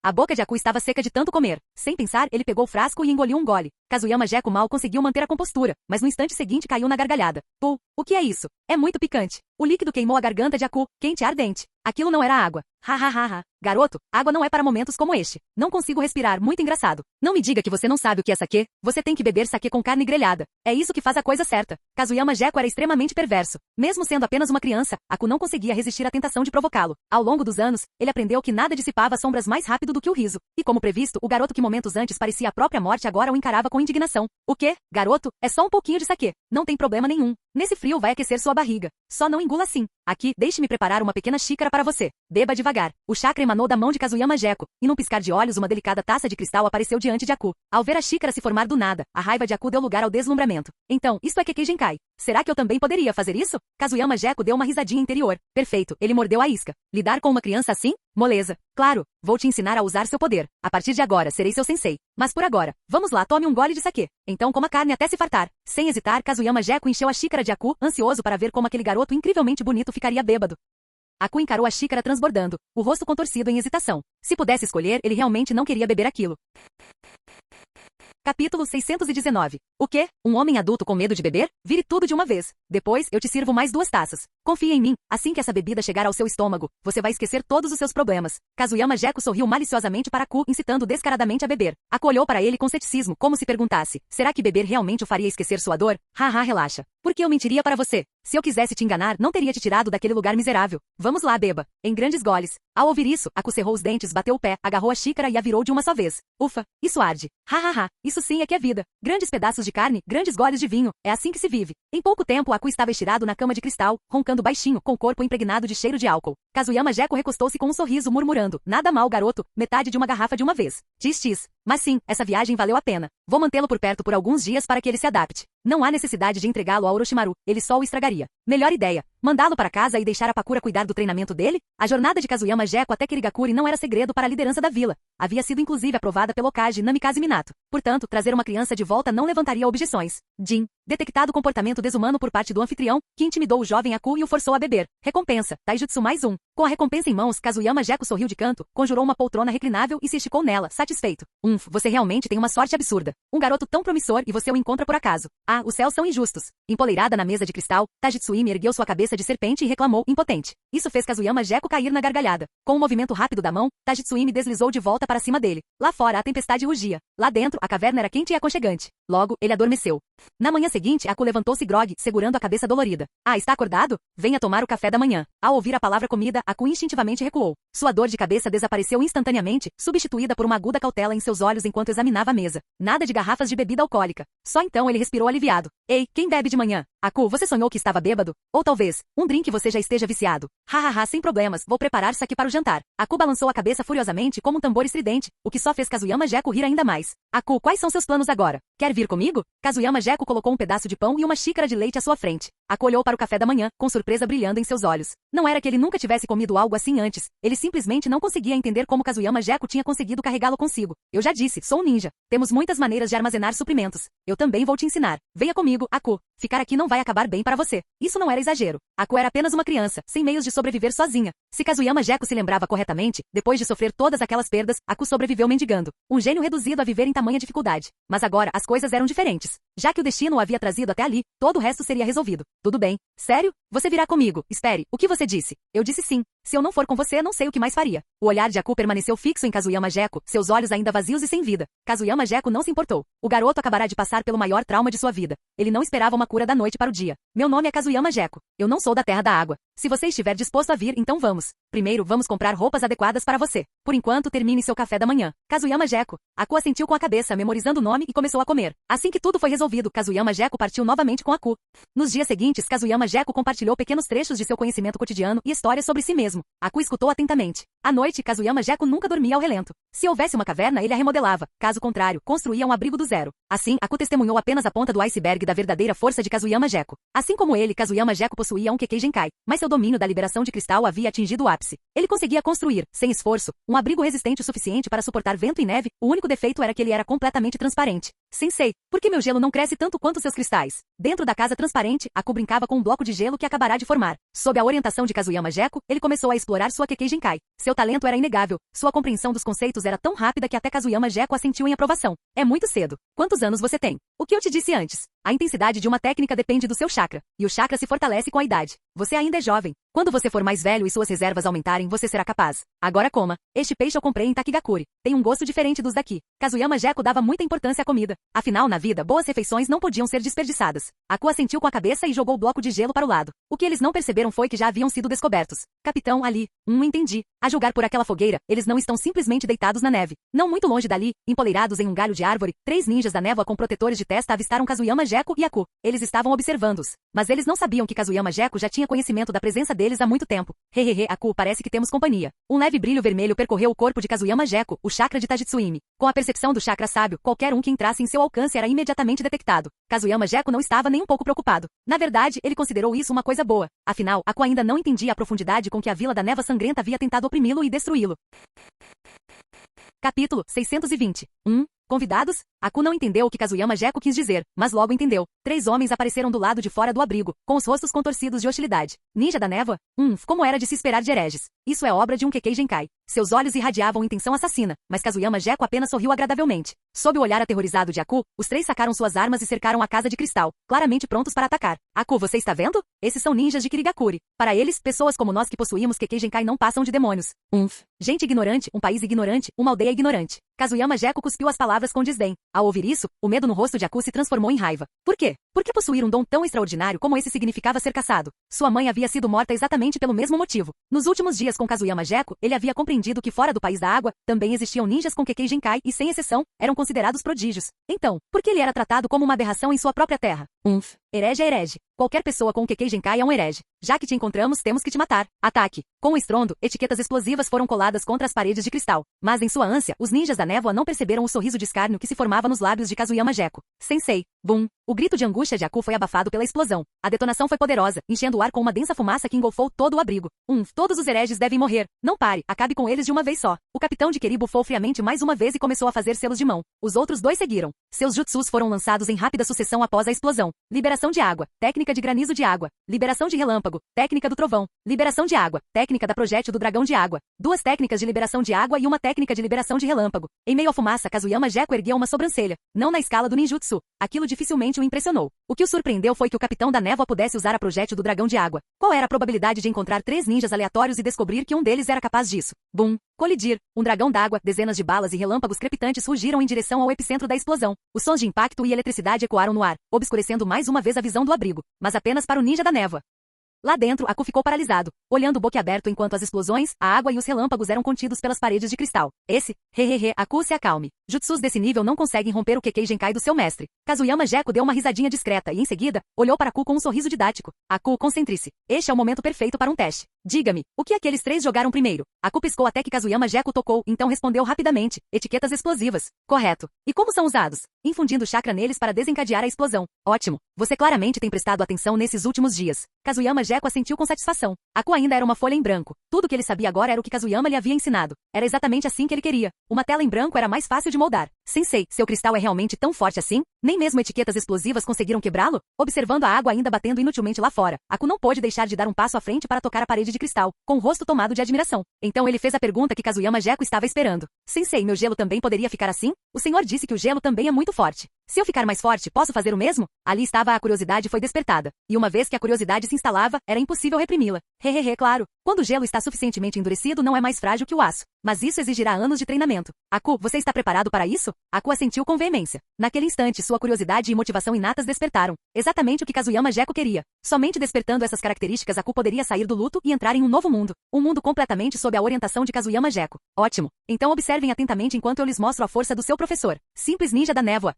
A boca de Aku estava seca de tanto comer. Sem pensar, ele pegou o frasco e engoliu um gole. Kazuyama Gekko mal conseguiu manter a compostura, mas no instante seguinte caiu na gargalhada. Pô, o que é isso? É muito picante. O líquido queimou a garganta de Aku, quente e ardente. Aquilo não era água. Ha. Garoto, água não é para momentos como este. Não consigo respirar, muito engraçado. Não me diga que você não sabe o que é saquê. Você tem que beber saquê com carne grelhada. É isso que faz a coisa certa. Kazuyama Gekko era extremamente perverso. Mesmo sendo apenas uma criança, Aku não conseguia resistir à tentação de provocá-lo. Ao longo dos anos, ele aprendeu que nada dissipava sombras mais rápido do que o riso. E como previsto, o garoto que momentos antes parecia a própria morte agora o encarava com indignação. O quê? Garoto, é só um pouquinho de saquê. Não tem problema nenhum. Nesse frio vai aquecer sua barriga. Só não engula assim. Aqui, deixe-me preparar uma pequena xícara para você. Beba devagar. O chakra emanou da mão de Kazuyama Gekko, e num piscar de olhos uma delicada taça de cristal apareceu diante de Aku. Ao ver a xícara se formar do nada, a raiva de Aku deu lugar ao deslumbramento. Então, isto é Kekkei Genkai. Será que eu também poderia fazer isso? Kazuyama Gekko deu uma risadinha interior. Perfeito, ele mordeu a isca. Lidar com uma criança assim? Moleza. Claro, vou te ensinar a usar seu poder. A partir de agora, serei seu sensei. Mas por agora, vamos lá, tome um gole de saquê. Então coma carne até se fartar. Sem hesitar, Kazuyama Gekko encheu a xícara de Aku, ansioso para ver como aquele garoto incrivelmente bonito ficaria bêbado. Aku encarou a xícara transbordando, o rosto contorcido em hesitação. Se pudesse escolher, ele realmente não queria beber aquilo. Capítulo 619. O quê? Um homem adulto com medo de beber? Vire tudo de uma vez. Depois, eu te sirvo mais 2 taças. Confie em mim. Assim que essa bebida chegar ao seu estômago, você vai esquecer todos os seus problemas. Kazuyama Jeko sorriu maliciosamente para Aku, incitando descaradamente a beber. Aku olhou para ele com ceticismo, como se perguntasse, será que beber realmente o faria esquecer sua dor? Haha, relaxa. Por que eu mentiria para você? Se eu quisesse te enganar, não teria te tirado daquele lugar miserável. Vamos lá, beba. Em grandes goles. Ao ouvir isso, Aku cerrou os dentes, bateu o pé, agarrou a xícara e a virou de uma só vez. Ufa, isso arde. Hahaha, isso sim é que é vida. Grandes pedaços de carne, grandes goles de vinho. É assim que se vive. Em pouco tempo, Aku estava estirado na cama de cristal, roncando baixinho, com o corpo impregnado de cheiro de álcool. Kazuyama Jeko recostou-se com um sorriso, murmurando, nada mal, garoto, metade de uma garrafa de uma vez. Tis. Mas sim, essa viagem valeu a pena. Vou mantê-lo por perto por alguns dias para que ele se adapte. Não há necessidade de entregá-lo a Orochimaru, ele só o estragaria. Melhor ideia, mandá-lo para casa e deixar a Pakura cuidar do treinamento dele? A jornada de Kazuyama Jeko até Kirigakuri não era segredo para a liderança da vila. Havia sido inclusive aprovada pelo Hokage Namikaze Minato. Portanto, trazer uma criança de volta não levantaria objeções. Jin, detectado comportamento desumano por parte do anfitrião, que intimidou o jovem Aku e o forçou a beber. Recompensa, Taijutsu mais 1. Com a recompensa em mãos, Kazuyama Jeko sorriu de canto, conjurou uma poltrona reclinável e se esticou nela, satisfeito. Você realmente tem uma sorte absurda. Um garoto tão promissor e você o encontra por acaso. Ah, os céus são injustos. Empoleirada na mesa de cristal, Tajitsuimi ergueu sua cabeça de serpente e reclamou, impotente. Isso fez Kazuyama Jeko cair na gargalhada. Com um movimento rápido da mão, Tajitsuimi deslizou de volta para cima dele. Lá fora a tempestade rugia. Lá dentro, a caverna era quente e aconchegante. Logo, ele adormeceu. Na manhã seguinte, Aku levantou-se grogue, segurando a cabeça dolorida. Ah, está acordado? Venha tomar o café da manhã. Ao ouvir a palavra comida, Aku instintivamente recuou. Sua dor de cabeça desapareceu instantaneamente, substituída por uma aguda cautela em seus olhos enquanto examinava a mesa. Nada de garrafas de bebida alcoólica. Só então ele respirou aliviado. Ei, quem bebe de manhã? Aku, você sonhou que estava bêbado? Ou talvez, um drink você já esteja viciado. Hahaha, sem problemas, vou preparar isso aqui para o jantar. Aku balançou a cabeça furiosamente como um tambor estridente, o que só fez Kazuyama Jeko rir ainda mais. Aku, quais são seus planos agora? Quer vir comigo? Kazuyama Jeko colocou um pedaço de pão e uma xícara de leite à sua frente. Aku olhou para o café da manhã, com surpresa brilhando em seus olhos. Não era que ele nunca tivesse comido algo assim antes, ele simplesmente não conseguia entender como Kazuyama Jeko tinha conseguido carregá-lo consigo. Eu já disse, sou um ninja. Temos muitas maneiras de armazenar suprimentos. Eu também vou te ensinar. Venha comigo, Aku. Ficar aqui não vai acabar bem para você. Isso não era exagero. Aku era apenas uma criança, sem meios de sobreviver sozinha. Se Kazuyama Jeko se lembrava corretamente, depois de sofrer todas aquelas perdas, Aku sobreviveu mendigando. Um gênio reduzido a viver em tamanha dificuldade. Mas agora, as coisas eram diferentes. Já que o destino o havia trazido até ali, todo o resto seria resolvido. Tudo bem. Sério? Você virá comigo. Espere, o que você disse? Eu disse sim. Se eu não for com você, não sei o que mais faria. O olhar de Aku permaneceu fixo em Kazuyama Jeko, seus olhos ainda vazios e sem vida. Kazuyama Jeko não se importou. O garoto acabará de passar pelo maior trauma de sua vida. Ele não esperava uma cura da noite para o dia. Meu nome é Kazuyama Jeko. Eu não sou da Terra da Água. Se você estiver disposto a vir, então vamos. Primeiro, vamos comprar roupas adequadas para você. Por enquanto, termine seu café da manhã. Kazuyama Jeko. Aku assentiu com a cabeça, memorizando o nome e começou a comer. Assim que tudo foi resolvido, Kazuyama Jeko partiu novamente com Aku. Nos dias seguintes, Kazuyama Jeko compartilhou pequenos trechos de seu conhecimento cotidiano e histórias sobre si mesmo. Aku escutou atentamente. À noite, Kazuyama Jeko nunca dormia ao relento. Se houvesse uma caverna, ele a remodelava. Caso contrário, construía um abrigo do zero. Assim, Aku testemunhou apenas a ponta do iceberg da verdadeira força de Kazuyama Jeko. Assim como ele, Kazuyama Jeko possuía um Kekkei Genkai, mas seu domínio da liberação de cristal havia atingido o ápice. Ele conseguia construir, sem esforço, um abrigo resistente o suficiente para suportar vento e neve. O único defeito era que ele era completamente transparente. Sensei, por que meu gelo não cresce tanto quanto seus cristais? Dentro da casa transparente, Aku brincava com um bloco de gelo que acabará de formar. Sob a orientação de Kazuyama Jeko, ele começou a explorar sua Kekkei Genkai. Seu talento era inegável. Sua compreensão dos conceitos era tão rápida que até Kazuyama Jeko assentiu em aprovação. É muito cedo. Quantos anos você tem? O que eu te disse antes? A intensidade de uma técnica depende do seu chakra, e o chakra se fortalece com a idade. Você ainda é jovem. Quando você for mais velho e suas reservas aumentarem, você será capaz. Agora coma. Este peixe eu comprei em Takigakuri. Tem um gosto diferente dos daqui. Kazuyama Jeko dava muita importância à comida. Afinal, na vida, boas refeições não podiam ser desperdiçadas. Aku assentiu com a cabeça e jogou o bloco de gelo para o lado. O que eles não perceberam foi que já haviam sido descobertos. Capitão, ali. Entendi. A julgar por aquela fogueira, eles não estão simplesmente deitados na neve. Não muito longe dali, empoleirados em um galho de árvore, 3 ninjas da névoa com protetores de testa avistaram Kazuyama Jeko e Aku. Eles estavam observando-os. Mas eles não sabiam que Kazuyama Jeko já tinha conhecimento da presença deles há muito tempo. Hehehe, Aku, parece que temos companhia. Um leve brilho vermelho percorreu o corpo de Kazuyama Jeko, o chakra de Tajitsuimi. Com a percepção do chakra sábio, qualquer um que entrasse em seu alcance era imediatamente detectado. Kazuyama Jeko não estava nem um pouco preocupado. Na verdade, ele considerou isso uma coisa boa. Afinal, Aku ainda não entendia a profundidade com que a Vila da Névoa Sangrenta havia tentado oprimi-lo e destruí-lo. Capítulo 620. Convidados? Aku não entendeu o que Kazuyama Gekko quis dizer, mas logo entendeu. 3 homens apareceram do lado de fora do abrigo, com os rostos contorcidos de hostilidade. Ninja da névoa? Como era de se esperar de hereges. Isso é obra de um Kekkei Genkai. Seus olhos irradiavam intenção assassina, mas Kazuyama Gekko apenas sorriu agradavelmente. Sob o olhar aterrorizado de Aku, os 3 sacaram suas armas e cercaram a casa de cristal, claramente prontos para atacar. Aku, você está vendo? Esses são ninjas de Kirigakuri. Para eles, pessoas como nós que possuímos Kekkei Genkai não passam de demônios. Gente ignorante, um país ignorante, uma aldeia ignorante. Kazuyama Gekko cuspiu as palavras com desdém. Ao ouvir isso, o medo no rosto de Aku se transformou em raiva. Por quê? Porque possuir um dom tão extraordinário como esse significava ser caçado. Sua mãe havia sido morta exatamente pelo mesmo motivo. Nos últimos dias com Kazuyama Gekko, ele havia compreendido que fora do país da água, também existiam ninjas com Kekkei Genkai e, sem exceção, eram considerados prodígios. Então, por que ele era tratado como uma aberração em sua própria terra? Herege é herege. Qualquer pessoa com Kekkei Genkai é um herege. Já que te encontramos, temos que te matar. Ataque. Com o estrondo, etiquetas explosivas foram coladas contra as paredes de cristal. Mas em sua ânsia, os ninjas da névoa não perceberam o sorriso de escárnio que se formava nos lábios de Kazuyama Gekko. Sensei. Bum. O grito de angústia de Aku foi abafado pela explosão. A detonação foi poderosa, enchendo o ar com uma densa fumaça que engolfou todo o abrigo. Todos os hereges devem morrer. Não pare, acabe com eles de uma vez só. O capitão de Keri bufou friamente mais uma vez e começou a fazer selos de mão. Os outros 2 seguiram. Seus jutsus foram lançados em rápida sucessão após a explosão. Liberação de água, técnica de granizo de água. Liberação de relâmpago, técnica do trovão. Liberação de água, técnica da projétil do dragão de água. 2 técnicas de liberação de água e uma técnica de liberação de relâmpago. Em meio à fumaça, Kazuyama Gekko ergueu uma sobrancelha. Não na escala do ninjutsu. Aquilo dificilmente o impressionou. O que o surpreendeu foi que o capitão da névoa pudesse usar a projétil do dragão de água. Qual era a probabilidade de encontrar 3 ninjas aleatórios e descobrir que um deles era capaz disso? Bum! Colidir. Um dragão d'água, dezenas de balas e relâmpagos crepitantes rugiram em direção ao epicentro da explosão. Os sons de impacto e eletricidade ecoaram no ar, obscurecendo mais uma vez a visão do abrigo. Mas apenas para o ninja da névoa. Lá dentro, Aku ficou paralisado, olhando boquiaberto enquanto as explosões, a água e os relâmpagos eram contidos pelas paredes de cristal. Aku, se acalme. Jutsus desse nível não conseguem romper o Kekkei Genkai do seu mestre. Kazuyama Gekko deu uma risadinha discreta e, em seguida, olhou para Aku com um sorriso didático. Aku, concentre-se. Este é o momento perfeito para um teste. Diga-me, o que aqueles 3 jogaram primeiro? Aku piscou até que Kazuyama Gekko tocou, então respondeu rapidamente. Etiquetas explosivas. Correto. E como são usados? Infundindo chakra neles para desencadear a explosão. Ótimo. Você claramente tem prestado atenção nesses últimos dias. Kazuyama Gekko assentiu com satisfação. Aku ainda era uma folha em branco. Tudo que ele sabia agora era o que Kazuyama lhe havia ensinado. Era exatamente assim que ele queria. Uma tela em branco era mais fácil de moldar. Sensei, seu cristal é realmente tão forte assim? Nem mesmo etiquetas explosivas conseguiram quebrá-lo? Observando a água ainda batendo inutilmente lá fora, Aku não pôde deixar de dar um passo à frente para tocar a parede de cristal, com o rosto tomado de admiração. Então ele fez a pergunta que Kazuyama Gekko estava esperando. Sensei, meu gelo também poderia ficar assim? O senhor disse que o gelo também é muito forte. Se eu ficar mais forte, posso fazer o mesmo? Ali estava a curiosidade foi despertada. E uma vez que a curiosidade se instalava, era impossível reprimi-la. Claro. Quando o gelo está suficientemente endurecido, não é mais frágil que o aço. Mas isso exigirá anos de treinamento. Aku, você está preparado para isso? Aku assentiu com veemência. Naquele instante, sua curiosidade e motivação inatas despertaram. Exatamente o que Kazuyama Gekko queria. Somente despertando essas características, Aku poderia sair do luto e entrar em um novo mundo. Um mundo completamente sob a orientação de Kazuyama Gekko. Ótimo. Então observem atentamente enquanto eu lhes mostro a força do seu professor. Simples ninja da névoa.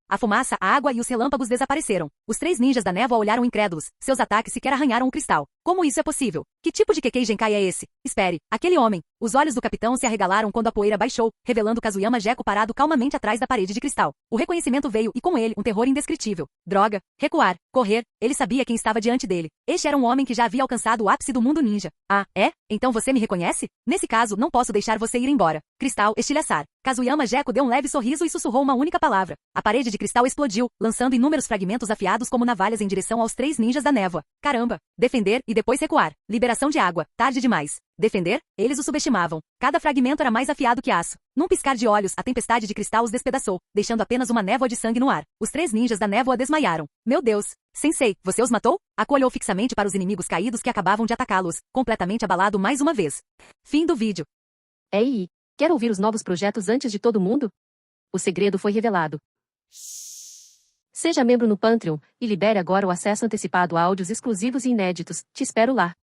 A fumaça, a água e os relâmpagos desapareceram. Os 3 ninjas da névoa olharam incrédulos. Seus ataques sequer arranharam o cristal. Como isso é possível? Que tipo de Kekkei Genkai é esse? Espere. Aquele homem. Os olhos do capitão se arregalaram quando a poeira baixou, revelando Kazuyama Gekko parado calmamente atrás da parede de cristal. O reconhecimento veio e com ele um terror indescritível. Droga. Recuar. Correr. Ele sabia quem estava diante dele. Este era um homem que já havia alcançado o ápice do mundo ninja. Ah, é? Então você me reconhece? Nesse caso, não posso deixar você ir embora. Cristal, estilhaçar. Kazuyama Gekko deu um leve sorriso e sussurrou uma única palavra. A parede de cristal explodiu, lançando inúmeros fragmentos afiados como navalhas em direção aos 3 ninjas da névoa. Caramba! Defender e depois recuar. Liberação de água. Tarde demais. Defender? Eles o subestimavam. Cada fragmento era mais afiado que aço. Num piscar de olhos, a tempestade de cristal os despedaçou, deixando apenas uma névoa de sangue no ar. Os 3 ninjas da névoa desmaiaram. Meu Deus! Sensei, você os matou? Aku olhou fixamente para os inimigos caídos que acabavam de atacá-los, completamente abalado mais uma vez. Fim do vídeo. Ei, quer ouvir os novos projetos antes de todo mundo? O segredo foi revelado. Seja membro no Patreon e libere agora o acesso antecipado a áudios exclusivos e inéditos. Te espero lá.